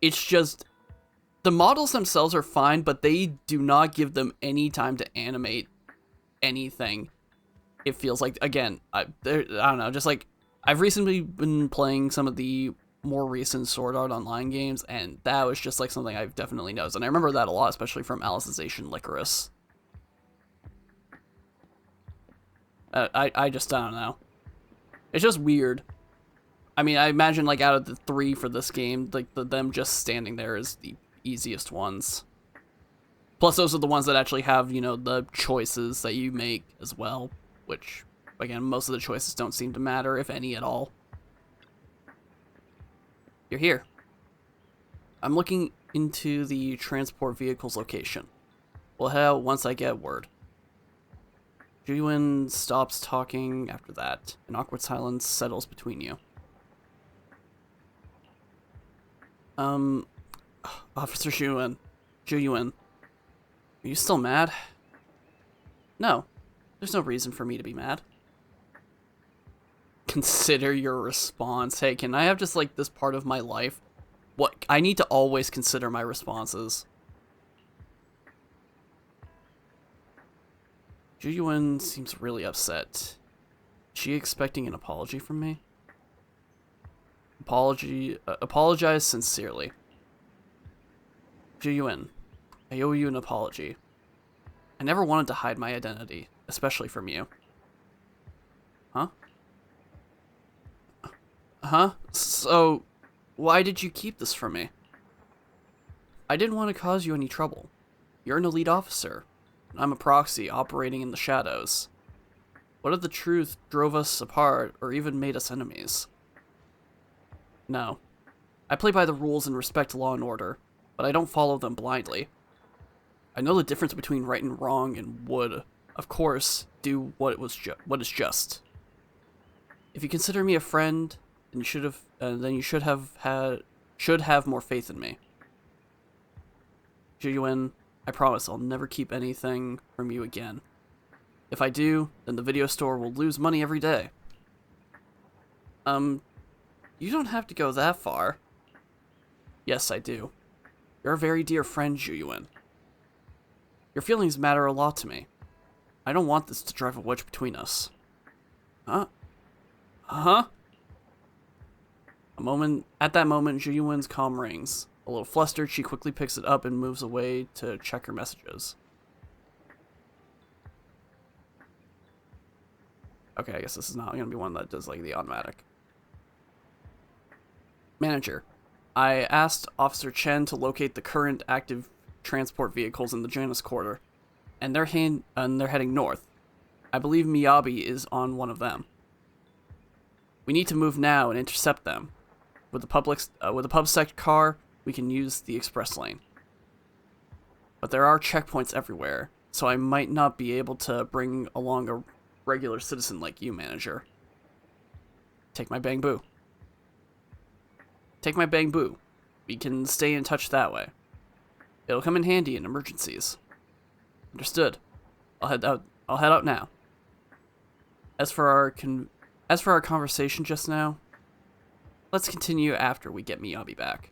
it's just... The models themselves are fine, but they do not give them any time to animate anything. It feels like, again, I don't know, just, like, I've recently been playing some of the more recent Sword Art Online games, and that was just like something I've definitely noticed, and I remember that a lot, especially from Alicization Licorice. I just don't know. It's just weird. I mean, I imagine like out of the 3 for this game, like them just standing there is the easiest ones. Plus, those are the ones that actually have, you know, the choices that you make as well, which, again, most of the choices don't seem to matter, if any at all. You're here. I'm looking into the transport vehicle's location. We'll head out once I get word. Juyuin stops talking after that. An awkward silence settles between you. Officer Juyuin, are you still mad? No, there's no reason for me to be mad. Consider your response. Hey, can I have just like this part of my life? What? I need to always consider my responses. Juyuin seems really upset. Is she expecting an apology from me? Apologize sincerely. Juyuin, I owe you an apology. I never wanted to hide my identity, especially from you. Huh? Huh? So, why did you keep this from me? I didn't want to cause you any trouble. You're an elite officer. I'm a proxy operating in the shadows. What if the truth drove us apart or even made us enemies? No. I play by the rules and respect law and order, but I don't follow them blindly. I know the difference between right and wrong and would, of course, do what is just. If you consider me a friend, then you should have more faith in me. Juyuin, I promise I'll never keep anything from you again. If I do, then the video store will lose money every day. You don't have to go that far. Yes, I do. You're a very dear friend, Juyuin. Your feelings matter a lot to me. I don't want this to drive a wedge between us. Huh? Huh? At that moment, Juyuin's comm rings. A little flustered, she quickly picks it up and moves away to check her messages. Okay, I guess this is not going to be one that does, like, the automatic. Manager, I asked Officer Chen to locate the current active transport vehicles in the Janus Quarter, and they're heading north. I believe Miyabi is on one of them. We need to move now and intercept them. With the PubSec car, we can use the express lane. But there are checkpoints everywhere, so I might not be able to bring along a regular citizen like you, Manager. Take my bamboo. Take my bamboo. We can stay in touch that way. It'll come in handy in emergencies. Understood. I'll head out now. As for our conversation just now, let's continue after we get Miyabi back.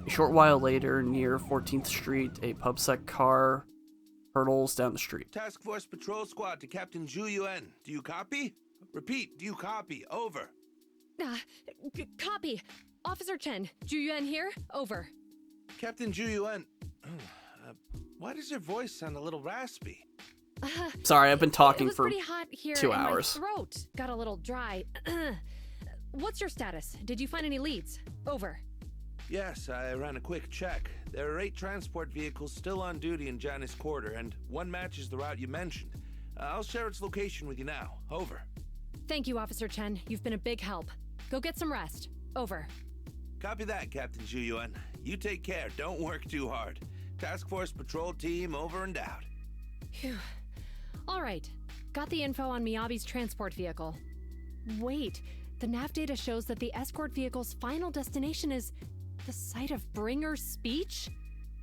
A short while later, near 14th Street, a PubSec car hurtles down the street. Task Force Patrol Squad to Captain Zhu Yuan. Do you copy? Repeat, do you copy? Over. Copy. Officer Chen, Zhu Yuan here. Over. Captain Zhu Yuan, why does your voice sound a little raspy? Sorry, I've been talking for for pretty hot here 2 and hours. My throat got a little dry. What's your status? Did you find any leads? Over. Yes, I ran a quick check. There are 8 transport vehicles still on duty in Janus Quarter, and one matches the route you mentioned. I'll share its location with you now. Over. Thank you, Officer Chen. You've been a big help. Go get some rest. Over. Copy that, Captain Zhu Yuan. You take care. Don't work too hard. Task Force Patrol Team over and out. Phew. All right. Got the info on Miyabi's transport vehicle. Wait, the nav data shows that the escort vehicle's final destination is the site of Bringer's speech?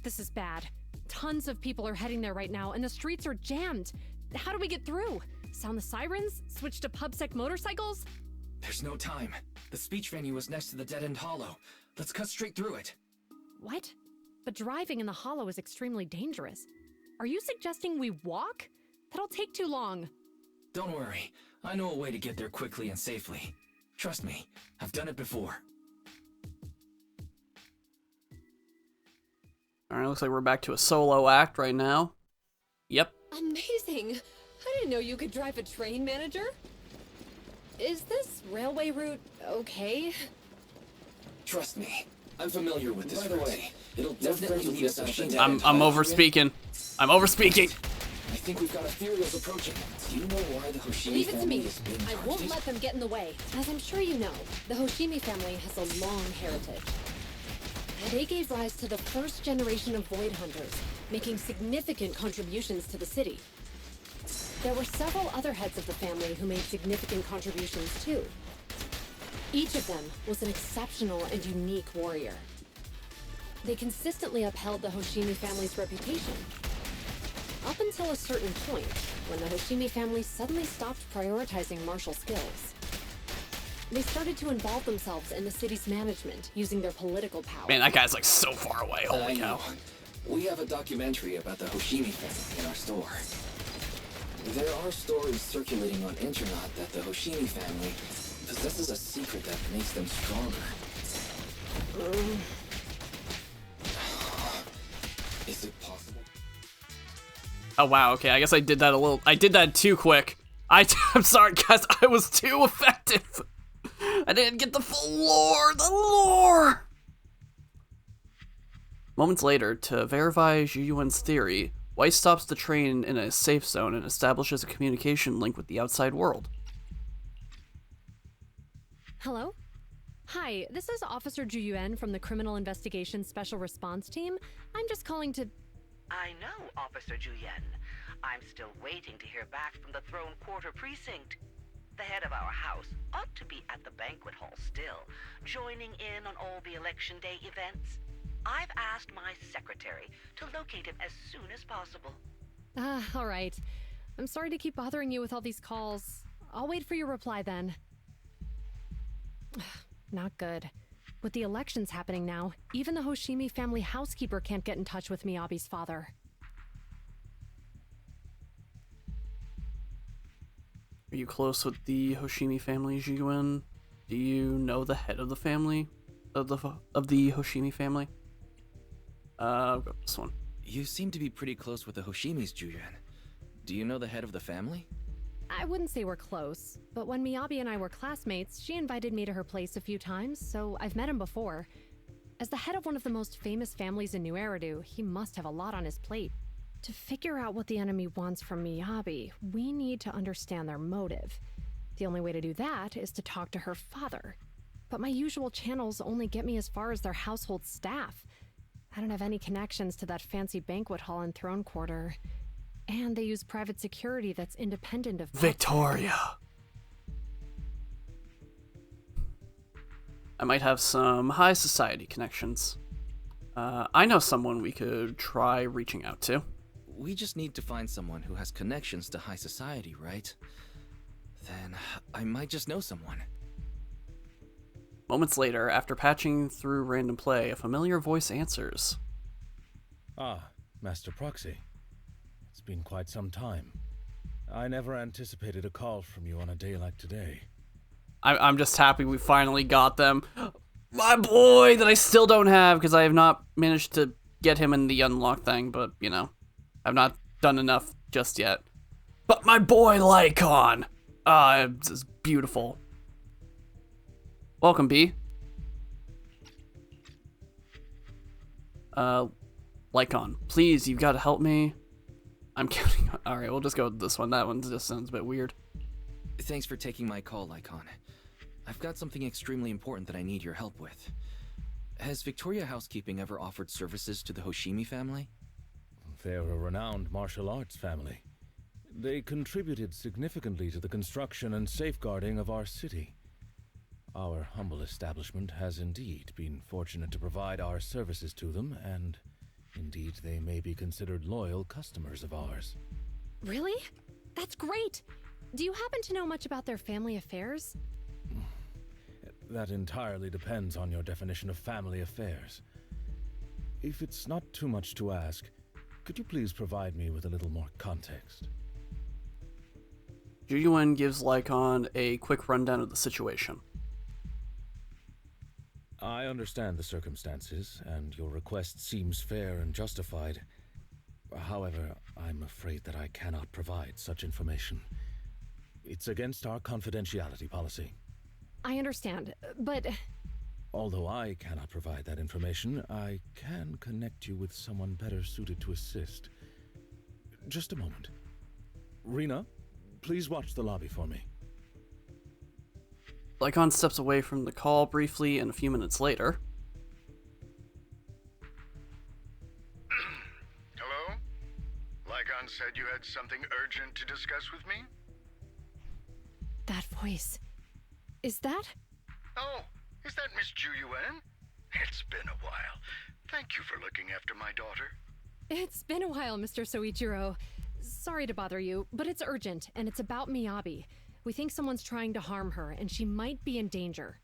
This is bad. Tons of people are heading there right now, and the streets are jammed. How do we get through? Sound the sirens? Switch to PubSec motorcycles? There's no time. The speech venue was next to the dead-end hollow. Let's cut straight through it. What? But driving in the hollow is extremely dangerous. Are you suggesting we walk? That'll take too long. Don't worry. I know a way to get there quickly and safely. Trust me, I've done it before. Alright, looks like we're back to a solo act right now. Yep. Amazing! I didn't know you could drive a train, manager. Is this railway route okay? Trust me, I'm familiar with this. By the way, it'll definitely lead us out. I'm over speaking. I'm over speaking. I think we've got ethereals approaching. Do you know why the Hoshimi Leave it to family me. is being I won't targeted? let them get in the way. As I'm sure you know, the Hoshimi family has a long heritage. They gave rise to the first generation of Void Hunters, making significant contributions to the city. There were several other heads of the family who made significant contributions too. Each of them was an exceptional and unique warrior. They consistently upheld the Hoshimi family's reputation. Up until a certain point, when the Hoshimi family suddenly stopped prioritizing martial skills. They started to involve themselves in the city's management, using their political power. Man, that guy's like so far away. Holy cow. We have a documentary about the Hoshimi family in our store. There are stories circulating on internet that the Hoshimi family possesses a secret that makes them stronger. Is it possible? Oh wow, okay, I guess I did that too quick. I'm sorry guys, I was too effective. I didn't get the full lore, the lore! Moments later, to verify Zhu Yuan's theory, Weiss stops the train in a safe zone and establishes a communication link with the outside world. Hello? Hi, this is Officer Zhu Yuan from the Criminal Investigation Special Response Team. I'm just calling to... I know, Officer Zhu Yuan. I'm still waiting to hear back from the Throne Quarter Precinct. The head of our house ought to be at the banquet hall still, joining in on all the Election Day events. I've asked my secretary to locate him as soon as possible. All right. I'm sorry to keep bothering you with all these calls. I'll wait for your reply then. Not good. With the elections happening now, even the Hoshimi family housekeeper can't get in touch with Miyabi's father. Are you close with the Hoshimi family, Zhu Yuan? Do you know the head of the family? Of the Hoshimi family? I'll go with this one. You seem to be pretty close with the Hoshimis, Zhu Yuan. Do you know the head of the family? I wouldn't say we're close, but when Miyabi and I were classmates, she invited me to her place a few times, so I've met him before. As the head of one of the most famous families in New Eridu, he must have a lot on his plate. To figure out what the enemy wants from Miyabi, we need to understand their motive. The only way to do that is to talk to her father. But my usual channels only get me as far as their household staff. I don't have any connections to that fancy banquet hall in Throne Quarter. And they use private security that's independent of... Victoria! I might have some high society connections. I know someone we could try reaching out to. We just need to find someone who has connections to high society, right? Then I might just know someone. Moments later, after patching through random play, a familiar voice answers. Ah, Master Proxy. It's been quite some time. I never anticipated a call from you on a day like today. I'm just happy we finally got them. My boy that I still don't have because I have not managed to get him in the unlock thing, but, you know, I've not done enough just yet. But my boy Lycon! It's beautiful. Welcome, B. Lycon, please, you've got to help me. I'm counting on... Alright, we'll just go with this one. That one just sounds a bit weird. Thanks for taking my call, Lycon. I've got something extremely important that I need your help with. Has Victoria Housekeeping ever offered services to the Hoshimi family? They're a renowned martial arts family. They contributed significantly to the construction and safeguarding of our city. Our humble establishment has indeed been fortunate to provide our services to them, and indeed they may be considered loyal customers of ours. Really? That's great! Do you happen to know much about their family affairs? That entirely depends on your definition of family affairs. If it's not too much to ask, could you please provide me with a little more context? Juyuan gives Lycon a quick rundown of the situation. I understand the circumstances, and your request seems fair and justified. However, I'm afraid that I cannot provide such information. It's against our confidentiality policy. I understand, but... Although I cannot provide that information, I can connect you with someone better suited to assist. Just a moment. Rena, please watch the lobby for me. Lycon steps away from the call briefly, and a few minutes later... Hello? Lycon said you had something urgent to discuss with me? That voice... Is that? Oh, is that Miss Juyuan? It's been a while. Thank you for looking after my daughter. It's been a while, Mr. Soichiro. Sorry to bother you, but it's urgent, and it's about Miyabi. We think someone's trying to harm her, and she might be in danger.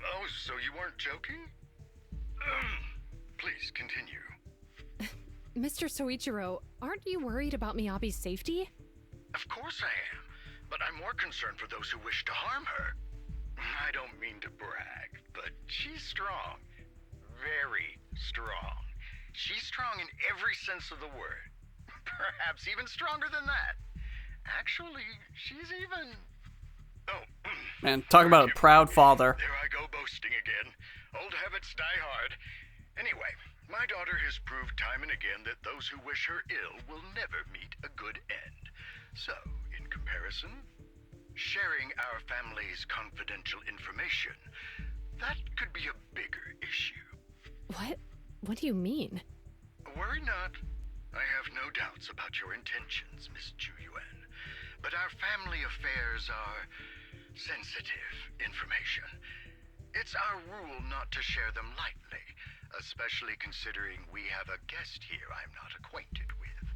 Oh, so you weren't joking? Please continue. Mr. Soichiro, aren't you worried about Miyabi's safety? Of course I am, but I'm more concerned for those who wish to harm her. I don't mean to brag, but she's strong. Very strong. She's strong in every sense of the word. Perhaps even stronger than that. Actually, she's even... Oh. Man, talk about a proud father. There I go boasting again. Old habits die hard. Anyway, my daughter has proved time and again that those who wish her ill will never meet a good end. So, in comparison, sharing our family's confidential information, that could be a bigger issue. What? What do you mean? Worry not. I have no doubts about your intentions, Miss Juyuan. But our family affairs are sensitive information. It's our rule not to share them lightly, especially considering we have a guest here I'm not acquainted with.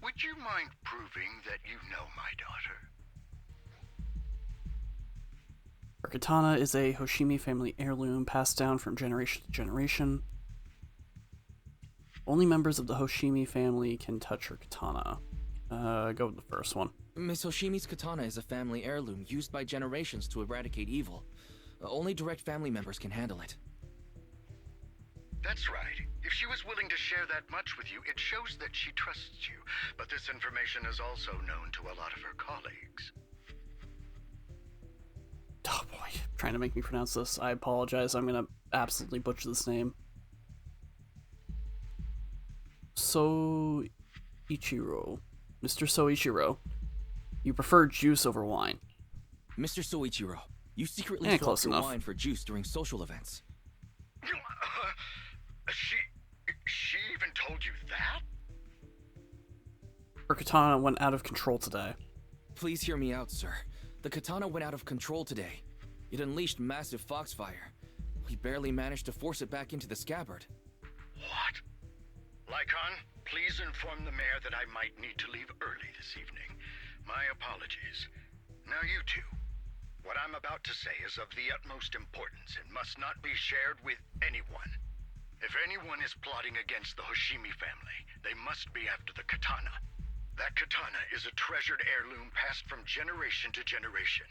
Would you mind proving that you know my daughter? Her katana is a Hoshimi family heirloom passed down from generation to generation. Only members of the Hoshimi family can touch her katana. Go with the first one. Miss Hoshimi's katana is a family heirloom used by generations to eradicate evil. Only direct family members can handle it. That's right. If she was willing to share that much with you, it shows that she trusts you. But this information is also known to a lot of her colleagues. Oh boy, trying to make me pronounce this. I apologize. I'm gonna absolutely butcher this name. Soichiro. Mr. Soichiro. You prefer juice over wine. Mr. Soichiro, you secretly Yeah, swap close your enough. wine for juice during social events. She even told you that? Her katana went out of control today. Please hear me out, sir. The katana went out of control today. It unleashed massive foxfire. We barely managed to force it back into the scabbard. What? Lycon, please inform the mayor that I might need to leave early this evening. My apologies. Now you two. What I'm about to say is of the utmost importance and must not be shared with anyone. If anyone is plotting against the Hoshimi family, they must be after the katana. That katana is a treasured heirloom passed from generation to generation.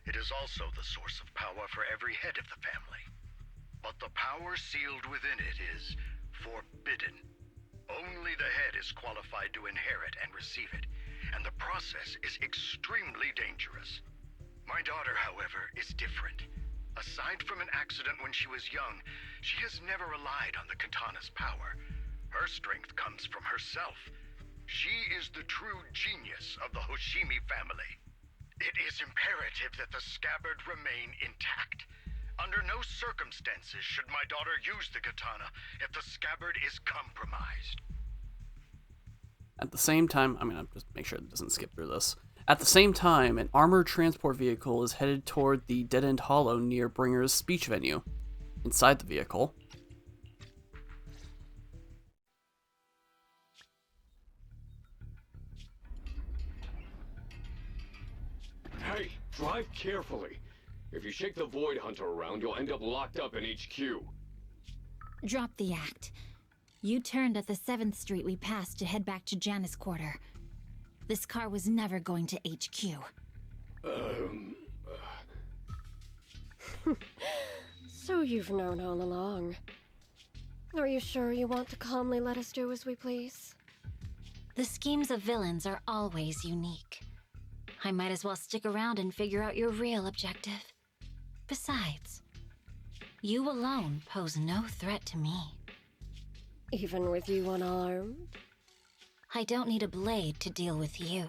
It is also the source of power for every head of the family. But the power sealed within it is forbidden. Only the head is qualified to inherit and receive it, and the process is extremely dangerous. My daughter, however, is different. Aside from an accident when she was young, she has never relied on the katana's power. Her strength comes from herself. She is the true genius of the Hoshimi family. It is imperative that the scabbard remain intact. Under no circumstances should my daughter use the katana if the scabbard is compromised. At the same time, I'm gonna just make sure it doesn't skip through this. At the same time, an armored transport vehicle is headed toward the dead-end hollow near Bringer's speech venue. Inside the vehicle, Hey, drive carefully. If you shake the Void Hunter around, you'll end up locked up in HQ. Drop the act. You turned at the 7th Street we passed to head back to Janus Quarter. This car was never going to HQ. So you've known all along. Are you sure you want to calmly let us do as we please? The schemes of villains are always unique. I might as well stick around and figure out your real objective. Besides, you alone pose no threat to me. Even with you unarmed? I don't need a blade to deal with you.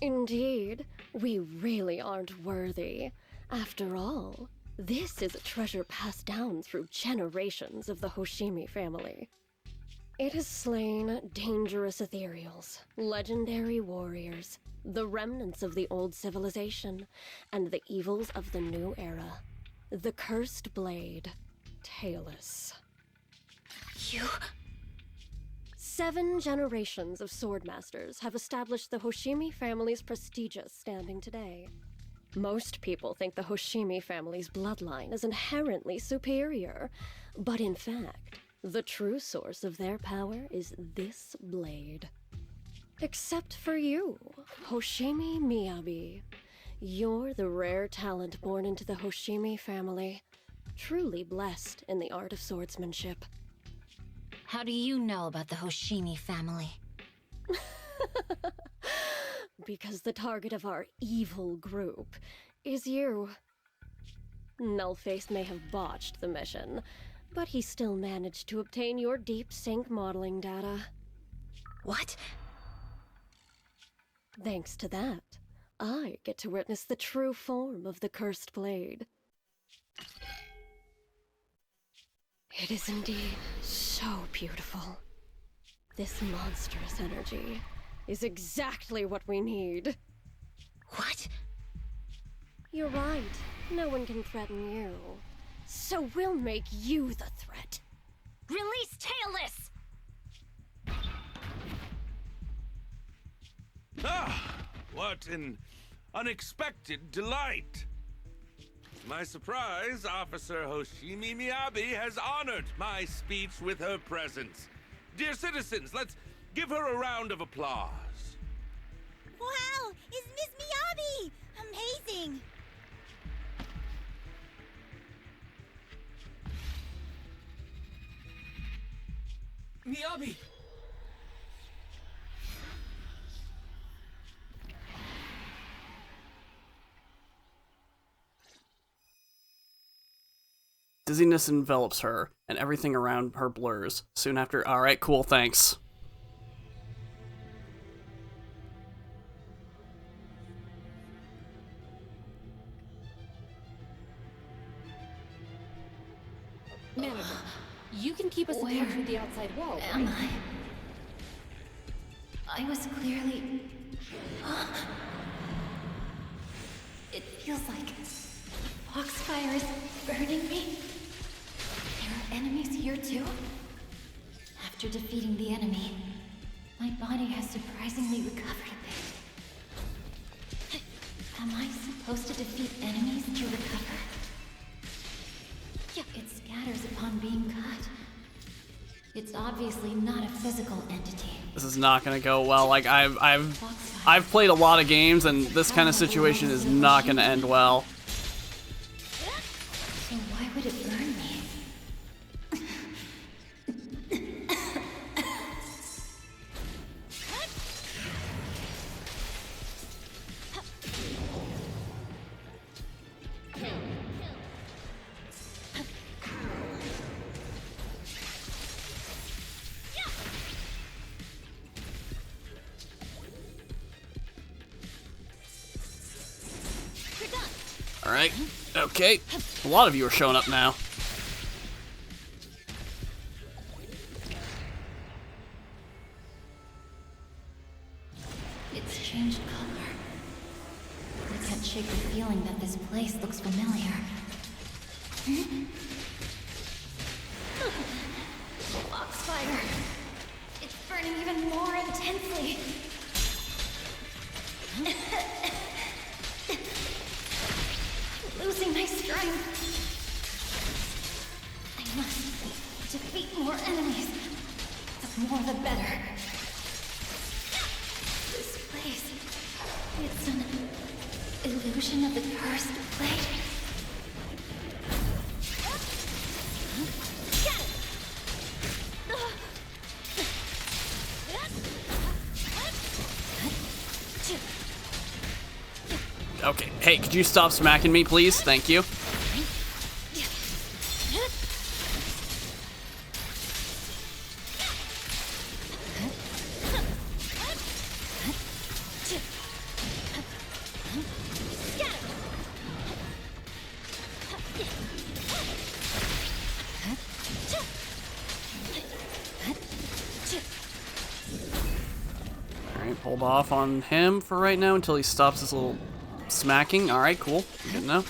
Indeed, we really aren't worthy. After all, this is a treasure passed down through generations of the Hoshimi family. It has slain dangerous ethereals, legendary warriors, the remnants of the old civilization, and the evils of the new era. The cursed blade, Tailless. You... 7 generations of swordmasters have established the Hoshimi family's prestigious standing today. Most people think the Hoshimi family's bloodline is inherently superior, but in fact, the true source of their power is this blade. Except for you, Hoshimi Miyabi. You're the rare talent born into the Hoshimi family, truly blessed in the art of swordsmanship. How do you know about the Hoshimi family? Because the target of our evil group is you. Nullface may have botched the mission, but he still managed to obtain your deep sync modeling data. What? Thanks to that, I get to witness the true form of the cursed blade. It is indeed so beautiful. This monstrous energy is exactly what we need. What? You're right. No one can threaten you. So we'll make you the threat. Release Tailless! Ah, what an unexpected delight. To my surprise, Officer Hoshimi Miyabi has honored my speech with her presence. Dear citizens, let's give her a round of applause. Wow! It's Miss Miyabi! Amazing! Miyabi! dizziness envelops her, and everything around her blurs. Soon after, alright, cool, thanks. Manager, you can keep us in touch with the outside world, right? Am I was clearly... It feels like the foxfire is burning me. here too? After defeating the enemy, my body has surprisingly recovered a bit. Am I supposed to defeat enemies to recover? It scatters upon being cut. It's obviously not a physical entity. This is not gonna go well. Like I've played a lot of games, and this kind of situation is not gonna end well. So why would it burn me? Alright, okay. A lot of you are showing up now. It's changed color. I can't shake the feeling that this place looks familiar. Foxfire. It's burning even more intensely. Losing my strength. I must defeat more enemies. The more the better. This place, it's an illusion of the cursed blade. Okay, hey, could you stop smacking me, please? Thank you. Alright, hold off on him for right now until he stops his little smacking. Alright, cool. Good to know.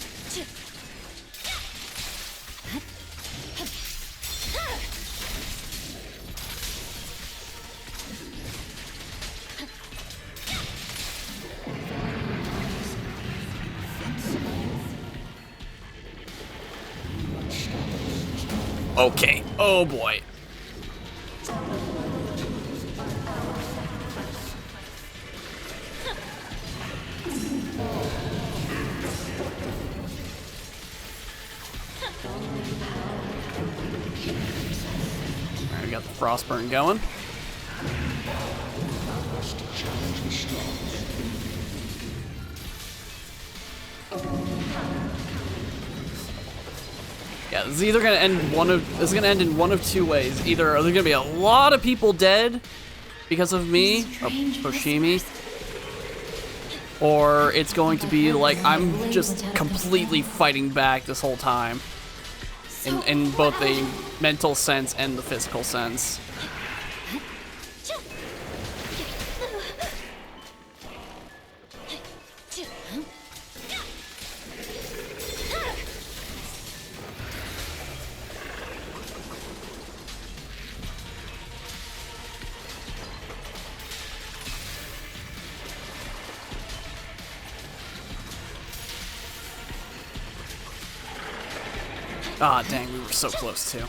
Okay. Oh boy. Alright, we got the Frostburn going. Yeah, this is either gonna end in one of two ways. Either there's gonna be a lot of people dead because of me, Hoshimi, or it's going to be like I'm just completely fighting back this whole time, in both the mental sense and the physical sense. Ah, dang, we were so close too.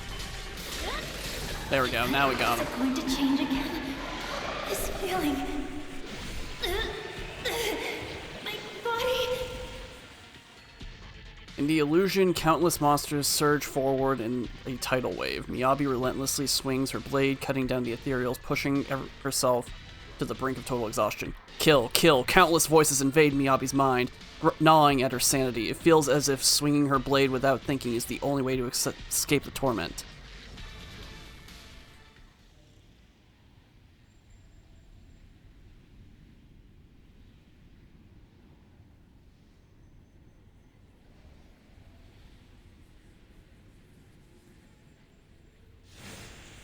There we go, now we got him. Going to change again. This feeling. My body. In the illusion, countless monsters surge forward in a tidal wave. Miyabi relentlessly swings her blade, cutting down the ethereals, pushing herself to the brink of total exhaustion. Kill, kill. Countless voices invade Miyabi's mind, gnawing at her sanity. It feels as if swinging her blade without thinking is the only way to escape the torment.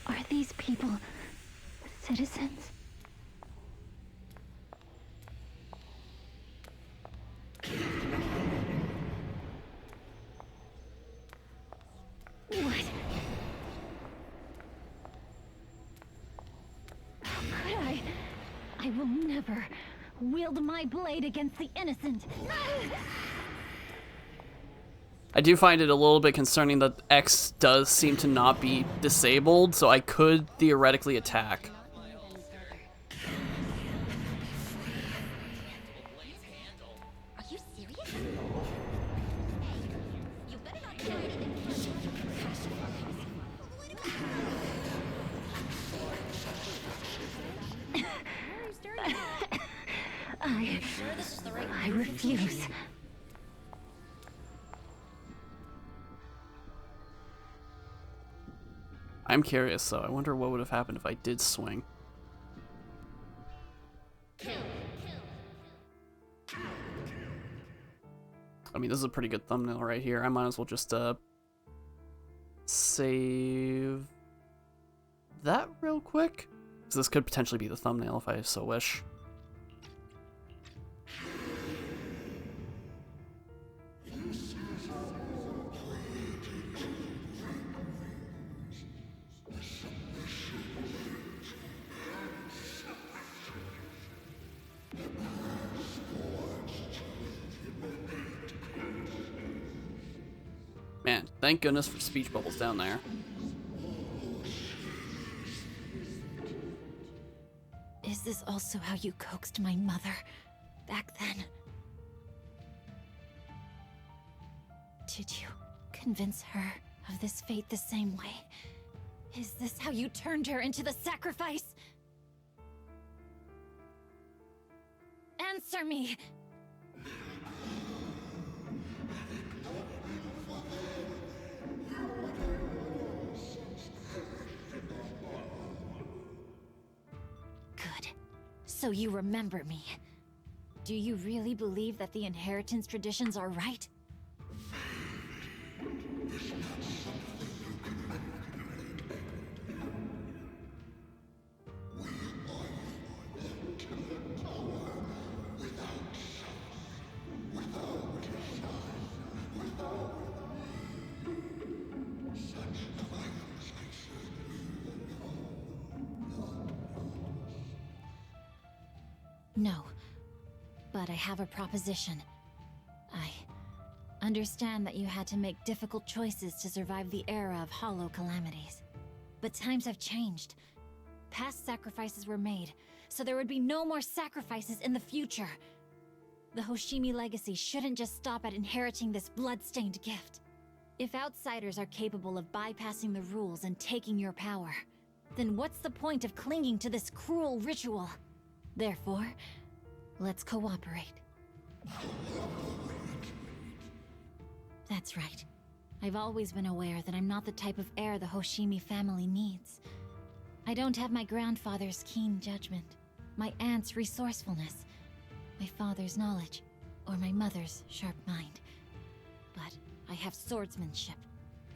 Are these people citizens? What? never wield my blade against the innocent. I do find it a little bit concerning that X does seem to not be disabled, so I could theoretically attack. Are you serious? You better not try anything. I refuse. I'm curious, so I wonder what would have happened if I did swing. I mean, this is a pretty good thumbnail right here. I might as well just save that real quick, because this could potentially be the thumbnail if I so wish. Man, thank goodness for speech bubbles down there. Is this also how you coaxed my mother back then? Did you convince her of this fate the same way? Is this how you turned her into the sacrifice? Answer me! Good. So you remember me. Do you really believe that the inheritance traditions are right? No, but I have a proposition. I understand that you had to make difficult choices to survive the era of hollow calamities. But times have changed. Past sacrifices were made, so there would be no more sacrifices in the future. The Hoshimi legacy shouldn't just stop at inheriting this blood-stained gift. If outsiders are capable of bypassing the rules and taking your power, then what's the point of clinging to this cruel ritual? Therefore, let's cooperate. That's right. I've always been aware that I'm not the type of heir the Hoshimi family needs. I don't have my grandfather's keen judgment, my aunt's resourcefulness, my father's knowledge, or my mother's sharp mind. But I have swordsmanship.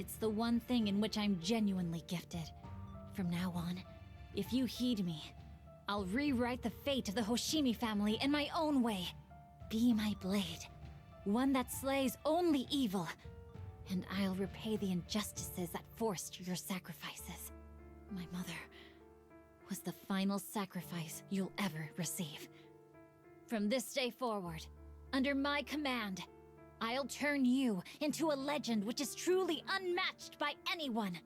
It's the one thing in which I'm genuinely gifted. From now on, if you heed me, I'll rewrite the fate of the Hoshimi family in my own way. Be my blade, one that slays only evil, and I'll repay the injustices that forced your sacrifices. My mother was the final sacrifice you'll ever receive. From this day forward, under my command, I'll turn you into a legend which is truly unmatched by anyone.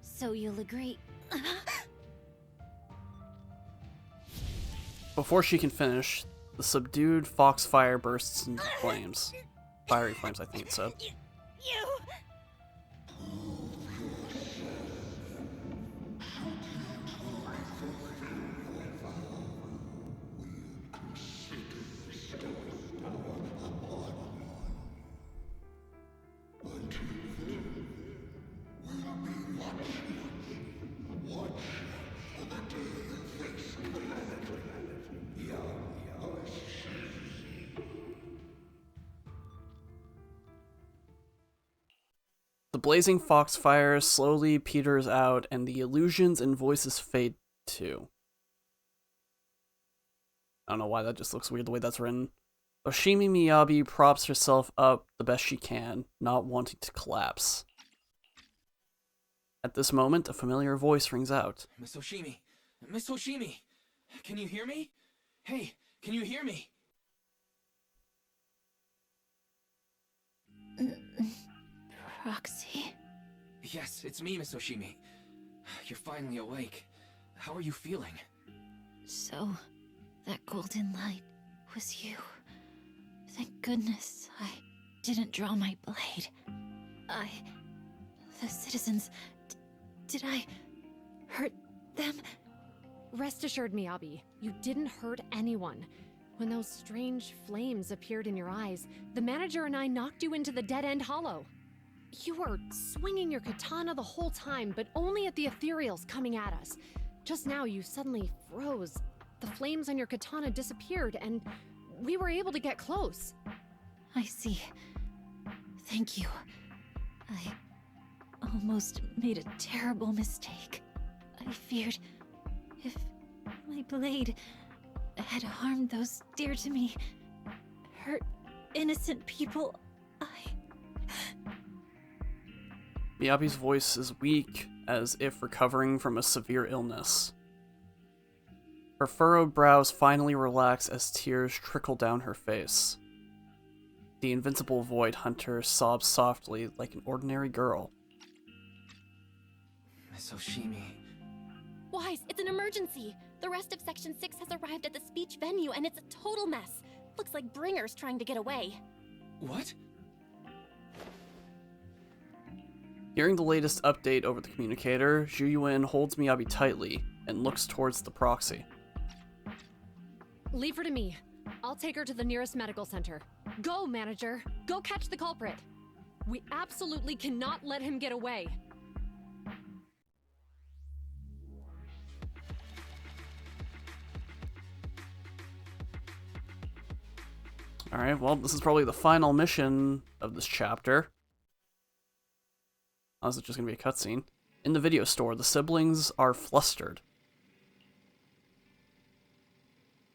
So you'll agree? Before she can finish, the subdued foxfire bursts into flames. Fiery flames, I think it said. blazing foxfire slowly peters out, and the illusions and voices fade too. I don't know why that just looks weird the way that's written. Oshimi Miyabi props herself up the best she can, not wanting to collapse. At this moment, a familiar voice rings out. Miss Oshimi! Miss Oshimi! Can you hear me? Hey, can you hear me? Proxy? Yes, it's me, Miss Oshimi. You're finally awake. How are you feeling? So, that golden light was you. Thank goodness I didn't draw my blade. The citizens... did I hurt them? Rest assured, Miyabi, you didn't hurt anyone. When those strange flames appeared in your eyes, the manager and I knocked you into the dead-end hollow. You were swinging your katana the whole time, but only at the ethereals coming at us. Just now, you suddenly froze. The flames on your katana disappeared, and we were able to get close. I see. Thank you. I almost made a terrible mistake. I feared if my blade had harmed those dear to me, hurt innocent people, Miyabi's voice is weak, as if recovering from a severe illness. Her furrowed brows finally relax as tears trickle down her face. The invincible Void Hunter sobs softly like an ordinary girl. Miss Oshimi... Wise, it's an emergency! The rest of Section 6 has arrived at the speech venue, and it's a total mess. Looks like Bringer's trying to get away. What? Hearing the latest update over the communicator, Zhu Yuan holds Miyabi tightly and looks towards the proxy. Leave her to me. I'll take her to the nearest medical center. Go, manager! Go catch the culprit! We absolutely cannot let him get away! Alright, well, this is probably the final mission of this chapter. Oh, this is just gonna be a cutscene. In the video store, the siblings are flustered.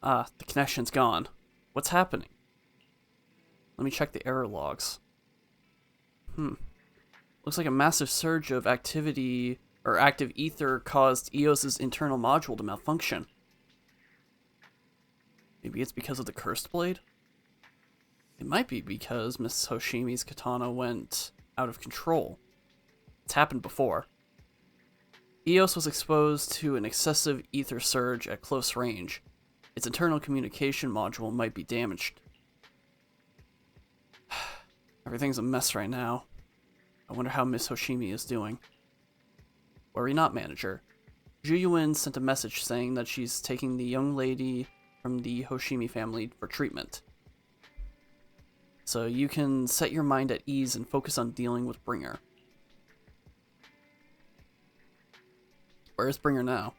Ah, the connection's gone. What's happening? Let me check the error logs. Looks like a massive surge of activity, or active ether, caused EOS's internal module to malfunction. Maybe it's because of the cursed blade? It might be because Miss Hoshimi's katana went out of control. It's happened before. EOS was exposed to an excessive ether surge at close range. Its internal communication module might be damaged. Everything's a mess right now. I wonder how Miss Hoshimi is doing. Worry not, manager. Zhu Yuan sent a message saying that she's taking the young lady from the Hoshimi family for treatment. So you can set your mind at ease and focus on dealing with Bringer. Where is Bringer now?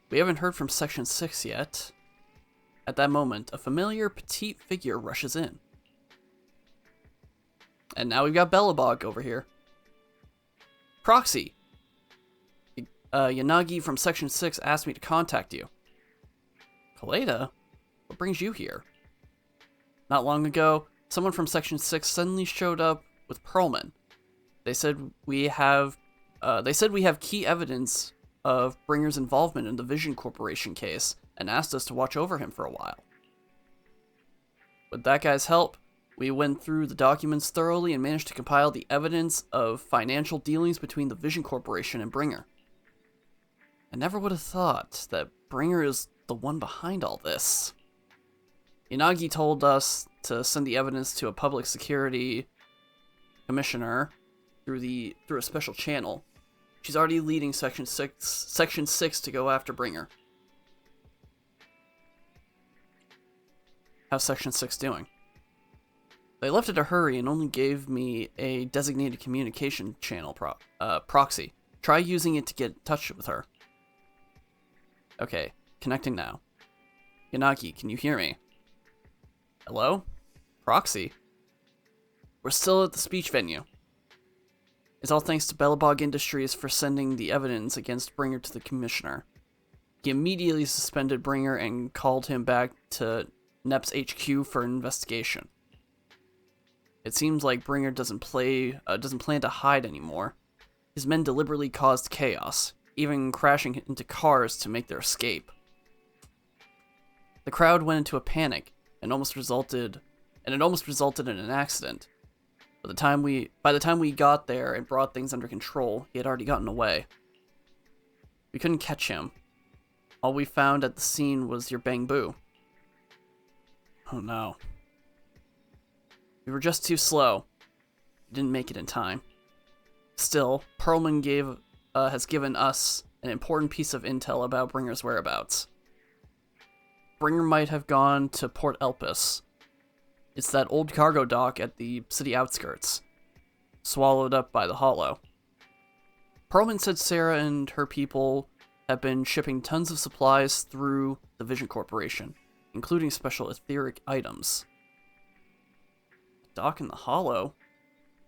We haven't heard from Section 6 yet. At that moment, a familiar petite figure rushes in. And now we've got Belobog over here. Proxy! Yanagi from Section 6 asked me to contact you. Kaleda? What brings you here? Not long ago, someone from Section 6 suddenly showed up with Pearlman. They said we have key evidence of Bringer's involvement in the Vision Corporation case and asked us to watch over him for a while. With that guy's help, we went through the documents thoroughly and managed to compile the evidence of financial dealings between the Vision Corporation and Bringer. I never would have thought that Bringer is the one behind all this. Yanagi told us to send the evidence to a public security commissioner through a special channel. She's already leading Section 6 to go after Bringer. How's Section 6 doing? They left in a hurry and only gave me a designated communication channel proxy. Try using it to get in touch with her. Okay, connecting now. Yanagi, can you hear me? Hello? Proxy? We're still at the speech venue. It's all thanks to Belobog Industries for sending the evidence against Bringer to the Commissioner. He immediately suspended Bringer and called him back to NEP's HQ for an investigation. It seems like Bringer doesn't plan to hide anymore. His men deliberately caused chaos, even crashing into cars to make their escape. The crowd went into a panic and it almost resulted in an accident. By the time we got there and brought things under control, he had already gotten away. We couldn't catch him. All we found at the scene was your Bang-Boo. Oh no. We were just too slow. We didn't make it in time. Still, Perlman has given us an important piece of intel about Bringer's whereabouts. Bringer might have gone to Port Elpis. It's that old cargo dock at the city outskirts, swallowed up by the Hollow. Perlman said Sarah and her people have been shipping tons of supplies through the Vision Corporation, including special etheric items. Dock in the Hollow?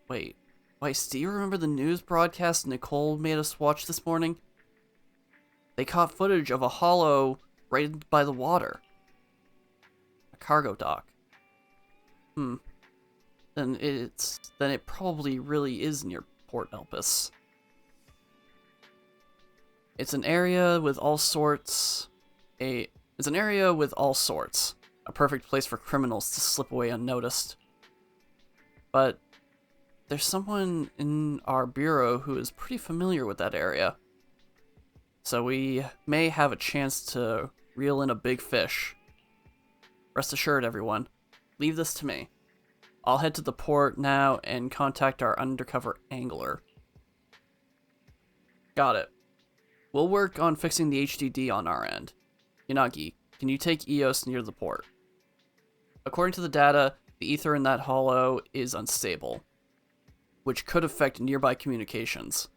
Wait, Weiss, do you remember the news broadcast Nicole made us watch this morning? They caught footage of a Hollow right by the water. A cargo dock. Then it probably really is near Port Elpis. It's an area with all sorts. A perfect place for criminals to slip away unnoticed. But there's someone in our bureau who is pretty familiar with that area. So we may have a chance to reel in a big fish. Rest assured, everyone. Leave this to me. I'll head to the port now and contact our undercover angler. Got it. We'll work on fixing the HDD on our end. Yanagi, can you take EOS near the port? According to the data, the ether in that hollow is unstable, which could affect nearby communications.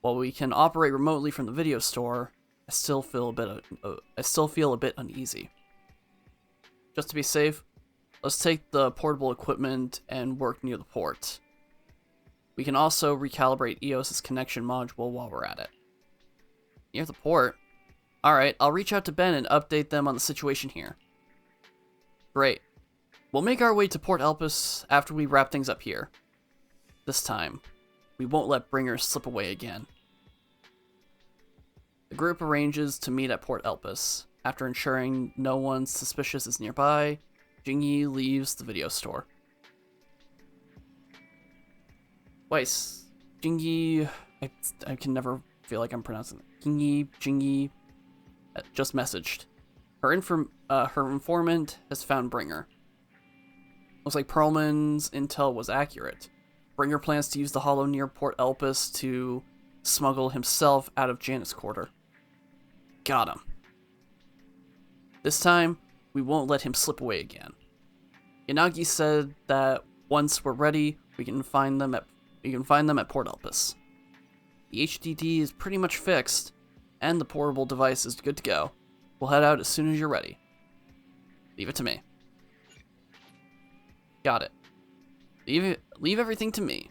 While we can operate remotely from the video store, I still feel a bit uneasy. Just to be safe, let's take the portable equipment and work near the port. We can also recalibrate EOS's connection module while we're at it. Near the port? Alright, I'll reach out to Ben and update them on the situation here. Great. We'll make our way to Port Elpis after we wrap things up here. This time, we won't let Bringer slip away again. The group arranges to meet at Port Elpis. After ensuring no one suspicious is nearby, Jingyi leaves the video store. Weiss, Jingyi, I can never feel like I'm pronouncing it. Jingyi, just messaged. Her informant has found Bringer. Looks like Perlman's intel was accurate. Bringer plans to use the hollow near Port Elpis to smuggle himself out of Janus Quarter. Got him. This time, we won't let him slip away again. Yanagi said that once we're ready, we can find them at Port Elpis. The HDD is pretty much fixed, and the portable device is good to go. We'll head out as soon as you're ready. Leave it to me. Got it. Leave everything to me.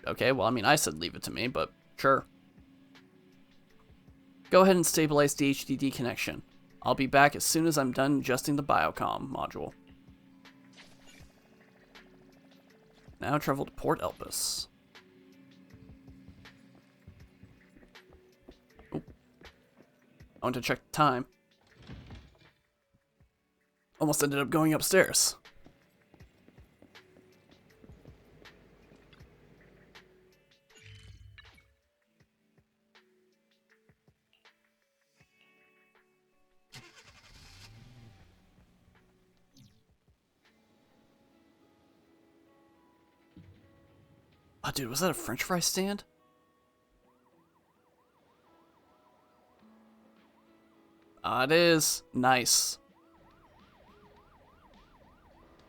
Okay, well, I mean, I said leave it to me, but sure. Go ahead and stabilize the HDD connection. I'll be back as soon as I'm done adjusting the biocom module. Now travel to Port Elpis. Oh. I want to check the time. Almost ended up going upstairs. Oh, dude, was that a French fry stand? Ah, it is. Nice.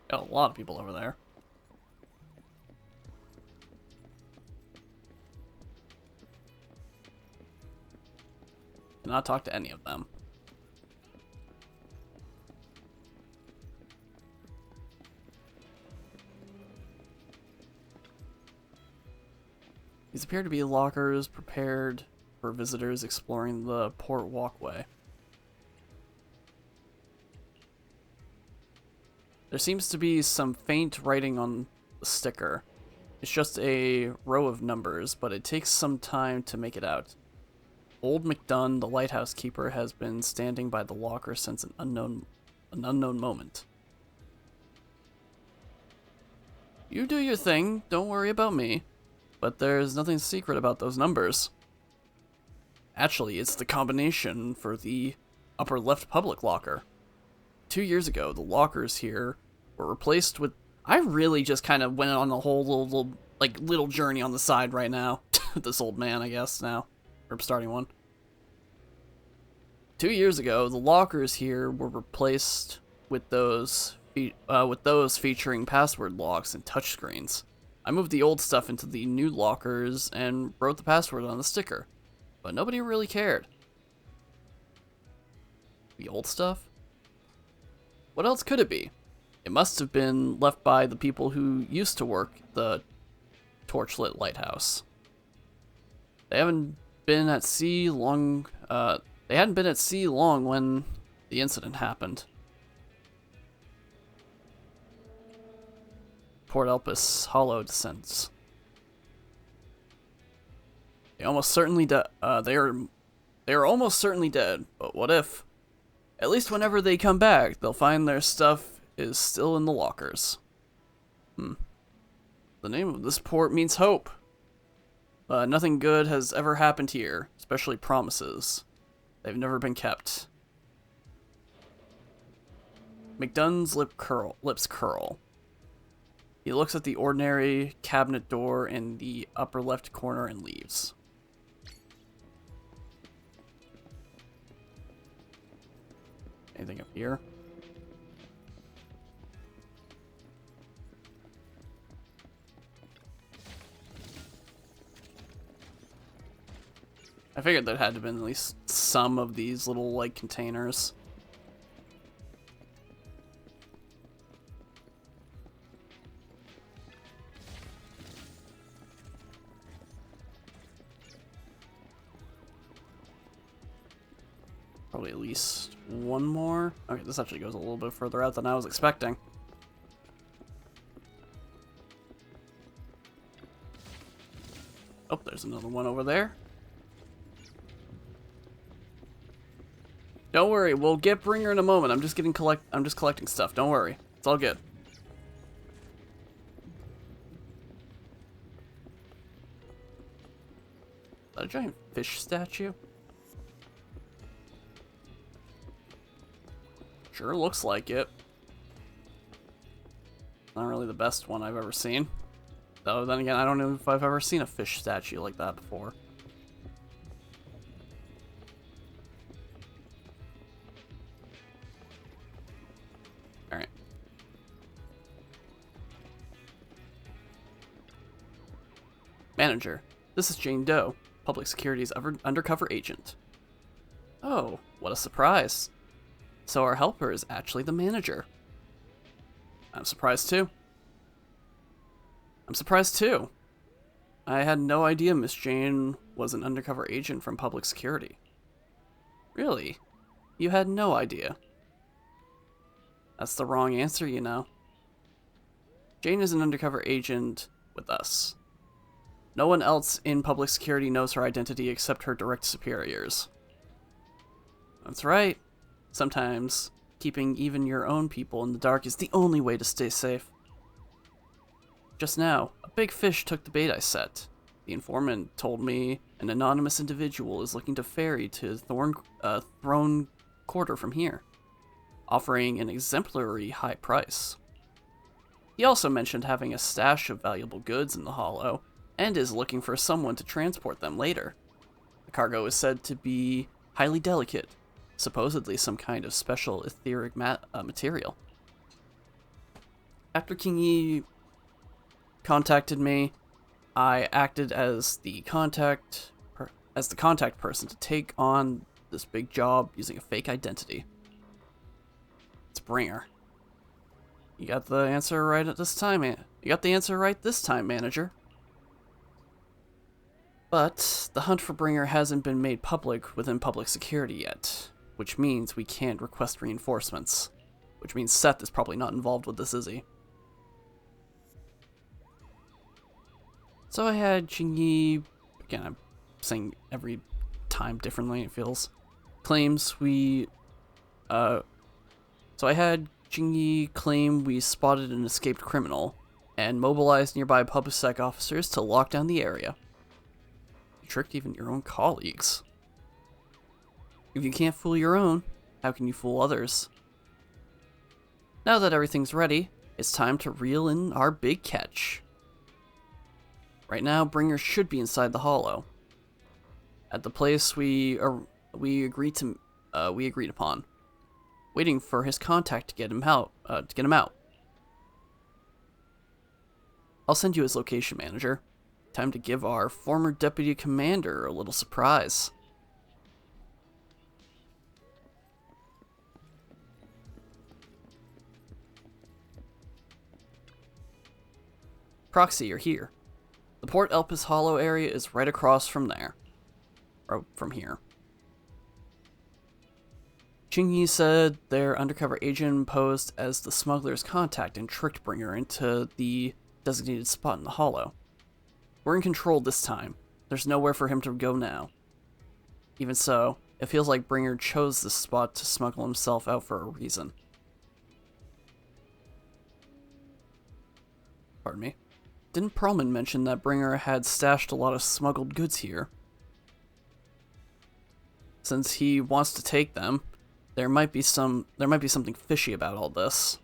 Got a lot of people over there. Did not talk to any of them. These appear to be lockers prepared for visitors exploring the port walkway. There seems to be some faint writing on the sticker. It's just a row of numbers, but it takes some time to make it out. Old McDunn, the lighthouse keeper, has been standing by the locker since an unknown moment. You do your thing, don't worry about me. But there's nothing secret about those numbers. Actually, it's the combination for the upper left public locker. 2 years ago, the lockers here were replaced with... I really just kind of went on a whole little journey on the side right now. This old man, I guess, now. Or starting one. 2 years ago, the lockers here were replaced with those featuring password locks and touchscreens. I moved the old stuff into the new lockers and wrote the password on the sticker, but nobody really cared. The old stuff? What else could it be? It must have been left by the people who used to work the torchlit lighthouse. They hadn't been at sea long when the incident happened. Port Elpis Hollow descents. They are almost certainly dead, but what if? At least whenever they come back, they'll find their stuff is still in the lockers. The name of this port means hope. Nothing good has ever happened here, especially promises. They've never been kept. McDunn's lips curl. He looks at the ordinary cabinet door in the upper left corner and leaves. Anything up here? I figured there had to have been at least some of these little, like, containers. Probably at least one more. Okay, this actually goes a little bit further out than I was expecting. Oh, there's another one over there. Don't worry, we'll get Bringer in a moment. I'm just collecting stuff. Don't worry. It's all good. Is that a giant fish statue? Sure looks like it. Not really the best one I've ever seen. Though, then again, I don't know if I've ever seen a fish statue like that before. Alright. Manager, this is Jane Doe, Public Security's undercover agent. Oh, what a surprise. So our helper is actually the manager. I'm surprised too. I had no idea Miss Jane was an undercover agent from Public Security. Really? You had no idea? That's the wrong answer, you know. Jane is an undercover agent with us. No one else in Public Security knows her identity except her direct superiors. That's right. Sometimes, keeping even your own people in the dark is the only way to stay safe. Just now, a big fish took the bait I set. The informant told me an anonymous individual is looking to ferry to Throne Quarter from here, offering an exemplary high price. He also mentioned having a stash of valuable goods in the Hollow, and is looking for someone to transport them later. The cargo is said to be highly delicate, supposedly some kind of special etheric material. After King Yi contacted me, I acted as the contact person to take on this big job using a fake identity. It's Bringer. You got the answer right at this time, You got the answer right this time, manager. But the hunt for Bringer hasn't been made public within public security yet, which means we can't request reinforcements. Which means Seth is probably not involved with this, is he? So I had Jinyi, again, I'm saying every time differently, it feels, claims we, so I had Jinyi claim we spotted an escaped criminal, and mobilized nearby public sec officers to lock down the area. You tricked even your own colleagues. If you can't fool your own, how can you fool others? Now that everything's ready, it's time to reel in our big catch. Right now, Bringer should be inside the hollow, at the place we agreed upon, waiting for his contact to get him out. I'll send you his location, manager. Time to give our former deputy commander a little surprise. Proxy, you're here. The Port Elpis Hollow area is right across from there. Or from here. Jinyi said their undercover agent posed as the smuggler's contact and tricked Bringer into the designated spot in the hollow. We're in control this time. There's nowhere for him to go now. Even so, it feels like Bringer chose this spot to smuggle himself out for a reason. Pardon me. Didn't Perlman mention that Bringer had stashed a lot of smuggled goods here? Since he wants to take them, there might be something fishy about all this.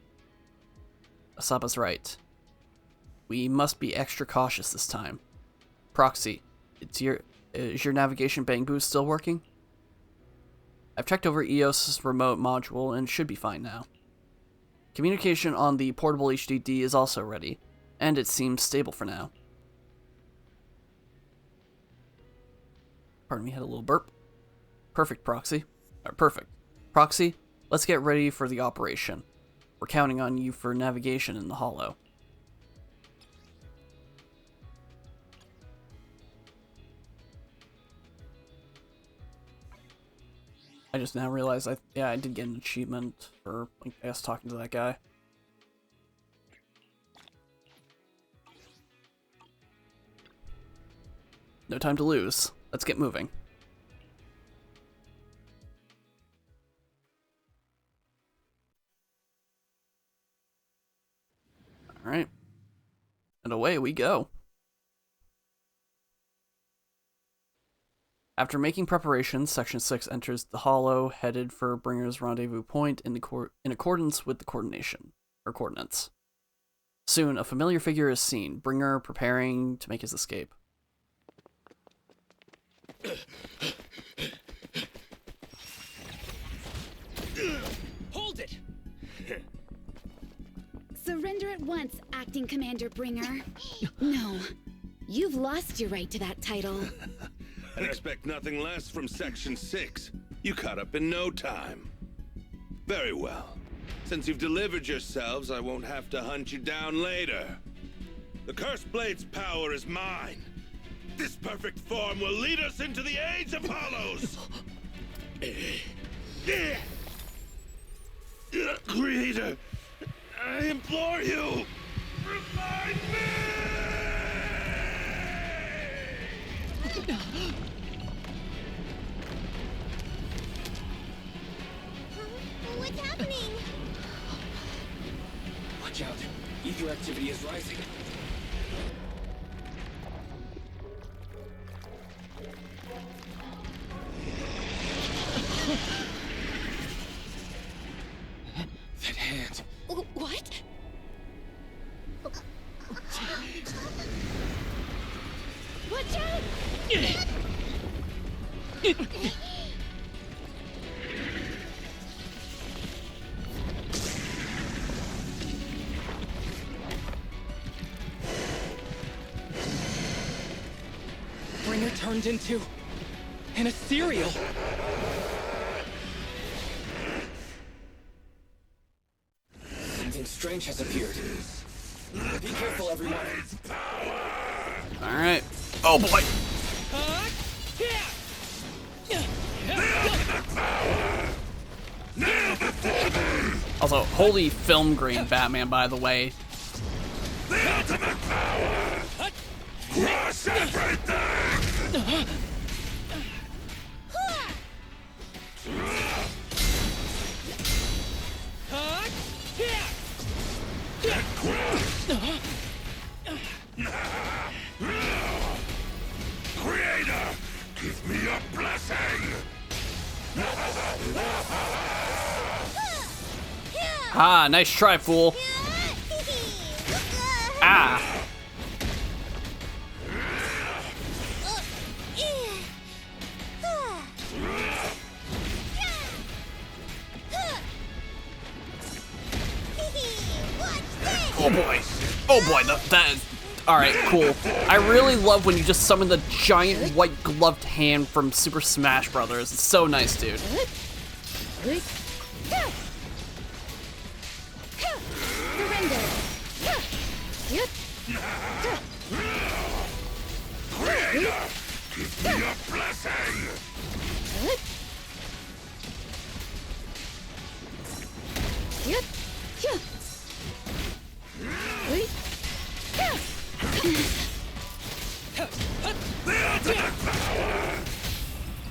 Asaba's right. We must be extra cautious this time. Proxy, is your navigation bang boost still working? I've checked over EOS's remote module and should be fine now. Communication on the portable HDD is also ready, and it seems stable for now. Pardon me, had a little burp. Perfect, Proxy. Perfect. Proxy, let's get ready for the operation. We're counting on you for navigation in the hollow. I just now realized I did get an achievement for, I guess, talking to that guy. No time to lose. Let's get moving. Alright. And away we go. After making preparations, Section 6 enters the hollow, headed for Bringer's rendezvous point in accordance with the coordinates. Soon, a familiar figure is seen, Bringer preparing to make his escape. Hold it! Surrender at once, Acting Commander Bringer. No, you've lost your right to that title. I'd expect nothing less from Section 6. You caught up in no time. Very well. Since you've delivered yourselves, I won't have to hunt you down later. The Cursed Blade's power is mine. This perfect form will lead us into the Age of Hollows! Creator, I implore you, revive me! What's happening? Watch out. Ether activity is rising. That hand. What? Watch out! Bringer turned into an ethereal. Something strange has appeared. Be careful, everyone. Alright. Oh boy! Also, holy film grain Batman, by the way. The ultimate power! Crush everything! Creator, give me a blessing! Ah, nice try, fool. Ah. Oh boy. Oh boy, that is... Alright, cool. I really love when you just summon the giant white gloved hand from Super Smash Brothers. It's so nice, dude. Creator, give me a blessing!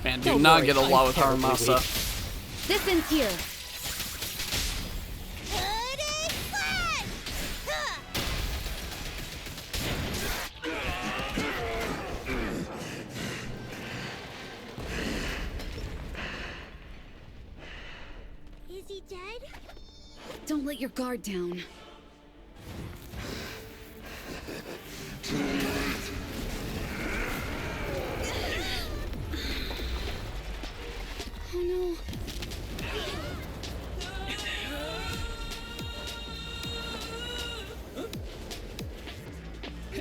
Man, do not get a lot with Haramasa. This ends here. Is he dead? Don't let your guard down. Oh no.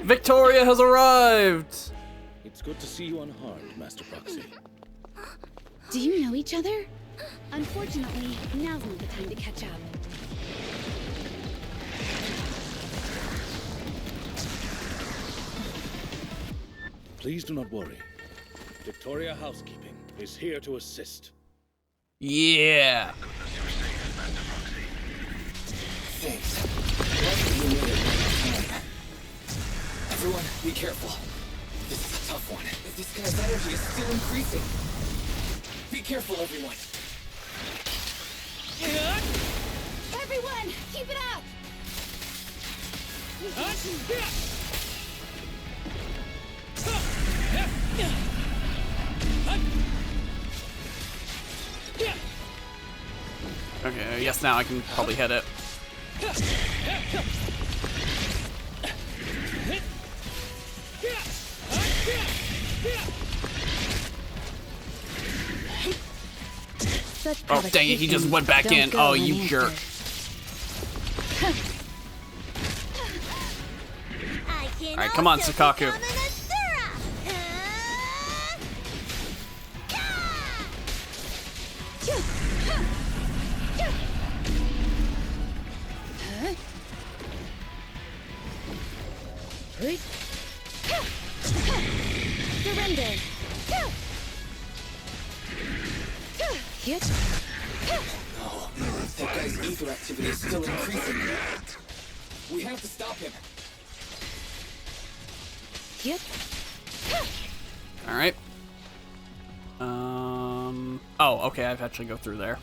Victoria has arrived! It's good to see you unharmed, Master Proxy. Do you know each other? Unfortunately, now's not the time to catch up. Please do not worry. Victoria Housekeeping is here to assist. Yeah. Thanks. Everyone, be careful. This is a tough one. This guy's energy is still increasing. Be careful, everyone. Everyone, keep it up! Okay, I guess now I can probably hit it. Oh, dang it, he just went back in. Oh, you jerk. Alright, come on, Sukaku. Surrender. No, that guy's ether activity is still increasing. We have to stop him. Alright. Oh, okay, I've actually go through there.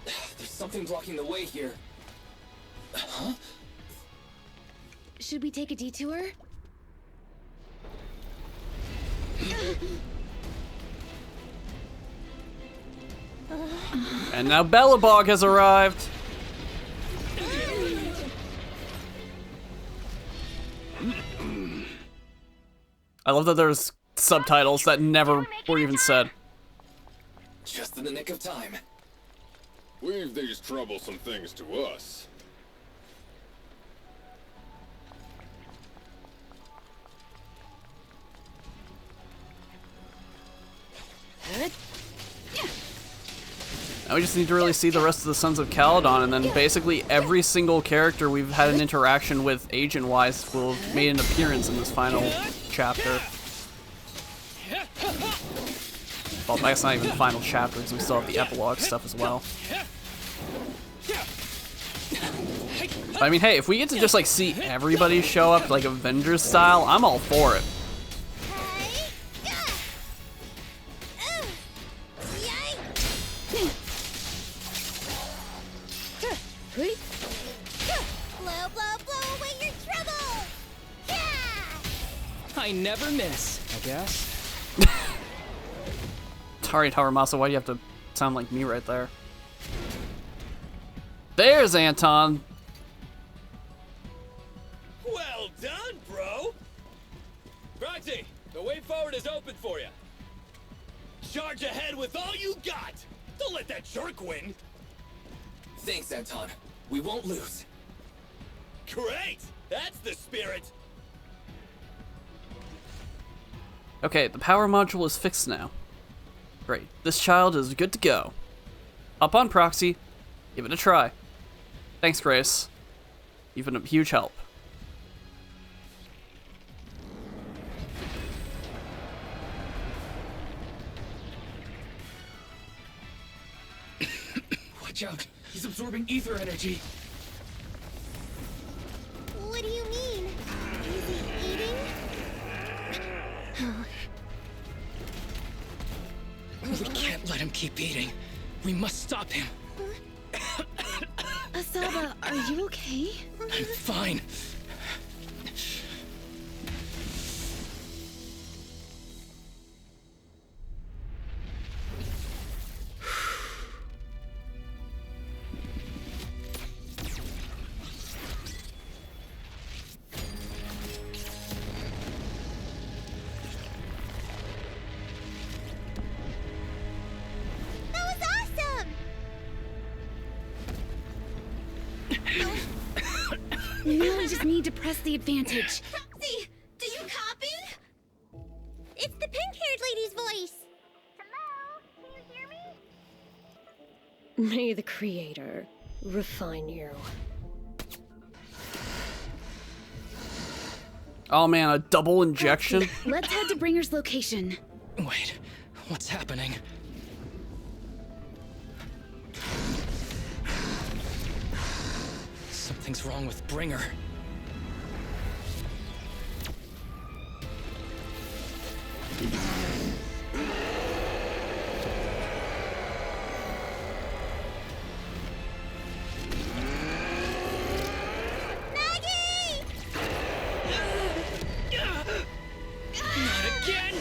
There's something blocking the way here. Huh? Should we take a detour? And now Bellabog has arrived. I love that there's subtitles that never were even said. Just in the nick of time. Leave these troublesome things to us. Now we just need to really see the rest of the Sons of Caledon, and then basically every single character we've had an interaction with agent-wise will have made an appearance in this final chapter. Well, that's not even the final chapter, because we still have the epilogue stuff as well. But, I mean, hey, if we get to just, like, see everybody show up, like, Avengers style, I'm all for it. Blow, blow, blow away your trouble! I never miss, I guess. Sorry, Taramasa, why do you have to sound like me right there? There's Anton! Well done, bro! Roxy, the way forward is open for you. Charge ahead with all you got! Don't let that jerk win! Thanks, Anton. We won't lose. Great! That's the spirit! Okay, the power module is fixed now. Great, this child is good to go. Up on Proxy, give it a try. Thanks, Grace. You've been a huge help. Watch out! He's absorbing ether energy. What do you mean? Is he eating? We can't let him keep eating. We must stop him. Asaba, are you okay? I'm fine. Now I just need to press the advantage. Proxy, do you copy? It's the pink-haired lady's voice. Hello? Can you hear me? May the Creator refine you. Oh man, a double injection? Let's head to Bringer's location. Wait, what's happening? Something's wrong with Bringer. Not again!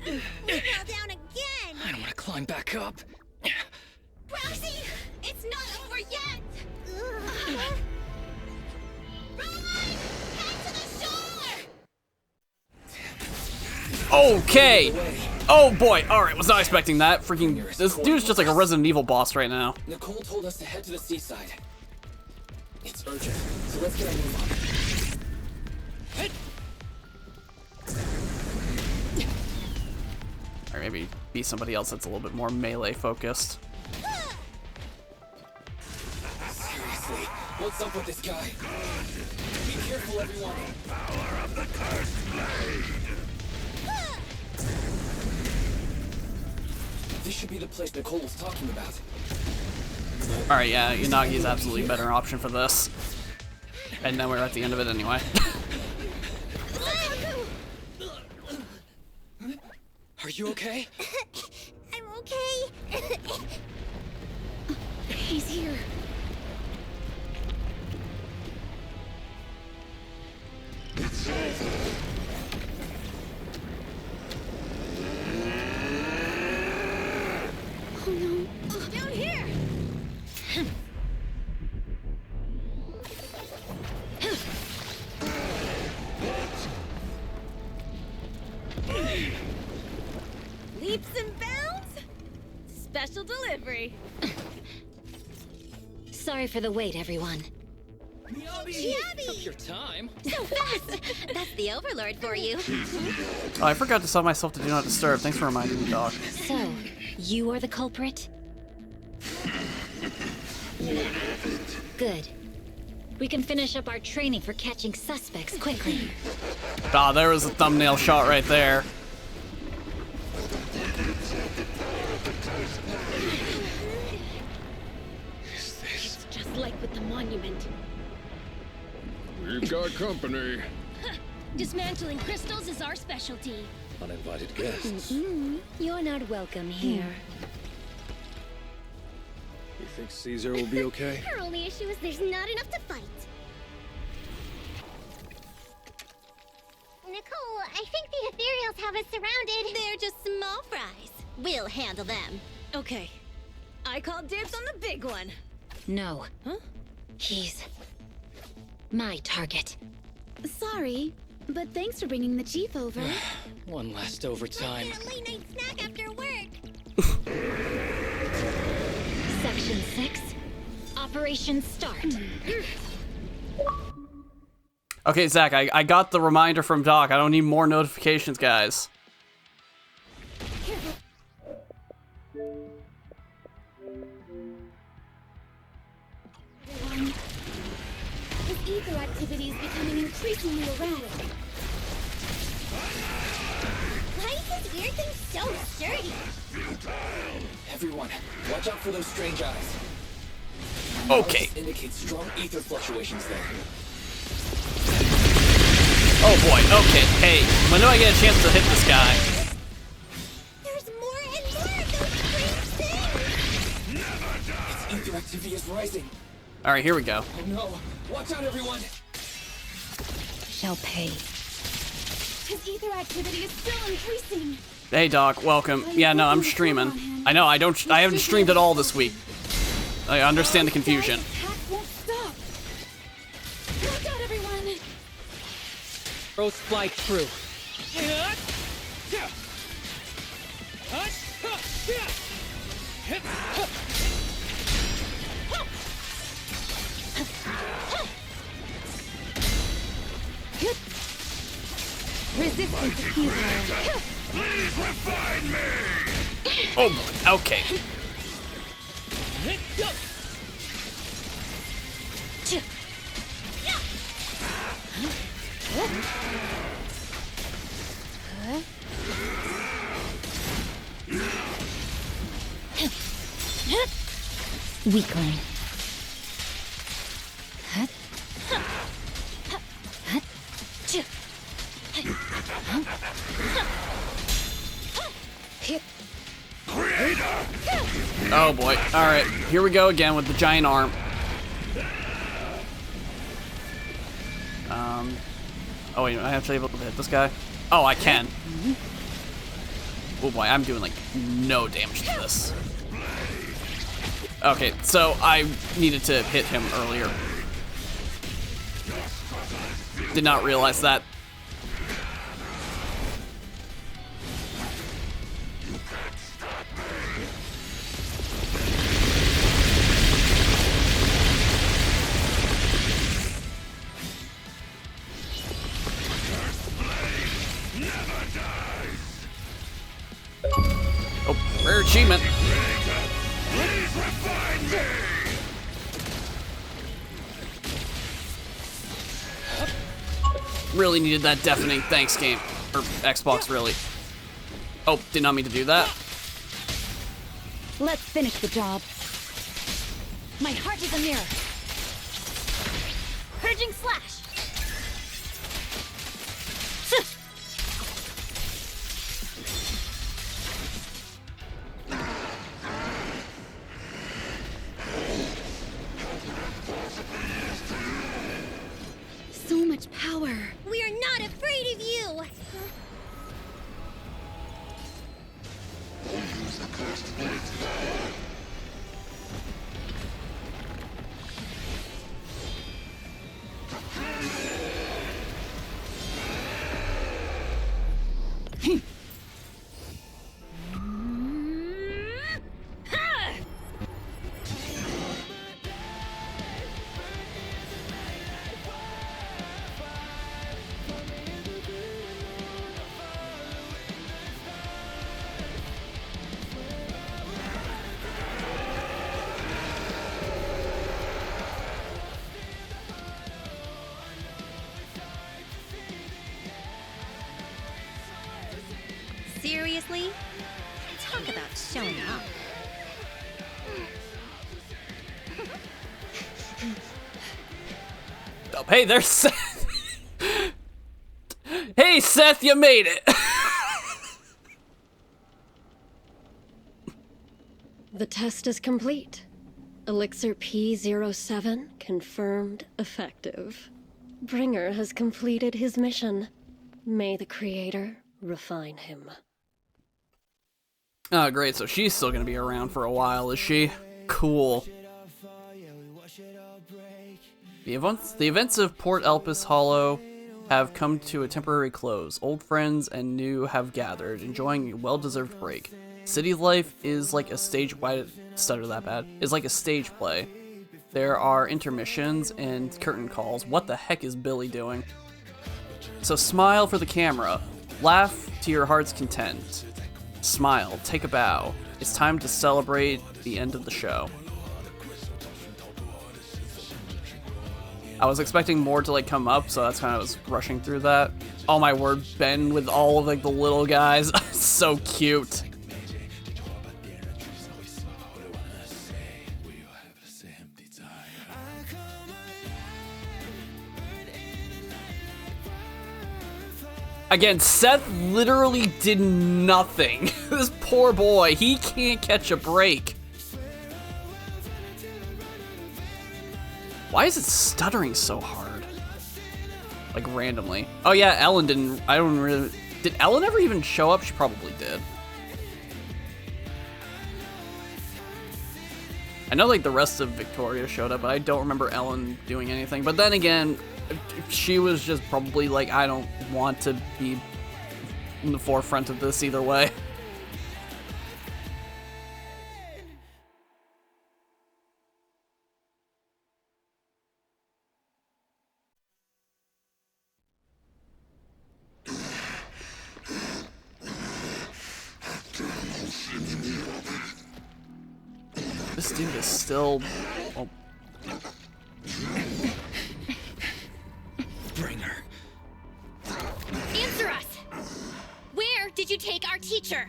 We fell down again! I don't want to climb back up. Proxy, it's not over yet! Okay! Oh boy, alright, was not expecting that. Freaking, this dude's just like a Resident Evil boss right now. Nicole told us to head to the seaside. It's urgent, so let's get our move on. Or maybe be somebody else that's a little bit more melee focused. Seriously, what's up with this guy? Be careful, everyone. Power of the cursed blade. This should be the place Nicole was talking about. Alright, yeah, Unagi's absolutely a better option for this. And then we're at the end of it anyway. Are you okay? I'm okay. He's here. It's over. Oh no. Down here! Leaps and bounds? Special delivery. Sorry for the wait, everyone. Took your time. So fast! That's the Overlord for you. Oh, I forgot to set myself to Do Not Disturb. Thanks for reminding me, Doc. So, you are the culprit? Good. We can finish up our training for catching suspects quickly. Ah, there was a thumbnail shot right there. It's just like with the monument. We've got company. Dismantling crystals is our specialty. Uninvited guests. You're not welcome here. You think Caesar will be okay? Her only issue is there's not enough to fight. Nicole, I think the ethereals have us surrounded. They're just small fries. We'll handle them. Okay. I call dibs on the big one. No. Huh? He's my target. Sorry, but thanks for bringing the chief over. One last overtime. Get a late night snack after work. Section 6. Operation start. Okay, Zach, I got the reminder from Doc. I don't need more notifications, guys. His ether activity is becoming increasingly erratic. Why is this weird thing so sturdy? Everyone, watch out for those strange eyes. Okay. This indicates strong ether fluctuations there. Oh boy, okay. Hey, when do I get a chance to hit this guy? There's more and more of those strange things. Its ether activity is rising. Alright, here we go. Oh no! Watch out, everyone! Shall pay. His ether activity is still increasing. Hey Doc, welcome. Yeah, no, I'm streaming. I know, I haven't streamed at all this week. I understand the confusion. Attack won't stop. Watch out, everyone! Both fly true. Resistance is futile. Please refine me! Oh boy, okay. Weakling. Oh boy. Alright, here we go again with the giant arm. Oh wait, am I actually able to hit this guy? Oh, I can. Oh boy, I'm doing like no damage to this. Okay, so I needed to hit him earlier. Did not realize that. Oh, rare achievement. Really needed that deafening thanks game. Or Xbox, really. Oh, did not mean to do that. Let's finish the job. My heart is a mirror. Purging slash. So much power. We're not afraid of you. Seriously? Talk about showing off. Oh, hey, there's Seth. Hey, Seth, you made it. The test is complete. Elixir P07 confirmed effective. Bringer has completed his mission. May the Creator refine him. Oh, great. So she's still gonna be around for a while, is she? Cool. The events of Port Elpis Hollow have come to a temporary close. Old friends and new have gathered, enjoying a well-deserved break. City life is like a stage. Why did I stutter that bad? Is like a stage play. There are intermissions and curtain calls. What the heck is Billy doing? So smile for the camera. Laugh to your heart's content. Smile. Take a bow. It's time to celebrate the end of the show. I was expecting more to like come up, so that's kind of I was rushing through that. Oh my word, Ben with all of like the little guys. So cute. Again, Seth literally did nothing. This poor boy, he can't catch a break. Why is it stuttering so hard? Like randomly. Oh yeah, Ellen didn't, I don't really, did Ellen ever even show up? She probably did. I know like the rest of Victoria showed up, but I don't remember Ellen doing anything. But then again, she was just probably like, I don't want to be in the forefront of this either way. This dude is still... Oh. Bring her. Answer us! Where did you take our teacher?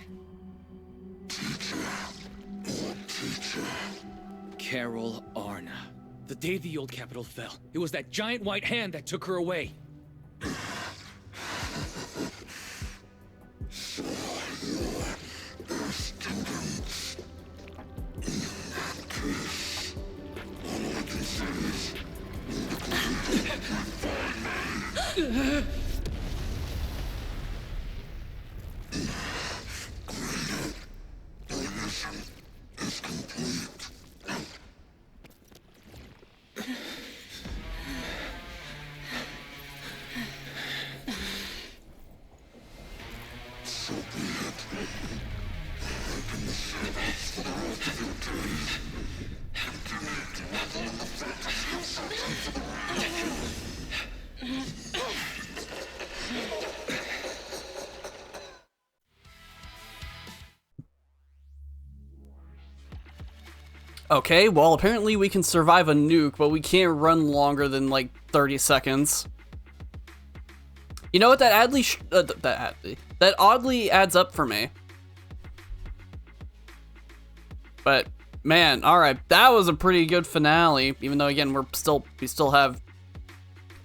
Carol Arna. The day the old capital fell, it was that giant white hand that took her away. Okay, well apparently we can survive a nuke, but we can't run longer than like 30 seconds. You know what, that oddly adds up for me. But man, alright, that was a pretty good finale, even though again we still have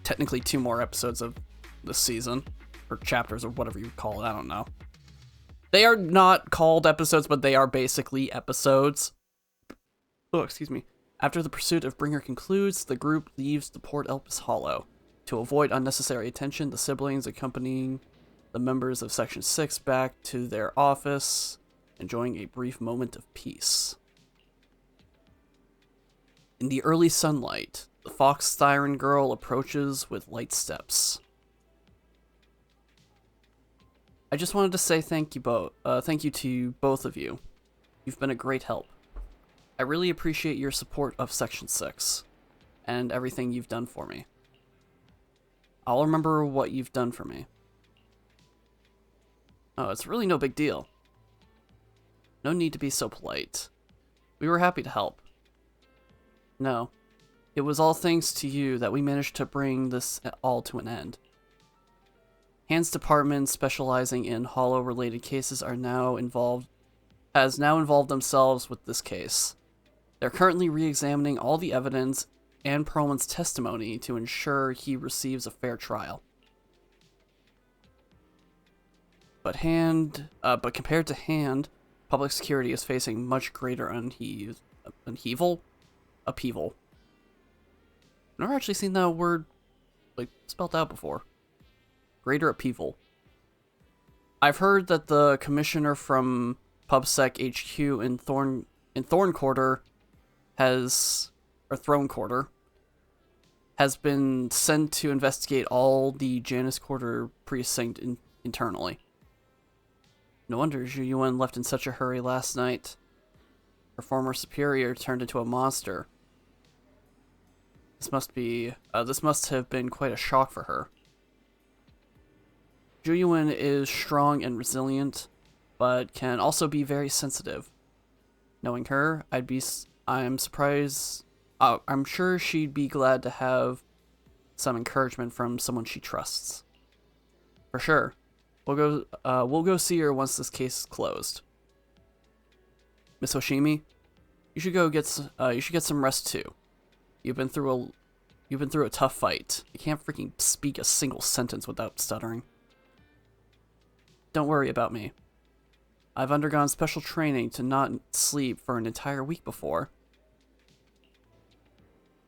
technically 2 more episodes of this season, or chapters or whatever you call it, I don't know. They are not called episodes, but they are basically episodes. Oh, excuse me. After the pursuit of Bringer concludes, the group leaves the Port Elpis Hollow. To avoid unnecessary attention, the siblings accompanying the members of Section 6 back to their office, enjoying a brief moment of peace. In the early sunlight, the Fox Siren Girl approaches with light steps. I just wanted to say thank you to both of you. You've been a great help. I really appreciate your support of Section 6, and everything you've done for me. I'll remember what you've done for me. Oh, it's really no big deal. No need to be so polite. We were happy to help. No, it was all thanks to you that we managed to bring this all to an end. Hand's department, specializing in Hollow-related cases, has now involved themselves with this case. They're currently re-examining all the evidence and Perlman's testimony to ensure he receives a fair trial. But compared to Hand, public security is facing much greater upheaval. I've never actually seen that word spelled out before. Greater upheaval. I've heard that the commissioner from PubSec HQ in Throne Quarter has been sent to investigate all the Janus Quarter precinct internally. No wonder Zhu Yuan left in such a hurry last night. Her former superior turned into a monster. This must have been quite a shock for her. Zhu Yuan is strong and resilient, but can also be very sensitive. Knowing her, I'm surprised. I'm sure she'd be glad to have some encouragement from someone she trusts. For sure. We'll go see her once this case is closed. Miss Hoshimi, you should get some rest too. You've been through a tough fight. You can't freaking speak a single sentence without stuttering. Don't worry about me. I've undergone special training to not sleep for an entire week before.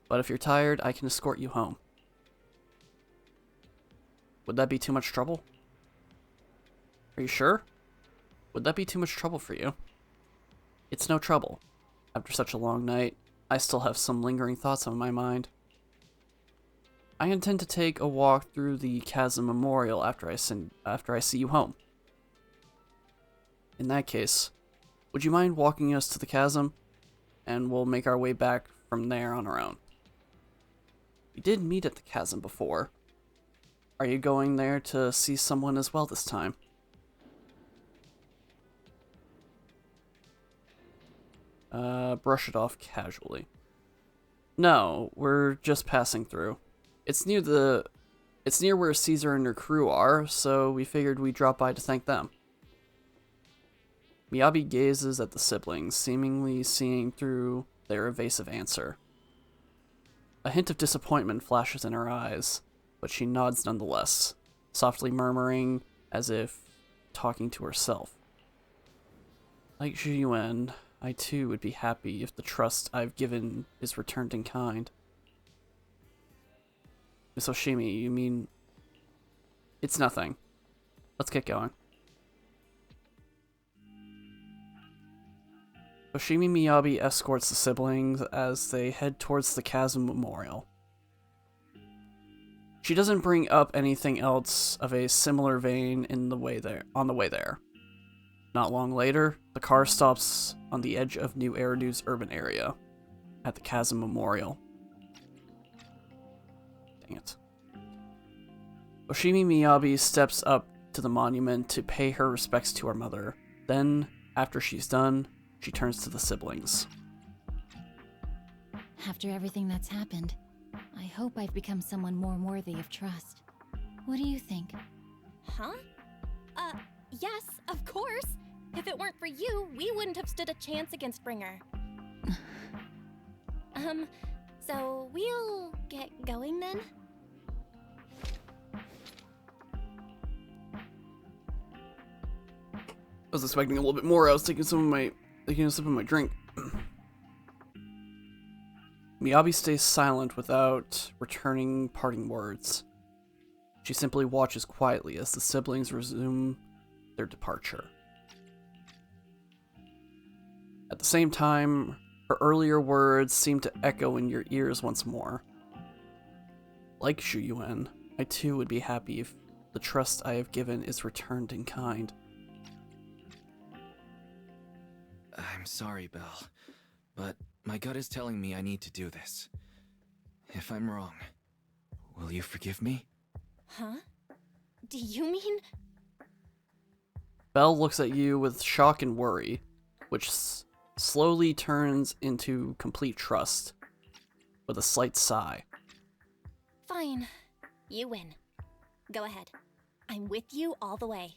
But if you're tired, I can escort you home. Would that be too much trouble? Are you sure? Would that be too much trouble for you? It's no trouble. After such a long night, I still have some lingering thoughts on my mind. I intend to take a walk through the Chasm Memorial after I see you home. In that case, would you mind walking us to the chasm? And we'll make our way back from there on our own. We did meet at the chasm before. Are you going there to see someone as well this time? Brush it off casually. No, we're just passing through. It's near where Caesar and her crew are, so we figured we'd drop by to thank them. Miyabi gazes at the siblings, seemingly seeing through their evasive answer. A hint of disappointment flashes in her eyes, but she nods nonetheless, softly murmuring as if talking to herself. Like Zhu Yuan, I too would be happy if the trust I've given is returned in kind. Miss Hoshimi, you mean... It's nothing. Let's get going. Hoshimi Miyabi escorts the siblings as they head towards the Chasm Memorial. She doesn't bring up anything else of a similar vein on the way there. Not long later, the car stops on the edge of New Eridu's urban area, at the Chasm Memorial. Dang it. Hoshimi Miyabi steps up to the monument to pay her respects to her mother. Then, after she's done, she turns to the siblings. After everything that's happened, I hope I've become someone more worthy of trust. What do you think? Huh? Yes, of course. If it weren't for you, we wouldn't have stood a chance against Bringer. So we'll get going then? I was expecting a little bit more. I was taking a sip of my drink. Miyabi stays silent without returning parting words. She simply watches quietly as the siblings resume their departure. At the same time, her earlier words seem to echo in your ears once more. Like Zhu Yuan, I too would be happy if the trust I have given is returned in kind. I'm sorry, Belle, but my gut is telling me I need to do this. If I'm wrong, will you forgive me? Huh? Do you mean... Belle looks at you with shock and worry, which slowly turns into complete trust, with a slight sigh. Fine. You win. Go ahead. I'm with you all the way.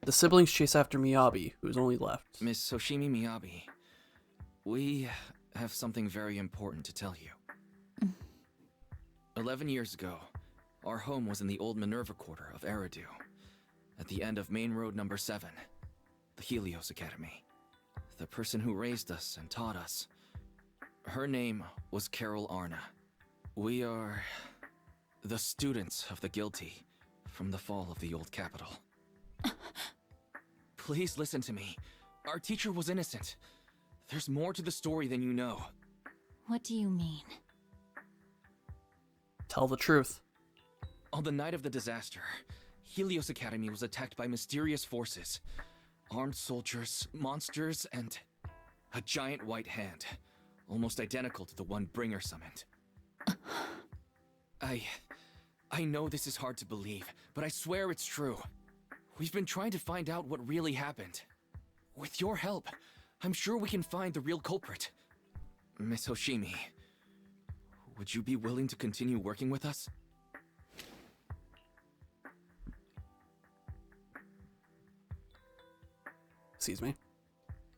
The siblings chase after Miyabi, who is only left. Miss Hoshimi Miyabi, we have something very important to tell you. 11 years ago, our home was in the old Minerva Quarter of Eridu, at the end of Main Road number 7, the Helios Academy. The person who raised us and taught us, her name was Carol Arna. We are the students of the guilty from the fall of the old capital. Please listen to me. Our teacher was innocent. There's more to the story than you know. What do you mean? Tell the truth. On the night of the disaster, Helios Academy was attacked by mysterious forces. Armed soldiers, monsters, and a giant white hand, almost identical to the one Bringer summoned. I know this is hard to believe, but I swear it's true. We've been trying to find out what really happened. With your help, I'm sure we can find the real culprit. Miss Hoshimi, would you be willing to continue working with us? Excuse me.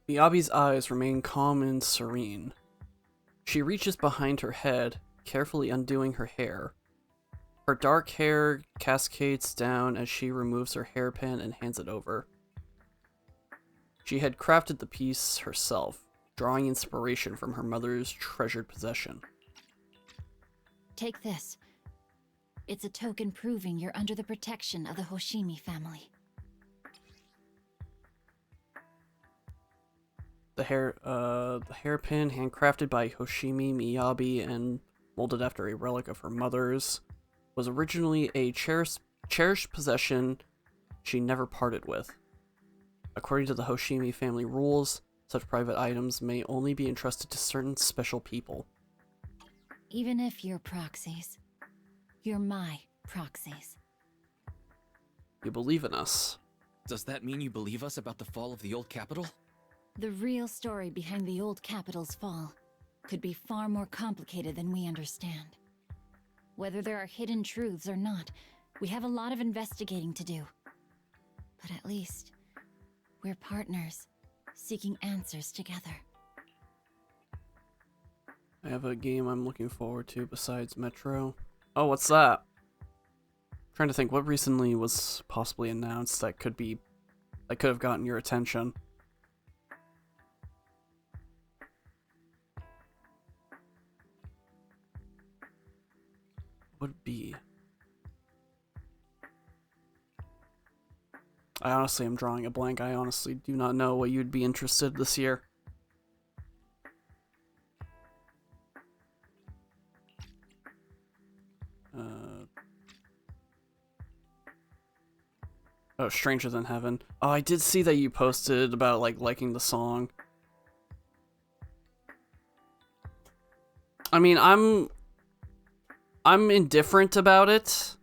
Miyabi's eyes remain calm and serene. She reaches behind her head, carefully undoing her hair. Her dark hair cascades down as she removes her hairpin and hands it over. She had crafted the piece herself, drawing inspiration from her mother's treasured possession. Take this. It's a token proving you're under the protection of the Hoshimi family. The hairpin, handcrafted by Hoshimi Miyabi and molded after a relic of her mother's, was originally a cherished possession she never parted with. According to the Hoshimi family rules, such private items may only be entrusted to certain special people. Even if you're proxies, you're my proxies. You believe in us. Does that mean you believe us about the fall of the old capital? The real story behind the old capital's fall could be far more complicated than we understand. Whether there are hidden truths or not, we have a lot of investigating to do. But at least, we're partners, seeking answers together. I have a game I'm looking forward to besides Metro. Oh, what's that? I'm trying to think what recently was possibly announced that could have gotten your attention. Would be. I honestly am drawing a blank. I honestly do not know what you'd be interested this year. Oh, Stranger Than Heaven. Oh, I did see that you posted about liking the song. I mean, I'm indifferent about it.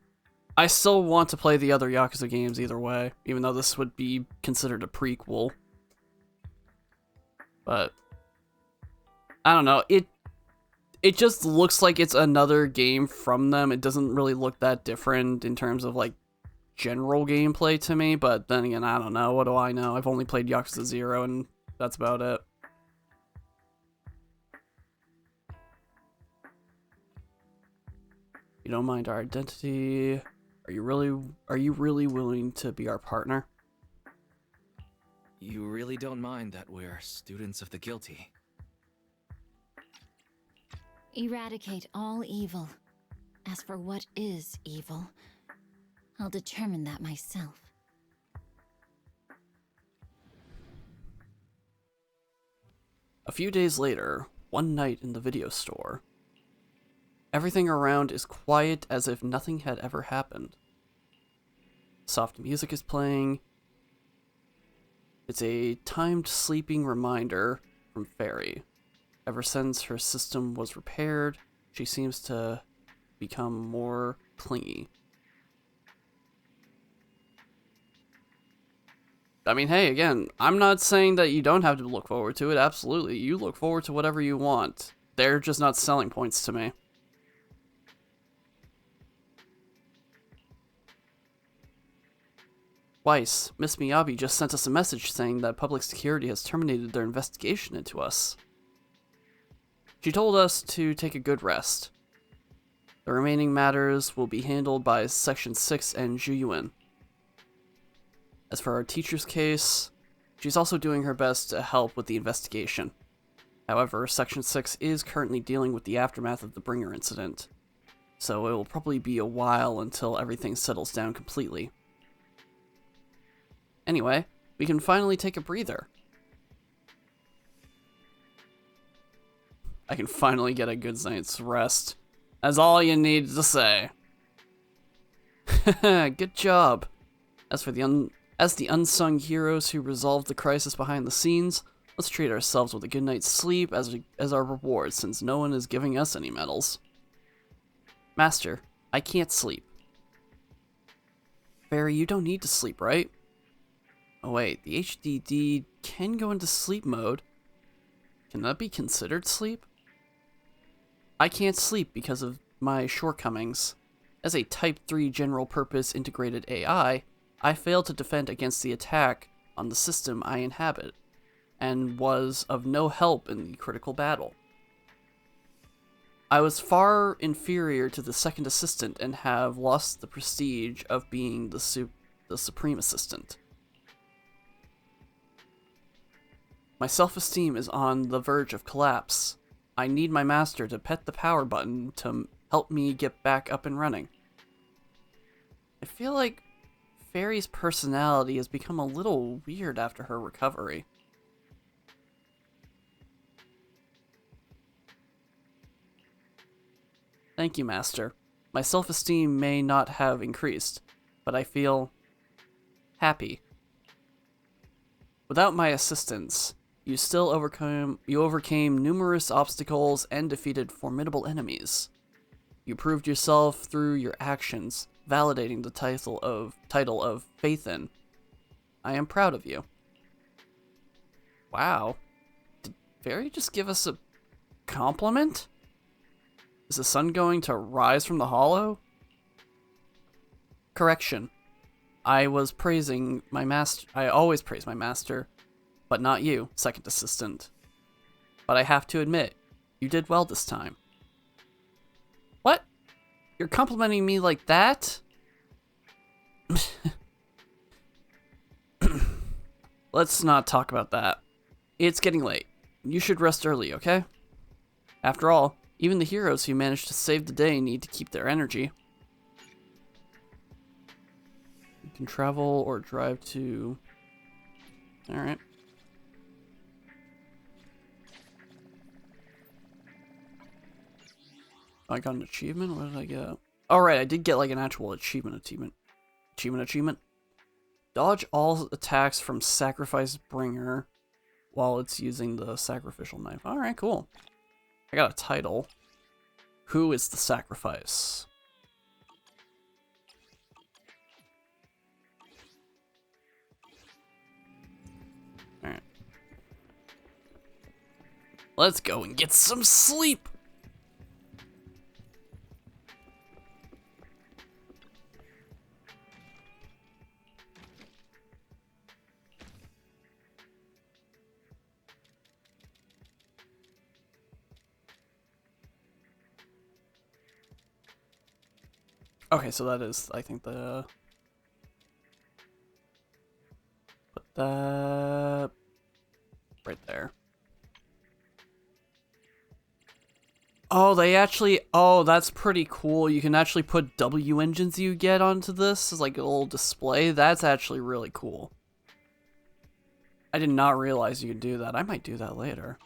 I still want to play the other Yakuza games either way, even though this would be considered a prequel. But I don't know. It just looks like it's another game from them. It doesn't really look that different in terms of general gameplay to me, but then again, I don't know. What do I know? I've only played Yakuza 0 and that's about it. You don't mind our identity? Are you really willing to be our partner? You really don't mind that we're students of the guilty? Eradicate all evil. As for what is evil, I'll determine that myself. A few days later, one night in the video store, everything around is quiet as if nothing had ever happened. Soft music is playing. It's a timed sleeping reminder from Fairy. Ever since her system was repaired, she seems to become more clingy. I mean, hey, again, I'm not saying that you don't have to look forward to it. Absolutely, you look forward to whatever you want. They're just not selling points to me. Weiss, Miss Miyabi just sent us a message saying that public security has terminated their investigation into us. She told us to take a good rest. The remaining matters will be handled by Section 6 and Zhuyuan. As for our teacher's case, she's also doing her best to help with the investigation. However, Section 6 is currently dealing with the aftermath of the Bringer incident, so it will probably be a while until everything settles down completely. Anyway, we can finally take a breather. I can finally get a good night's rest. That's all you need to say. Good job. As for the unsung heroes who resolved the crisis behind the scenes, let's treat ourselves with a good night's sleep as our reward, since no one is giving us any medals. Master, I can't sleep. Barry, you don't need to sleep, right? Oh wait, the HDD can go into sleep mode. Can that be considered sleep? I can't sleep because of my shortcomings. As a Type 3 general-purpose integrated AI, I failed to defend against the attack on the system I inhabit, and was of no help in the critical battle. I was far inferior to the second assistant and have lost the prestige of being the supreme assistant. My self-esteem is on the verge of collapse. I need my master to pet the power button to help me get back up and running. I feel like Fairy's personality has become a little weird after her recovery. Thank you, Master. My self-esteem may not have increased, but I feel happy. Without my assistance, you overcame numerous obstacles and defeated formidable enemies. You proved yourself through your actions, validating the title of Faithin. I am proud of you. Wow. Did Fairy just give us a compliment? Is the sun going to rise from the hollow? Correction. I was praising my master. I always praise my master, but not you, second assistant. But I have to admit, you did well this time. What? You're complimenting me like that? Let's not talk about that. It's getting late. You should rest early, okay? After all, even the heroes who managed to save the day need to keep their energy. You can travel or drive to... Alright. I got an achievement? What did I get? Alright, I did get like an actual achievement. Dodge all attacks from Sacrifice Bringer while it's using the sacrificial knife. Alright, cool. I got a title. Who is the sacrifice? Alright. Let's go and get some sleep! Okay, so that is, I think, the... Put that... right there. Oh, they actually... Oh, that's pretty cool. You can actually put W engines you get onto this as like a little display. That's actually really cool. I did not realize you could do that. I might do that later.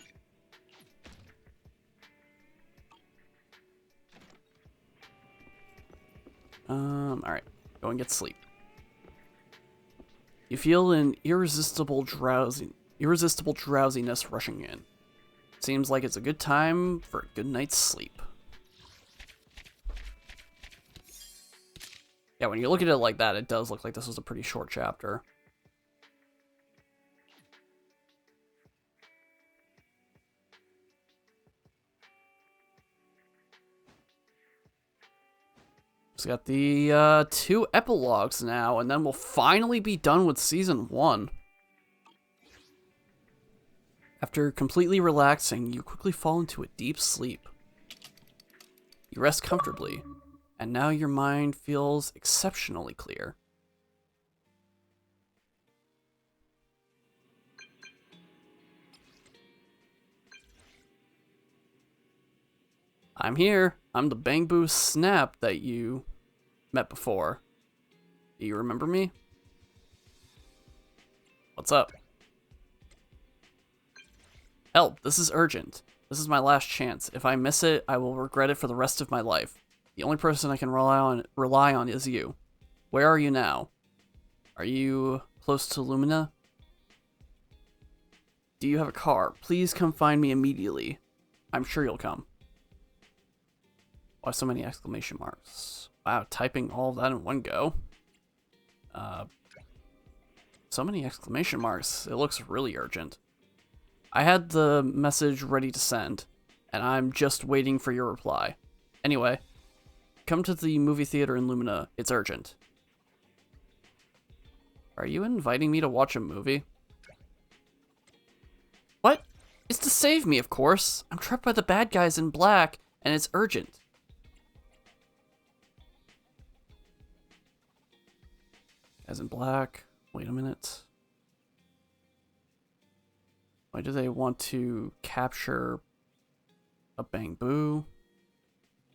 Alright. Go and get sleep. You feel an irresistible drowsiness rushing in. Seems like it's a good time for a good night's sleep. Yeah, when you look at it like that, it does look like this was a pretty short chapter. Just just got the 2 epilogues now, and then we'll finally be done with Season 1. After completely relaxing, you quickly fall into a deep sleep. You rest comfortably, and now your mind feels exceptionally clear. I'm here. I'm the Bangbu Snap that you met before. Do you remember me? What's up? Help, this is urgent. This is my last chance. If I miss it, I will regret it for the rest of my life. The only person I can rely on is you. Where are you now? Are you close to Lumina? Do you have a car? Please come find me immediately. I'm sure you'll come. Why so many exclamation marks? Wow, typing all of that in one go. So many exclamation marks. It looks really urgent. I had the message ready to send, and I'm just waiting for your reply. Anyway, come to the movie theater in Lumina. It's urgent. Are you inviting me to watch a movie? What? It's to save me, of course. I'm trapped by the bad guys in black, and it's urgent. Guys in black. Wait a minute. Why do they want to capture a Bangbu?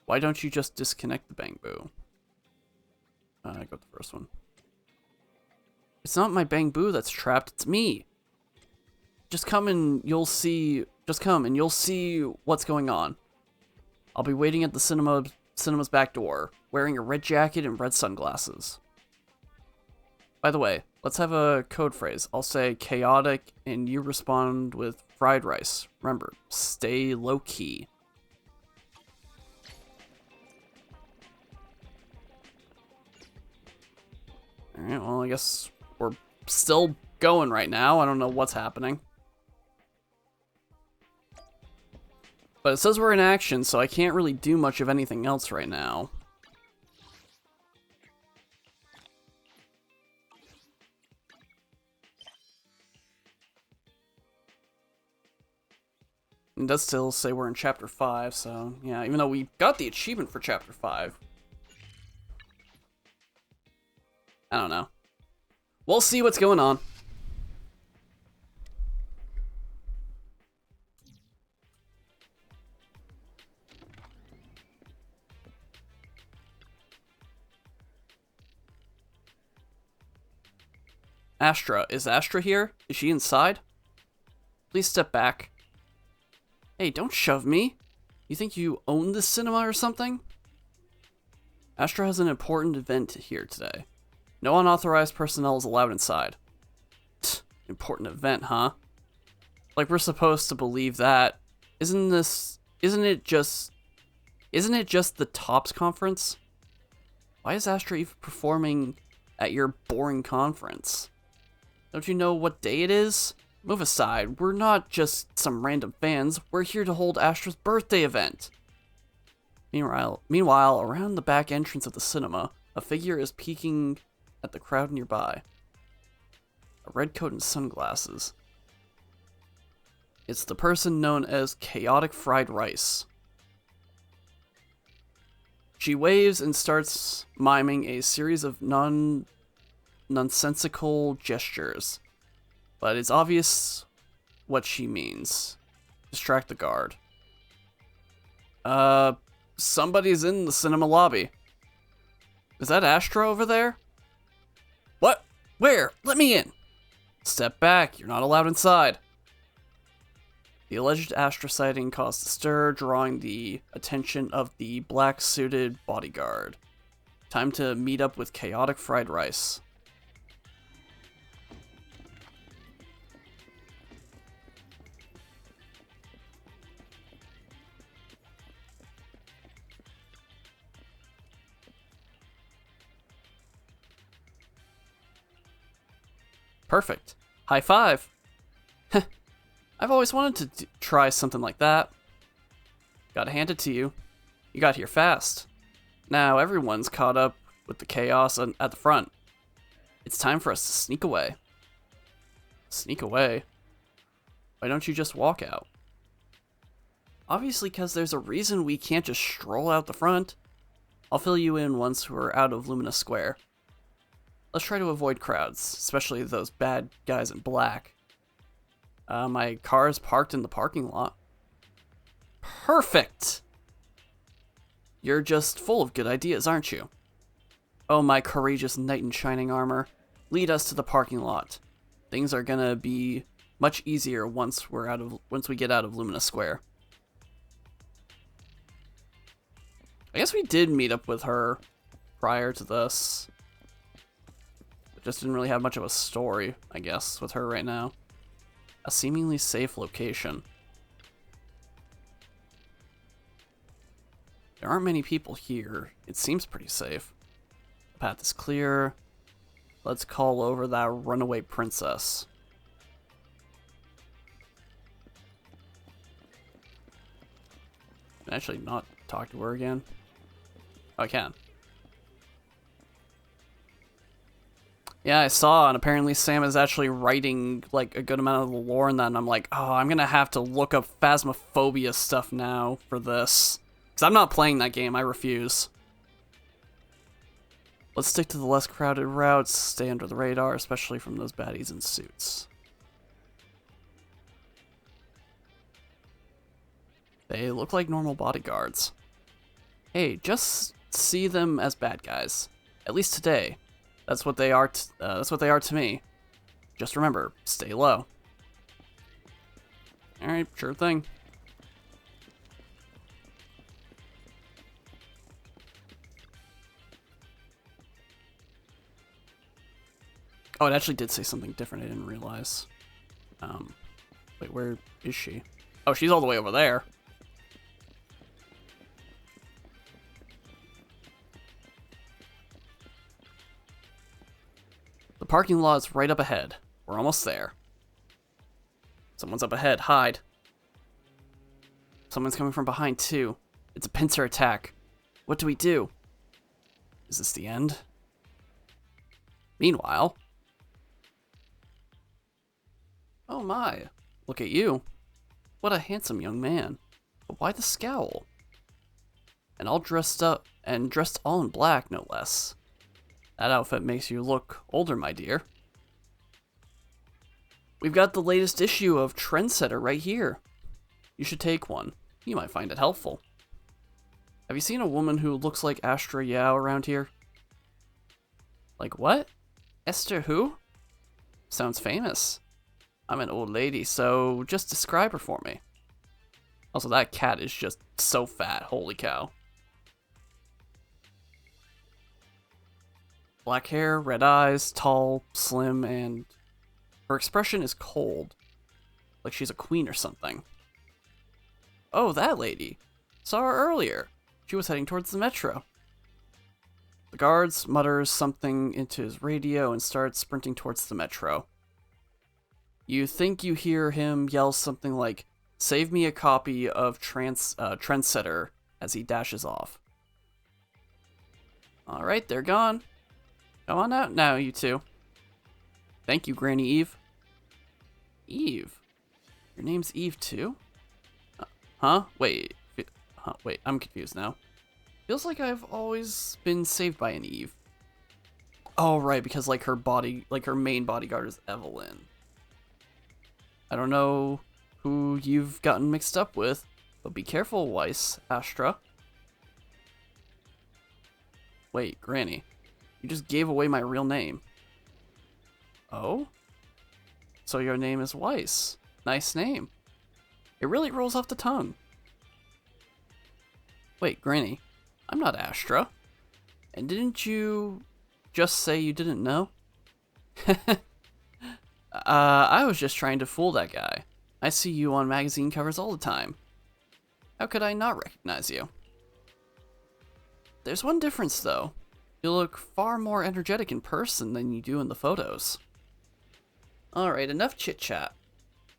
Why don't you just disconnect the Bangbu? I got the first one. It's not my Bangbu that's trapped, it's me. Just come and you'll see. Just come and you'll see what's going on. I'll be waiting at the cinema's back door, wearing a red jacket and red sunglasses. By the way, let's have a code phrase. I'll say chaotic, and you respond with fried rice. Remember, stay low-key. Alright, well, I guess we're still going right now. I don't know what's happening. But it says we're in action, so I can't really do much of anything else right now. It does still say we're in Chapter 5, so yeah, even though we got the achievement for Chapter 5. I don't know. We'll see what's going on. Astra. Is Astra here? Is she inside? Please step back. Hey, don't shove me. You think you own this cinema or something? Astra has an important event here today. No unauthorized personnel is allowed inside. Pfft, important event, huh? Like we're supposed to believe that. Isn't it just the TOPS conference? Why is Astra even performing at your boring conference? Don't you know what day it is? Move aside, we're not just some random fans, we're here to hold Astra's birthday event. Meanwhile, around the back entrance of the cinema, a figure is peeking at the crowd nearby. A red coat and sunglasses. It's the person known as Chaotic Fried Rice. She waves and starts miming a series of nonsensical gestures. But it's obvious what she means. Distract the guard. Somebody's in the cinema lobby. Is that Astra over there? What? Where? Let me in! Step back, you're not allowed inside. The alleged Astra sighting caused a stir, drawing the attention of the black-suited bodyguard. Time to meet up with Chaotic Fried Rice. Perfect. High five. I've always wanted to try something like that. Gotta hand it to you. You got here fast. Now everyone's caught up with the chaos at the front. It's time for us to sneak away. Sneak away? Why don't you just walk out? Obviously, because there's a reason we can't just stroll out the front. I'll fill you in once we're out of Lumina Square. Let's try to avoid crowds, especially those bad guys in black. My car is parked in the parking lot. Perfect! You're just full of good ideas, aren't you? Oh, my courageous knight in shining armor. Lead us to the parking lot. Things are gonna be much easier once we get out of Lumina Square. I guess we did meet up with her prior to this. But just didn't really have much of a story, I guess, with her right now. A seemingly safe location. There aren't many people here. It seems pretty safe. The path is clear. Let's call over that runaway princess. Can I actually not talk to her again? Oh, I can. Yeah, I saw, and apparently Sam is actually writing, like, a good amount of the lore in that, and I'm like, oh, I'm gonna have to look up Phasmophobia stuff now for this. Because I'm not playing that game, I refuse. Let's stick to the less crowded routes, stay under the radar, especially from those baddies in suits. They look like normal bodyguards. Hey, just see them as bad guys. At least today. That's what they are. That's what they are to me. Just remember, stay low. All right, sure thing. Oh, it actually did say something different. I didn't realize. Wait, where is she? Oh, she's all the way over there. The parking lot is right up ahead. We're almost there. Someone's up ahead. Hide. Someone's coming from behind, too. It's a pincer attack. What do we do? Is this the end? Meanwhile... Oh my, look at you. What a handsome young man. But why the scowl? And all dressed up, and dressed all in black, no less. That outfit makes you look older, my dear. We've got the latest issue of Trendsetter right here. You should take one. You might find it helpful. Have you seen a woman who looks like Astra Yao around here? Like what? Esther who? Sounds famous. I'm an old lady, so just describe her for me. Also, that cat is just so fat. Holy cow. Black hair, red eyes, tall, slim, and her expression is cold. Like she's a queen or something. Oh, that lady. Saw her earlier. She was heading towards the metro. The guards mutters something into his radio and starts sprinting towards the metro. You think you hear him yell something like, "Save me a copy of Trendsetter," as he dashes off. Alright, they're gone. Come on out now, you two. Thank you, Granny Eve. Eve? Your name's Eve too? Huh? Wait, I'm confused now. Feels like I've always been saved by an Eve. Oh, right, because like her main bodyguard is Evelyn. I don't know who you've gotten mixed up with, but be careful, Weiss, Astra. Wait, Granny, you just gave away my real name. Oh? So your name is Weiss. Nice name. It really rolls off the tongue. Wait, Granny, I'm not Astra. And didn't you just say you didn't know? I was just trying to fool that guy. I see you on magazine covers all the time. How could I not recognize you? There's one difference, though. You look far more energetic in person than you do in the photos. Alright, enough chit-chat.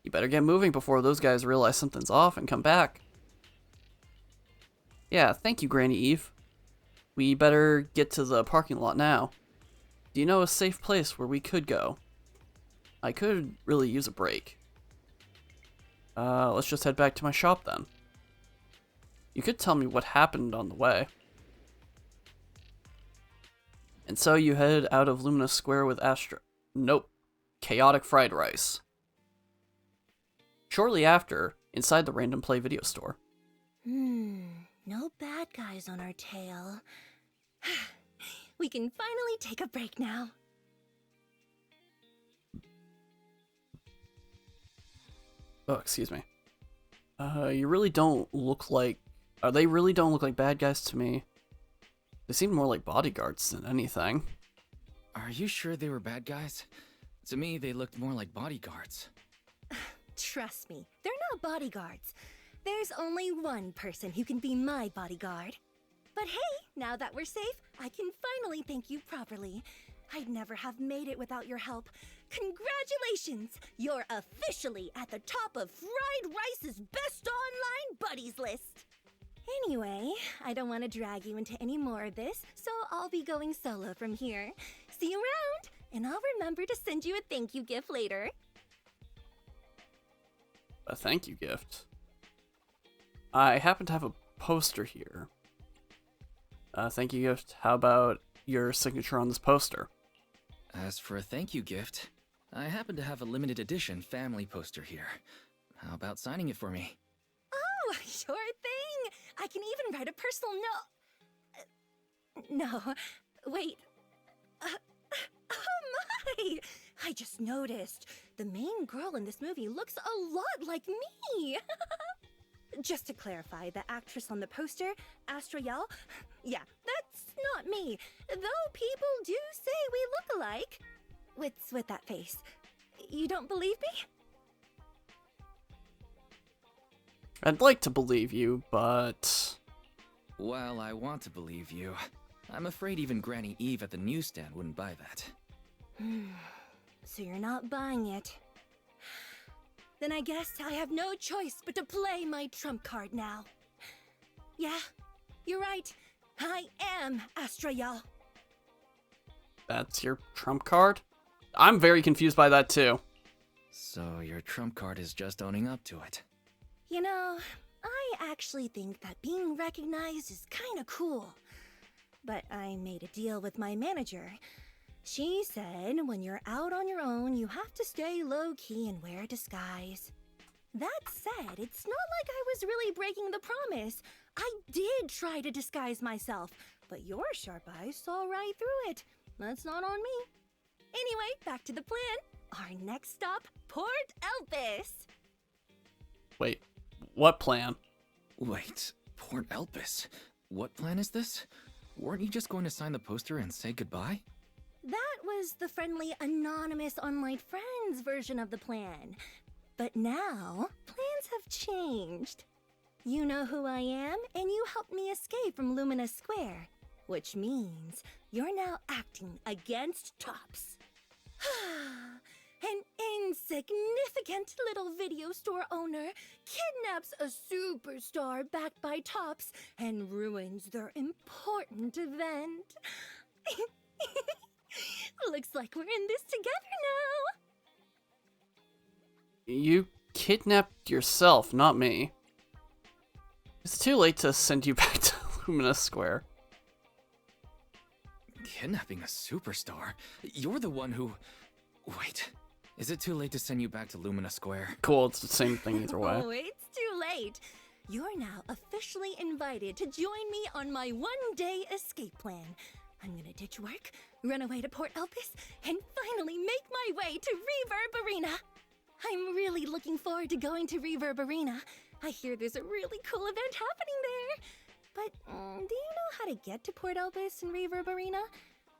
You better get moving before those guys realize something's off and come back. Yeah, thank you, Granny Eve. We better get to the parking lot now. Do you know a safe place where we could go? I could really use a break. Let's just head back to my shop then. You could tell me what happened on the way. And so you head out of Lumina Square with Nope. Chaotic fried rice. Shortly after, inside the Random Play video store. No bad guys on our tail. We can finally take a break now. Oh, excuse me. You really don't look like... They really don't look like bad guys to me. They seem more like bodyguards than anything. Are you sure they were bad guys? To me, they looked more like bodyguards. Trust me, they're not bodyguards. There's only one person who can be my bodyguard. But hey, now that we're safe, I can finally thank you properly. I'd never have made it without your help. Congratulations! You're officially at the top of Fried Rice's best online buddies list. Anyway, I don't want to drag you into any more of this, so I'll be going solo from here. See you around, and I'll remember to send you a thank you gift later. A thank you gift? I happen to have a poster here. Thank you gift. How about your signature on this poster? As for a thank you gift, I happen to have a limited edition family poster here. How about signing it for me? Oh, sure thing! I can even write a personal note. No, wait. Oh my! I just noticed. The main girl in this movie looks a lot like me! Just to clarify, the actress on the poster, Astra Yal, yeah, that's not me. Though people do say we look alike. What's with that face? You don't believe me? I'd like to believe you, but... While I want to believe you, I'm afraid even Granny Eve at the newsstand wouldn't buy that. So you're not buying it. Then I guess I have no choice but to play my trump card now. Yeah, you're right. I am Astra Yal. That's your trump card? I'm very confused by that too. So your trump card is just owning up to it. You know, I actually think that being recognized is kinda cool. But I made a deal with my manager. She said when you're out on your own, you have to stay low-key and wear a disguise. That said, it's not like I was really breaking the promise. I did try to disguise myself, but your sharp eyes saw right through it. That's not on me. Anyway, back to the plan. Our next stop, Port Elpis. Wait, what plan? Wait, Port Elpis? What plan is this? Weren't you just going to sign the poster and say goodbye? That was the friendly, anonymous online friends version of the plan. But now, plans have changed. You know who I am, and you helped me escape from Lumina Square. Which means you're now acting against Tops. An insignificant little video store owner kidnaps a superstar backed by Tops and ruins their important event. Looks like we're in this together now. You kidnapped yourself, not me. It's too late to send you back to Lumina Square. Kidnapping a superstar? You're the one who... Wait, is it too late to send you back to Lumina Square? Cool, it's the same thing either way. Oh, it's too late. You're now officially invited to join me on my one-day escape plan. I'm gonna ditch work, run away to Port Elpis, and finally make my way to Reverb Arena. I'm really looking forward to going to Reverb Arena. I hear there's a really cool event happening there. But do you know how to get to Port Elpis and Reverb Arena?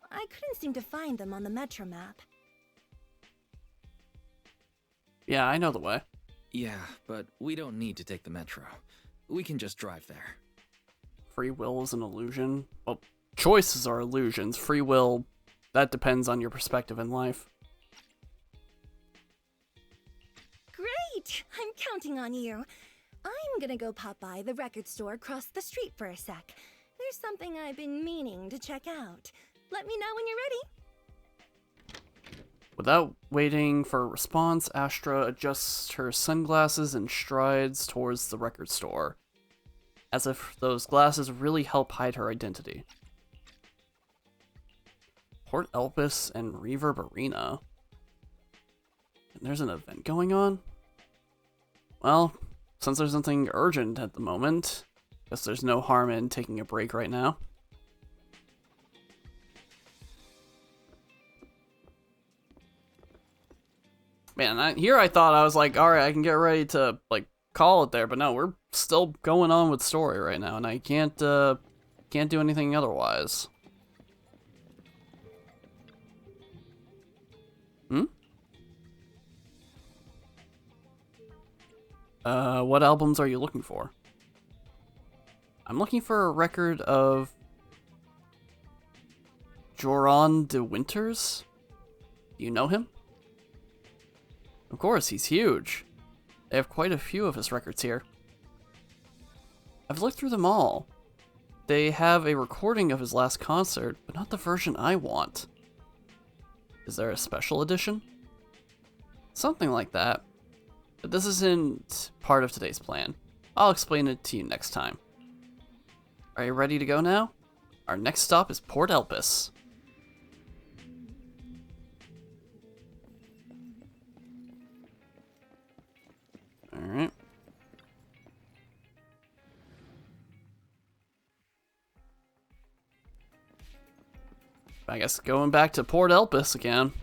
I couldn't seem to find them on the Metro map. Yeah, I know the way. Yeah, but we don't need to take the metro. We can just drive there. Free will is an illusion. Well, choices are illusions. Free will, that depends on your perspective in life. Great! I'm counting on you. I'm gonna go pop by the record store across the street for a sec. There's something I've been meaning to check out. Let me know when you're ready. Without waiting for a response, Astra adjusts her sunglasses and strides towards the record store, as if those glasses really help hide her identity. Port Elpis and Reverb Arena. And there's an event going on? Well, since there's nothing urgent at the moment, guess there's no harm in taking a break right now. Man, I thought I was like, alright, I can get ready to, like, call it there, but no, we're still going on with story right now, and I can't do anything otherwise. What albums are you looking for? I'm looking for a record of Joran de Winters. Do you know him? Of course, he's huge. They have quite a few of his records here. I've looked through them all. They have a recording of his last concert, but not the version I want. Is there a special edition? Something like that. But this isn't part of today's plan. I'll explain it to you next time. Are you ready to go now? Our next stop is Port Elpis. Alright. I guess going back to Port Elpis again.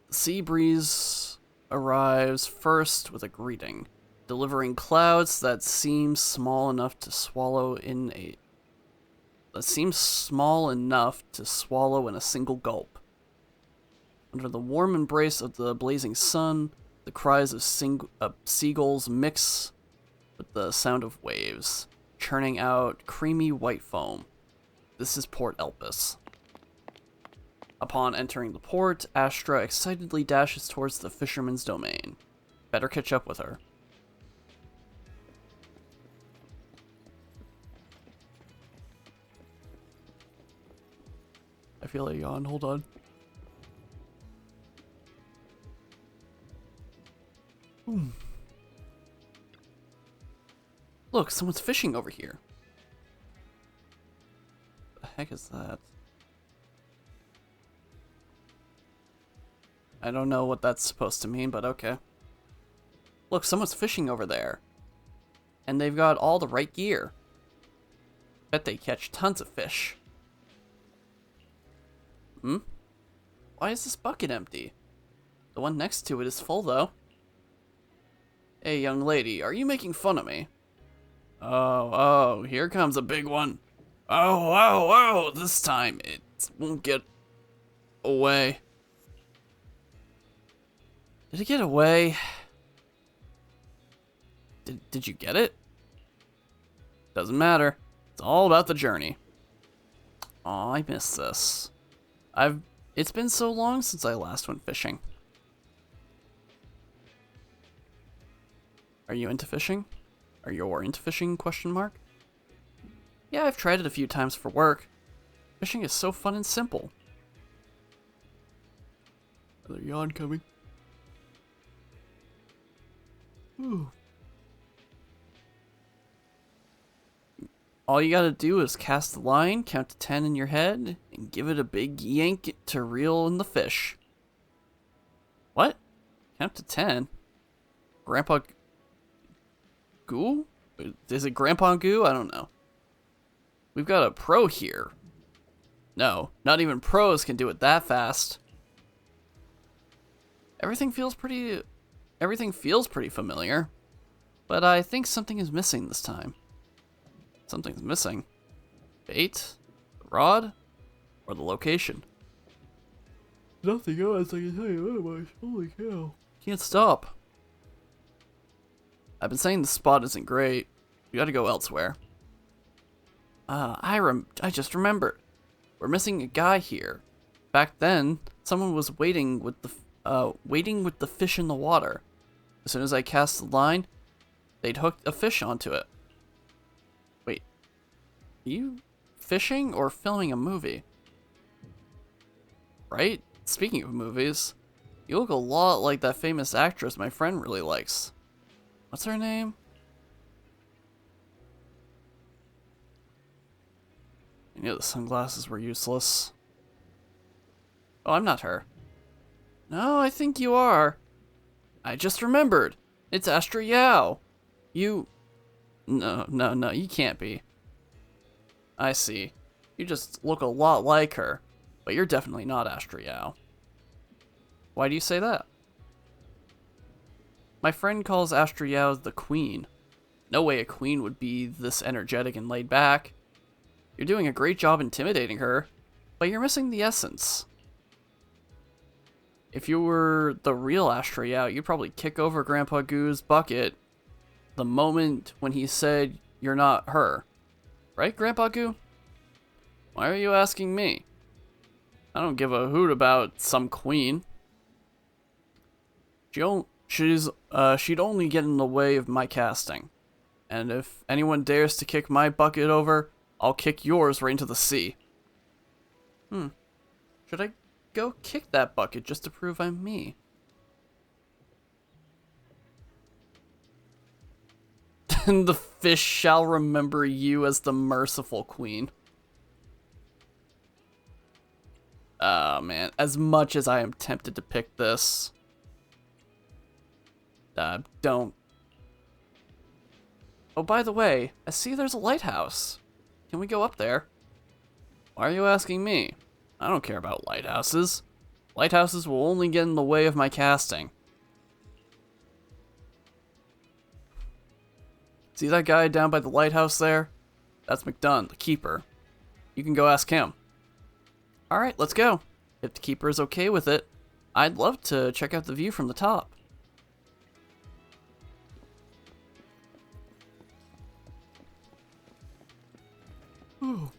The sea breeze arrives first with a greeting, delivering clouds that seem small enough to swallow in a single gulp. Under the warm embrace of the blazing sun, the cries of seagulls mix with the sound of waves, churning out creamy white foam. This is Port Elpis. Upon entering the port, Astra excitedly dashes towards the fisherman's domain. Better catch up with her. I feel a yawn, hold on. Look, someone's fishing over here. What the heck is that? I don't know what that's supposed to mean, but okay. Look, someone's fishing over there. And they've got all the right gear. Bet they catch tons of fish. Why is this bucket empty? The one next to it is full, though. Hey, young lady, are you making fun of me? Oh, here comes a big one. Oh, this time it won't get away. Did it get away? Did you get it? Doesn't matter. It's all about the journey. Aw, I miss this. It's been so long since I last went fishing. Are you into fishing? Are you into fishing, question mark? Yeah, I've tried it a few times for work. Fishing is so fun and simple. Another yawn coming. Ooh. All you gotta do is cast the line, count to 10 in your head, and give it a big yank to reel in the fish. What? Count to 10? Grandpa Goo? Is it Grandpa Goo? I don't know. We've got a pro here. No, not even pros can do it that fast. Everything feels pretty familiar, but I think something is missing this time. Something's missing. Bait? The rod? Or the location? Nothing else I can tell you otherwise. Holy cow. Can't stop. I've been saying the spot isn't great. We gotta go elsewhere. I just remembered. We're missing a guy here. Back then, someone was waiting with the fish in the water. As soon as I cast the line, they'd hooked a fish onto it. Wait, are you fishing or filming a movie? Right? Speaking of movies, you look a lot like that famous actress my friend really likes. What's her name? I knew the sunglasses were useless. Oh, I'm not her. No, I think you are. I just remembered. It's Astra Yao. You... No, you can't be. I see. You just look a lot like her, but you're definitely not Astra Yao. Why do you say that? My friend calls Astra Yao the queen. No way a queen would be this energetic and laid back. You're doing a great job intimidating her, but you're missing the essence. If you were the real Astra Yao, you'd probably kick over Grandpa Goo's bucket the moment when he said you're not her. Right, Grandpa Goo? Why are you asking me? I don't give a hoot about some queen. She'd only get in the way of my casting. And if anyone dares to kick my bucket over, I'll kick yours right into the sea. Should I go kick that bucket just to prove I'm me? And the fish shall remember you as the merciful queen. Oh man, as much as I am tempted to pick this, don't. Oh, by the way, I see there's a lighthouse. Can we go up there? Why are you asking me? I don't care about lighthouses. Lighthouses will only get in the way of my casting. See that guy down by the lighthouse there? That's McDunn, the keeper. You can go ask him. Alright, let's go. If the keeper is okay with it, I'd love to check out the view from the top. Ooh.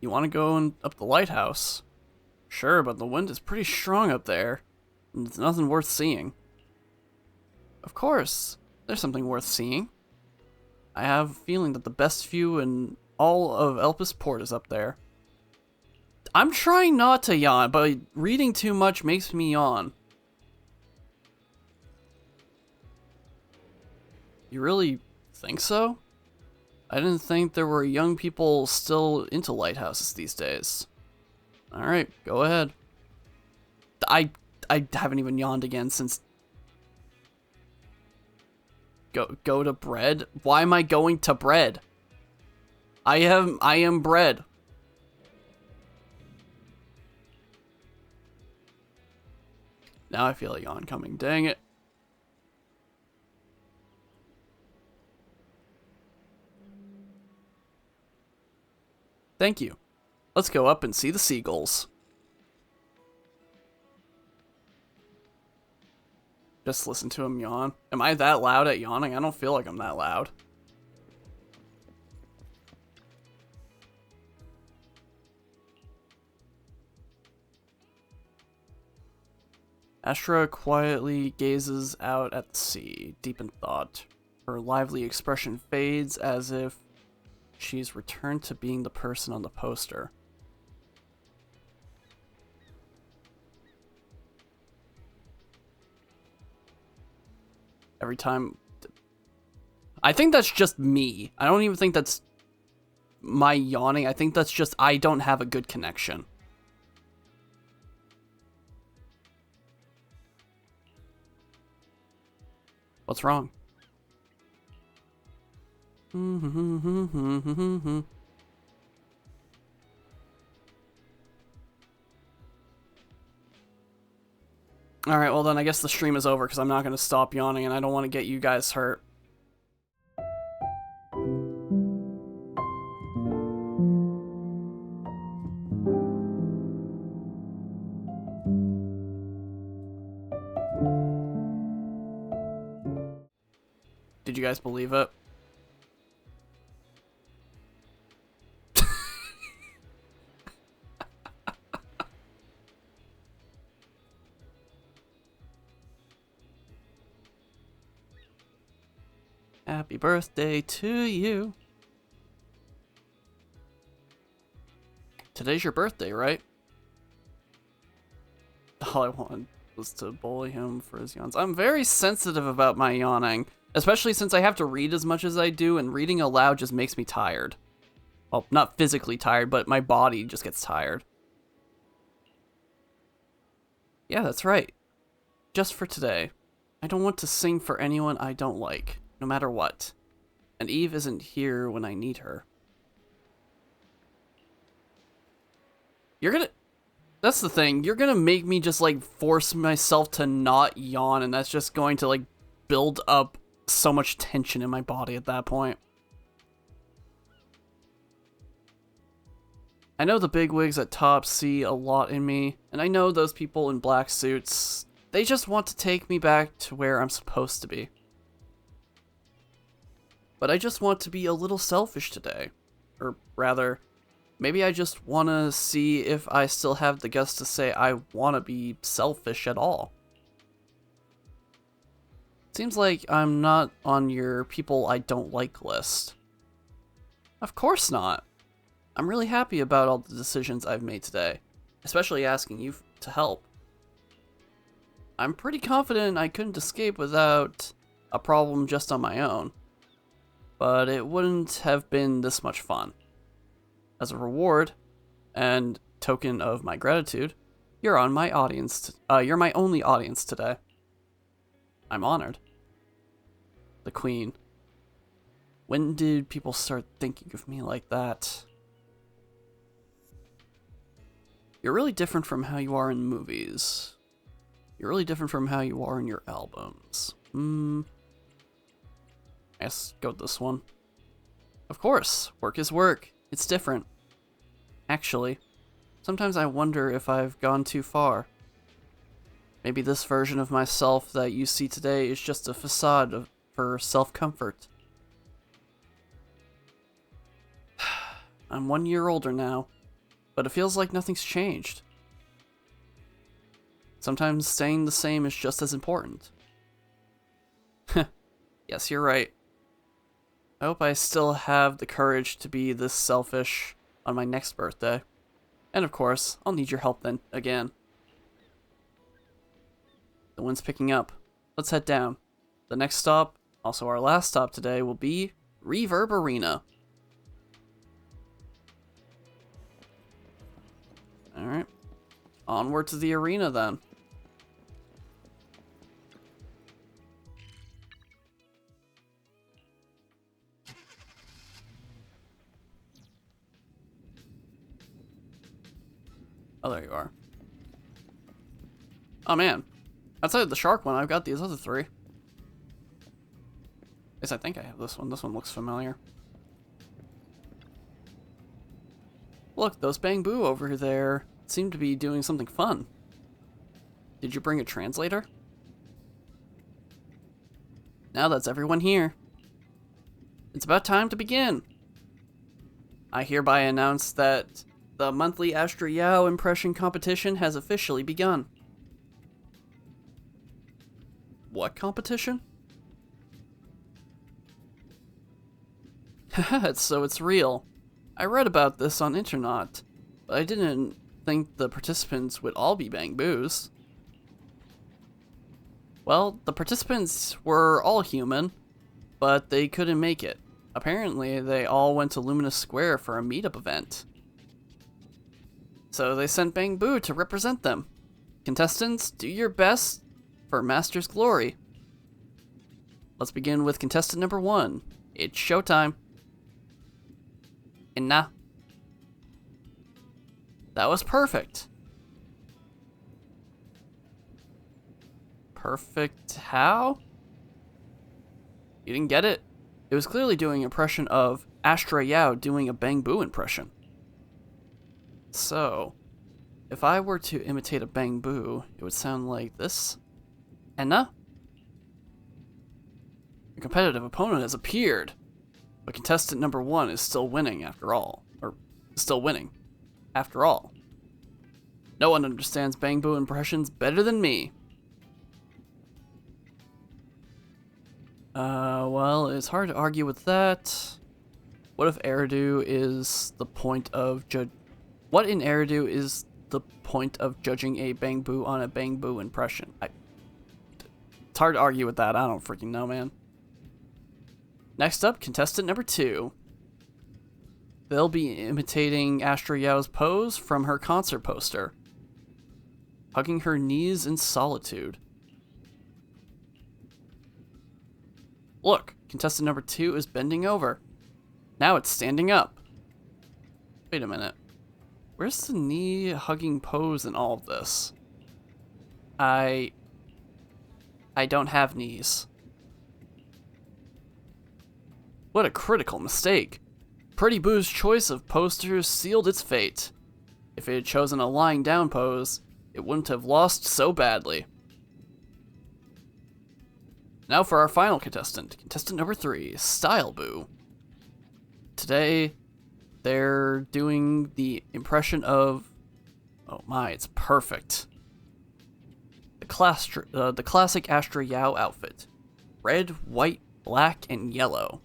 You want to go up the lighthouse? Sure, but the wind is pretty strong up there, and it's nothing worth seeing. Of course, there's something worth seeing. I have a feeling that the best view in all of Elpis Port is up there. I'm trying not to yawn, but reading too much makes me yawn. You really think so? I didn't think there were young people still into lighthouses these days. Alright, go ahead. I haven't even yawned again since... Go to bread? Why am I going to bread? I am bread. Now I feel a yawn coming, dang it. Thank you. Let's go up and see the seagulls. Just listen to him yawn. Am I that loud at yawning? I don't feel like I'm that loud. Astra quietly gazes out at the sea, deep in thought. Her lively expression fades as if she's returned to being the person on the poster. Every time... I think that's just me. I don't even think that's my yawning. I think that's just I don't have a good connection. What's wrong? Alright, well then I guess the stream is over because I'm not going to stop yawning and I don't want to get you guys hurt. Did you guys believe it? Happy birthday to you. Today's your birthday, right? All I wanted was to bully him for his yawns. I'm very sensitive about my yawning, especially since I have to read as much as I do, and reading aloud just makes me tired. Well, not physically tired, but my body just gets tired. Yeah, that's right. Just for today. I don't want to sing for anyone I don't like, no matter what. And Eve isn't here when I need her. You're gonna... That's the thing. You're gonna make me just, like, force myself to not yawn, and that's just going to, like, build up so much tension in my body at that point. I know the bigwigs at top see a lot in me, and I know those people in black suits, they just want to take me back to where I'm supposed to be. But I just want to be a little selfish today. Or rather, maybe I just want to see if I still have the guts to say I want to be selfish at all. Seems like I'm not on your people I don't like list. Of course not. I'm really happy about all the decisions I've made today, especially asking you to help. I'm pretty confident I couldn't escape without a problem just on my own, but it wouldn't have been this much fun. As a reward, and token of my gratitude, you're on my audience. You're my only audience today. I'm honored. The Queen. When did people start thinking of me like that? You're really different from how you are in movies. You're really different from how you are in your albums. I guess go with this one. Of course, work is work. It's different. Actually, sometimes I wonder if I've gone too far. Maybe this version of myself that you see today is just a facade for self-comfort. I'm 1 year older now, but it feels like nothing's changed. Sometimes staying the same is just as important. Yes, you're right. I hope I still have the courage to be this selfish on my next birthday. And of course, I'll need your help then again. The wind's picking up. Let's head down. The next stop, also our last stop today, will be Reverb Arena. Alright. Onward to the arena then. Oh, there you are. Oh man. Outside of the shark one, I've got these other three. Yes, I think I have this one. This one looks familiar. Look, those Bamboo over there seem to be doing something fun. Did you bring a translator? Now that's everyone here. It's about time to begin. I hereby announce that the monthly Astra Yao impression competition has officially begun. What competition? Haha, so it's real. I read about this on internet, but I didn't think the participants would all be Bamboos. Well, the participants were all human, but they couldn't make it. Apparently, they all went to Luminous Square for a meetup event. So they sent Bamboo to represent them. Contestants, do your best for Master's glory. Let's begin with contestant number 1. It's showtime. And nah. That was perfect. Perfect how? You didn't get it? It was clearly doing an impression of Astra Yao doing a Bamboo impression. So, if I were to imitate a Bamboo, it would sound like this. Enna? A competitive opponent has appeared, but contestant number 1 is still winning after all. Or, still winning. After all. No one understands Bamboo impressions better than me. Well, it's hard to argue with that. What if Eridu is the point of What in Eridu is the point of judging a Bang Boo on a Bang Boo impression? It's hard to argue with that. I don't freaking know, man. Next up, contestant number 2. They'll be imitating Astra Yao's pose from her concert poster. Hugging her knees in solitude. Look, contestant number 2 is bending over. Now it's standing up. Wait a minute. Where's the knee-hugging pose in all of this? I don't have knees. What a critical mistake. Pretty Boo's choice of posters sealed its fate. If it had chosen a lying down pose, it wouldn't have lost so badly. Now for our final contestant, contestant number 3, Style Boo. Today, they're doing the impression of... Oh my, it's perfect. The classic Astra Yao outfit. Red, white, black, and yellow.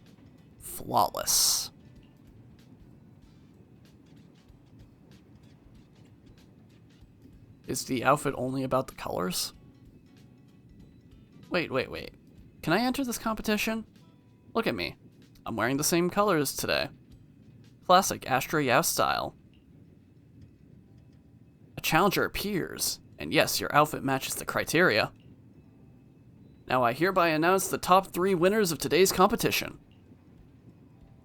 Flawless. Is the outfit only about the colors? Wait. Can I enter this competition? Look at me. I'm wearing the same colors today. Classic Astra Yao style. A challenger appears, and yes, your outfit matches the criteria. Now I hereby announce the top 3 winners of today's competition.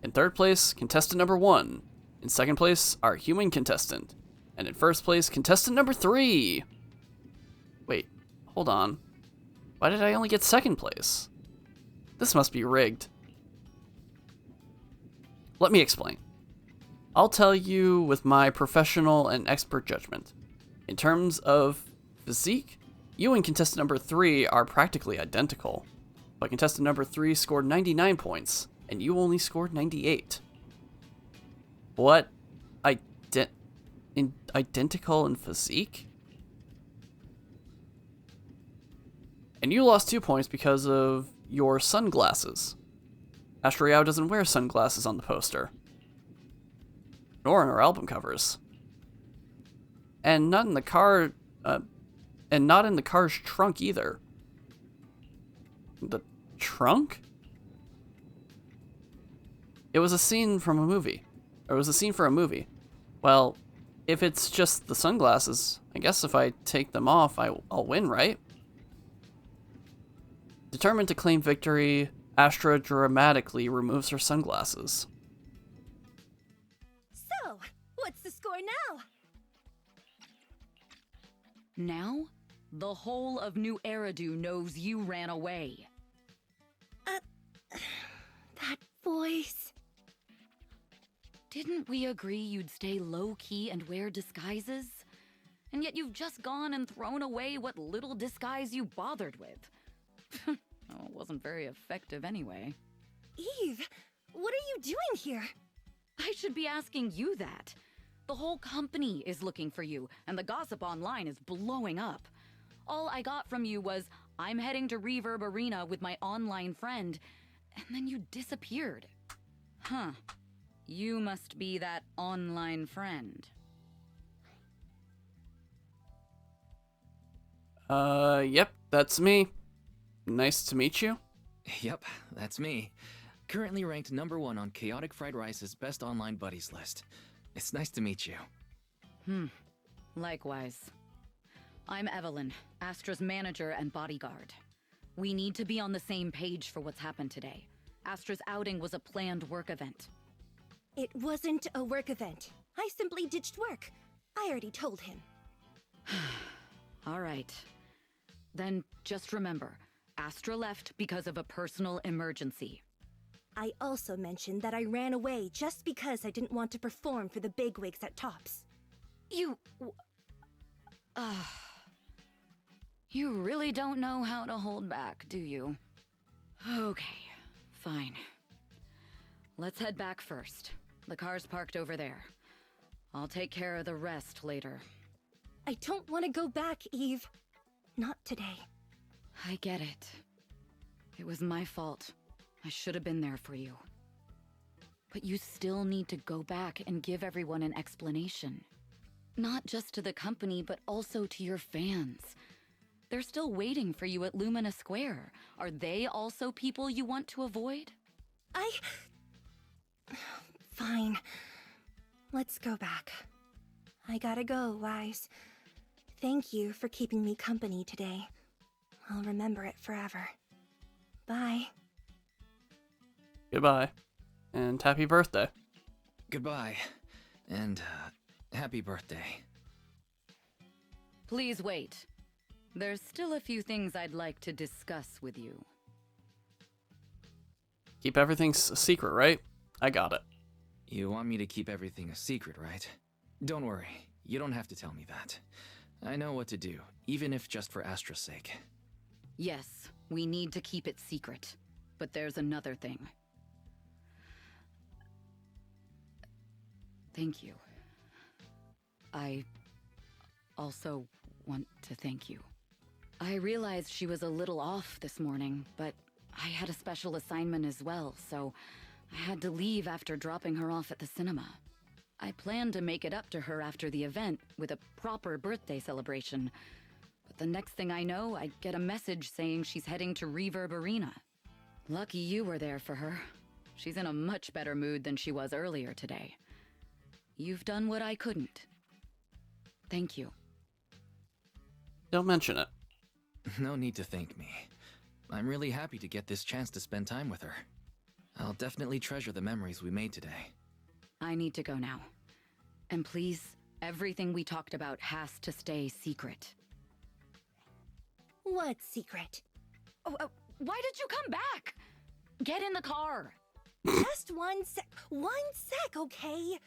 In third place, contestant number 1. In second place, our human contestant. And in first place, contestant number 3. Wait, hold on. Why did I only get second place? This must be rigged. Let me explain. I'll tell you with my professional and expert judgment. In terms of physique, you and contestant number 3 are practically identical. But contestant number 3 scored 99 points, and you only scored 98. What? Identical in physique? And you lost 2 points because of your sunglasses. Astra Yao doesn't wear sunglasses on the poster. Nor on her album covers. And not in the car, and not in the car's trunk either. The trunk? It was a scene from a movie. Or it was a scene for a movie. Well, if it's just the sunglasses, I guess if I take them off, I'll win, right? Determined to claim victory, Astra dramatically removes her sunglasses. So, what's the score now? Now, the whole of New Eridu knows you ran away. That voice... Didn't we agree you'd stay low-key and wear disguises? And yet you've just gone and thrown away what little disguise you bothered with. Oh, it wasn't very effective anyway. Eve, what are you doing here? I should be asking you that. The whole company is looking for you, and the gossip online is blowing up. All I got from you was, I'm heading to Reverb Arena with my online friend, and then you disappeared. Huh. You must be that online friend. Yep, that's me. Nice to meet you. Yep, that's me. Currently ranked #1 on Chaotic Fried Rice's Best Online Buddies list. It's nice to meet you. Likewise. I'm Evelyn, Astra's manager and bodyguard. We need to be on the same page for what's happened today. Astra's outing was a planned work event. It wasn't a work event. I simply ditched work. I already told him. All right. Then just remember, Astra left because of a personal emergency. I also mentioned that I ran away just because I didn't want to perform for the bigwigs at Tops. You really don't know how to hold back, do you? Okay, fine. Let's head back first. The car's parked over there. I'll take care of the rest later. I don't want to go back, Eve. Not today. I get it. It was my fault. I should have been there for you. But you still need to go back and give everyone an explanation. Not just to the company, but also to your fans. They're still waiting for you at Lumina Square. Are they also people you want to avoid? Fine. Let's go back. I gotta go, Wise. Thank you for keeping me company today. I'll remember it forever. Bye. Goodbye. And happy birthday. Goodbye. And, happy birthday. Please wait. There's still a few things I'd like to discuss with you. Keep everything a secret, right? I got it. You want me to keep everything a secret, right? Don't worry. You don't have to tell me that. I know what to do, even if just for Astra's sake. Yes, we need to keep it secret. But there's another thing. Thank you. I also want to thank you. I realized she was a little off this morning, but I had a special assignment as well, so I had to leave after dropping her off at the cinema. I planned to make it up to her after the event with a proper birthday celebration, but the next thing I know, I get a message saying she's heading to Reverb Arena. Lucky you were there for her. She's in a much better mood than she was earlier today. You've done what I couldn't. Thank you. Don't mention it. No need to thank me. I'm really happy to get this chance to spend time with her. I'll definitely treasure the memories we made today. I need to go now. And please, everything we talked about has to stay secret. What secret? Oh, why did you come back? Get in the car. Just one sec, okay?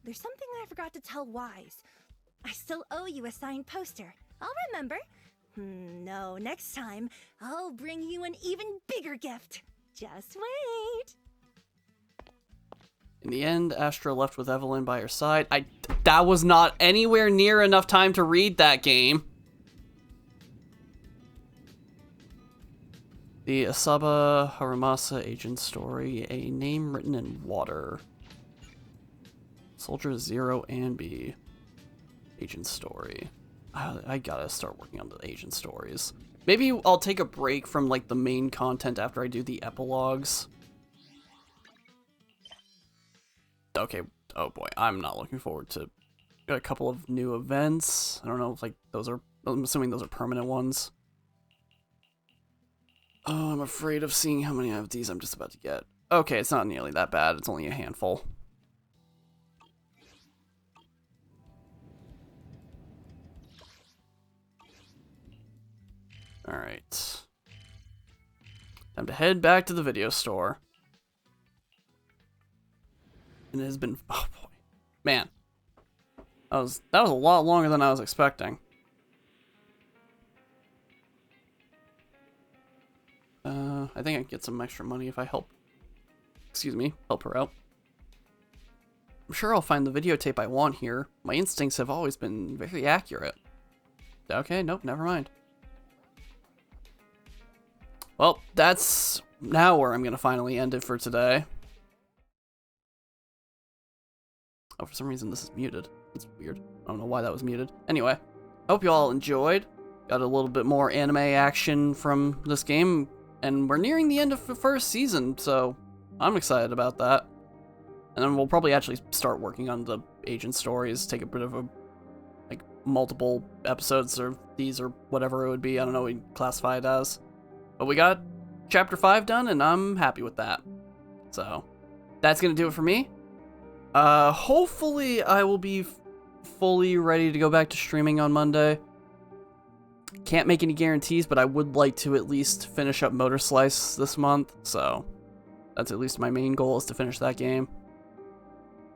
There's something I forgot to tell Wise. I still owe you a signed poster. I'll remember. No, next time, I'll bring you an even bigger gift. Just wait. In the end, Astra left with Evelyn by her side. That was not anywhere near enough time to read that game. The Asaba Haramasa agent story, a name written in water. Soldier 0 and B. Agent story. I gotta start working on the agent stories. Maybe I'll take a break from like the main content after I do the epilogues. Okay, oh boy, I'm not looking forward to a couple of new events. I don't know if like those are, I'm assuming those are permanent ones. Oh, I'm afraid of seeing how many of these I'm just about to get. Okay, it's not nearly that bad. It's only a handful. Alright. Time to head back to the video store. And it has been... Oh boy. Man. That was a lot longer than I was expecting. I think I can get some extra money if I help... Excuse me, help her out. I'm sure I'll find the videotape I want here. My instincts have always been very accurate. Okay, nope, never mind. Well, that's now where I'm going to finally end it for today. Oh, for some reason this is muted. It's weird. I don't know why that was muted. Anyway, I hope you all enjoyed. Got a little bit more anime action from this game, and we're nearing the end of the first season, so I'm excited about that. And then we'll probably actually start working on the agent stories, take a bit of a, like, multiple episodes of these or whatever it would be. I don't know what we classify it as. But we got Chapter 5 done, and I'm happy with that. So, that's going to do it for me. Hopefully I will be fully ready to go back to streaming on Monday. Can't make any guarantees, but I would like to at least finish up Motor Slice this month. So, that's at least my main goal, is to finish that game.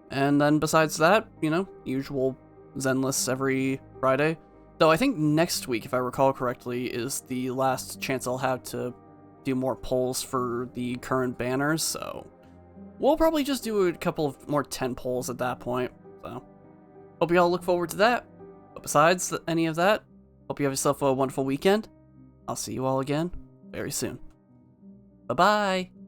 And then besides that, you know, usual ZENLESS every Friday. Though I think next week, if I recall correctly, is the last chance I'll have to do more polls for the current banners, so we'll probably just do a couple of more 10 polls at that point. So, hope you all look forward to that. But besides any of that, hope you have yourself a wonderful weekend. I'll see you all again very soon. Bye-bye!